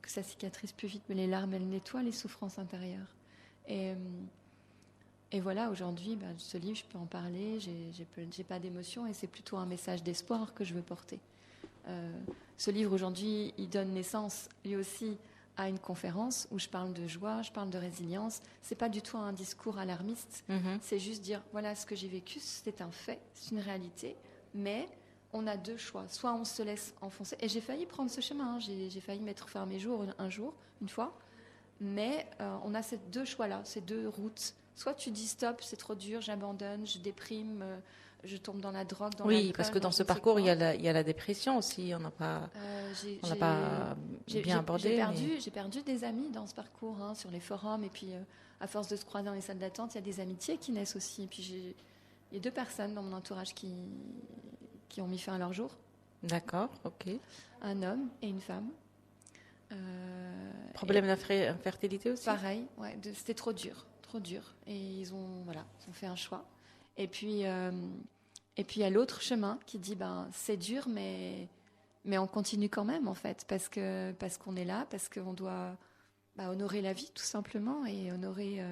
Speaker 4: ça cicatrise plus vite. Mais les larmes, elles nettoient les souffrances intérieures. Et voilà, aujourd'hui, ce livre, je peux en parler, j'ai pas d'émotion et c'est plutôt un message d'espoir que je veux porter. Ce livre, aujourd'hui, il donne naissance, lui aussi, à une conférence où je parle de joie, je parle de résilience. C'est pas du tout un discours alarmiste, c'est juste dire, voilà, ce que j'ai vécu, c'est un fait, c'est une réalité, mais on a deux choix. Soit on se laisse enfoncer, et j'ai failli prendre ce chemin, hein. J'ai failli mettre fin à mes jours une fois, mais on a ces deux choix-là, ces deux routes. Soit tu dis stop, c'est trop dur, j'abandonne, je déprime, je tombe dans la drogue, dans l'alcool.
Speaker 3: Oui, parce que dans ce parcours, il y a la dépression aussi. On n'a pas bien abordé.
Speaker 4: J'ai perdu des amis dans ce parcours, hein, sur les forums. Et puis, à force de se croiser dans les salles d'attente, il y a des amitiés qui naissent aussi. Et puis, il y a 2 personnes dans mon entourage qui ont mis fin à leur jour.
Speaker 3: D'accord, ok.
Speaker 4: Un homme et une femme.
Speaker 3: Problème d'infertilité aussi.
Speaker 4: Pareil, ouais, c'était trop dur. Et ils ont fait un choix. Et puis il y a l'autre chemin qui dit c'est dur, mais on continue quand même en fait, parce qu'on est là, parce qu'on doit honorer la vie tout simplement et honorer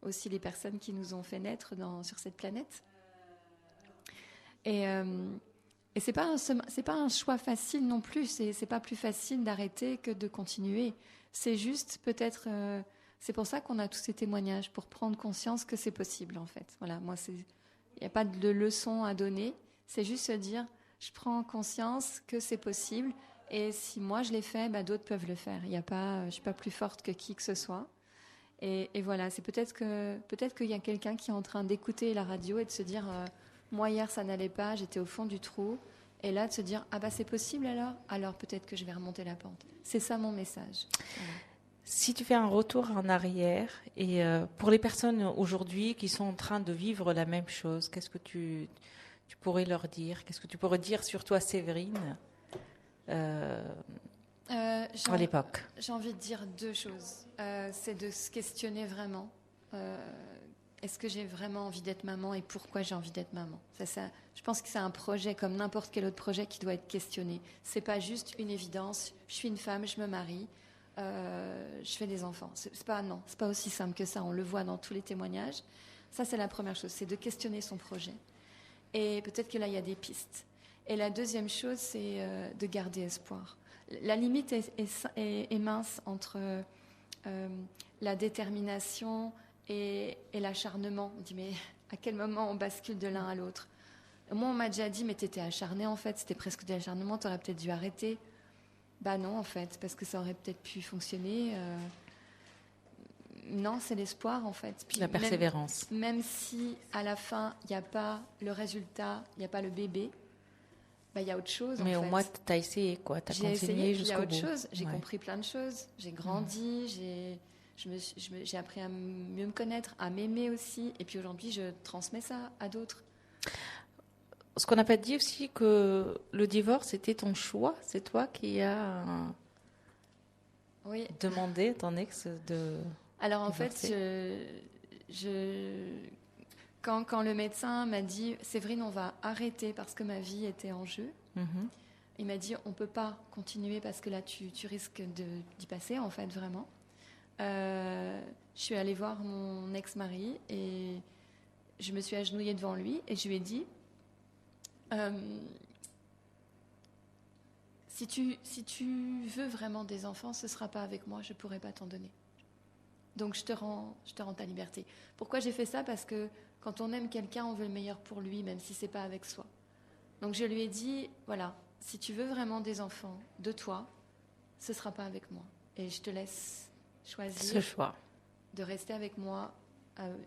Speaker 4: aussi les personnes qui nous ont fait naître sur cette planète. Et c'est pas un choix facile non plus. C'est pas plus facile d'arrêter que de continuer. C'est juste peut-être. C'est pour ça qu'on a tous ces témoignages, pour prendre conscience que c'est possible, en fait. Voilà, moi, il n'y a pas de leçon à donner. C'est juste se dire, je prends conscience que c'est possible. Et si moi, je l'ai fait, d'autres peuvent le faire. Je ne suis pas plus forte que qui que ce soit. Et voilà, c'est peut-être qu'il y a quelqu'un qui est en train d'écouter la radio et de se dire, moi, hier, ça n'allait pas, j'étais au fond du trou. Et là, de se dire, c'est possible alors peut-être que je vais remonter la pente. C'est ça mon message. Voilà.
Speaker 3: Si tu fais un retour en arrière, et pour les personnes aujourd'hui qui sont en train de vivre la même chose, qu'est-ce que tu pourrais leur dire? Qu'est-ce que tu pourrais dire sur toi, Séverine, à l'époque?
Speaker 4: J'ai envie de dire 2 choses. C'est de se questionner vraiment. Est-ce que j'ai vraiment envie d'être maman et pourquoi j'ai envie d'être maman? Ça, je pense que c'est un projet comme n'importe quel autre projet qui doit être questionné. C'est pas juste une évidence. Je suis une femme, je me marie. Je fais des enfants. C'est pas aussi simple que ça. On le voit dans tous les témoignages. Ça, c'est la première chose, c'est de questionner son projet. Et peut-être que là, il y a des pistes. Et la deuxième chose, c'est de garder espoir. La limite est mince entre la détermination et l'acharnement. On dit, mais à quel moment on bascule de l'un à l'autre? Moi, on m'a déjà dit, mais t'étais acharnée en fait, c'était presque de l'acharnement, t'aurais peut-être dû arrêter. Non, en fait, parce que ça aurait peut-être pu fonctionner. Non, c'est l'espoir, en fait. Puis
Speaker 3: la persévérance.
Speaker 4: Même si, à la fin, il n'y a pas le résultat, il n'y a pas le bébé, il y a autre chose,
Speaker 3: mais
Speaker 4: en
Speaker 3: au
Speaker 4: fait.
Speaker 3: moins, tu as essayé, quoi. Tu as continué jusqu'au bout.
Speaker 4: Il y a autre chose. J'ai compris plein de choses. J'ai grandi, j'ai appris à mieux me connaître, à m'aimer aussi. Et puis aujourd'hui, je transmets ça à d'autres.
Speaker 3: Ce qu'on n'a pas dit aussi, que le divorce, c'était ton choix. C'est toi qui as demandé à ton ex de...
Speaker 4: Alors en
Speaker 3: divorcer.
Speaker 4: fait, quand le médecin m'a dit « Séverine, on va arrêter parce que ma vie était en jeu il m'a dit « On ne peut pas continuer parce que là, tu risques d'y passer, en fait, vraiment. » Je suis allée voir mon ex-mari et je me suis agenouillée devant lui et je lui ai dit si tu veux vraiment des enfants, ce ne sera pas avec moi, je ne pourrai pas t'en donner. Donc je te rends ta liberté. Pourquoi j'ai fait ça? Parce que quand on aime quelqu'un, on veut le meilleur pour lui, même si ce n'est pas avec soi. Donc je lui ai dit, voilà, si tu veux vraiment des enfants de toi, ce ne sera pas avec moi. Et je te laisse choisir
Speaker 3: ce choix
Speaker 4: de rester avec moi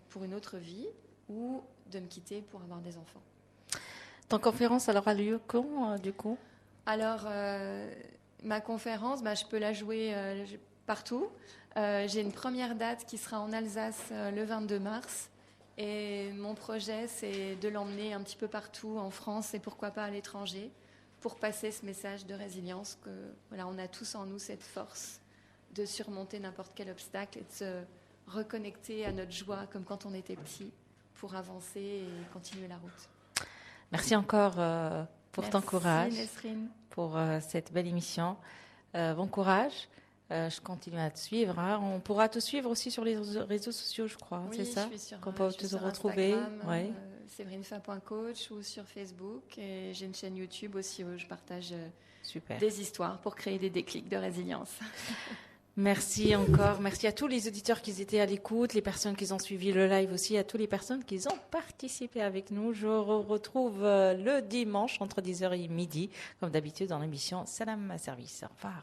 Speaker 4: pour une autre vie ou de me quitter pour avoir des enfants.
Speaker 3: Ton conférence, alors, a lieu quand, du coup?
Speaker 4: Alors, ma conférence, je peux la jouer partout. J'ai une première date qui sera en Alsace le 22 mars. Et mon projet, c'est de l'emmener un petit peu partout en France et pourquoi pas à l'étranger pour passer ce message de résilience que voilà, on a tous en nous cette force de surmonter n'importe quel obstacle et de se reconnecter à notre joie comme quand on était petit pour avancer et continuer la route.
Speaker 3: Merci encore pour ton courage,
Speaker 4: Nesrine.
Speaker 3: pour cette belle émission. Bon courage. Je continue à te suivre. Hein. On pourra te suivre aussi sur les réseaux sociaux, je crois.
Speaker 4: Oui,
Speaker 3: c'est ça
Speaker 4: je suis sur,
Speaker 3: qu'on peut
Speaker 4: je
Speaker 3: te
Speaker 4: suis sur
Speaker 3: retrouver.
Speaker 4: Instagram,
Speaker 3: Ouais.
Speaker 4: severinefa.coach ou sur Facebook. Et j'ai une chaîne YouTube aussi où je partage
Speaker 3: Super.
Speaker 4: des histoires pour créer des déclics de résilience.
Speaker 3: Merci encore. Merci à tous les auditeurs qui étaient à l'écoute, les personnes qui ont suivi le live aussi, à toutes les personnes qui ont participé avec nous. Je vous retrouve le dimanche entre 10h et midi, comme d'habitude, dans l'émission Salam Service. Au revoir.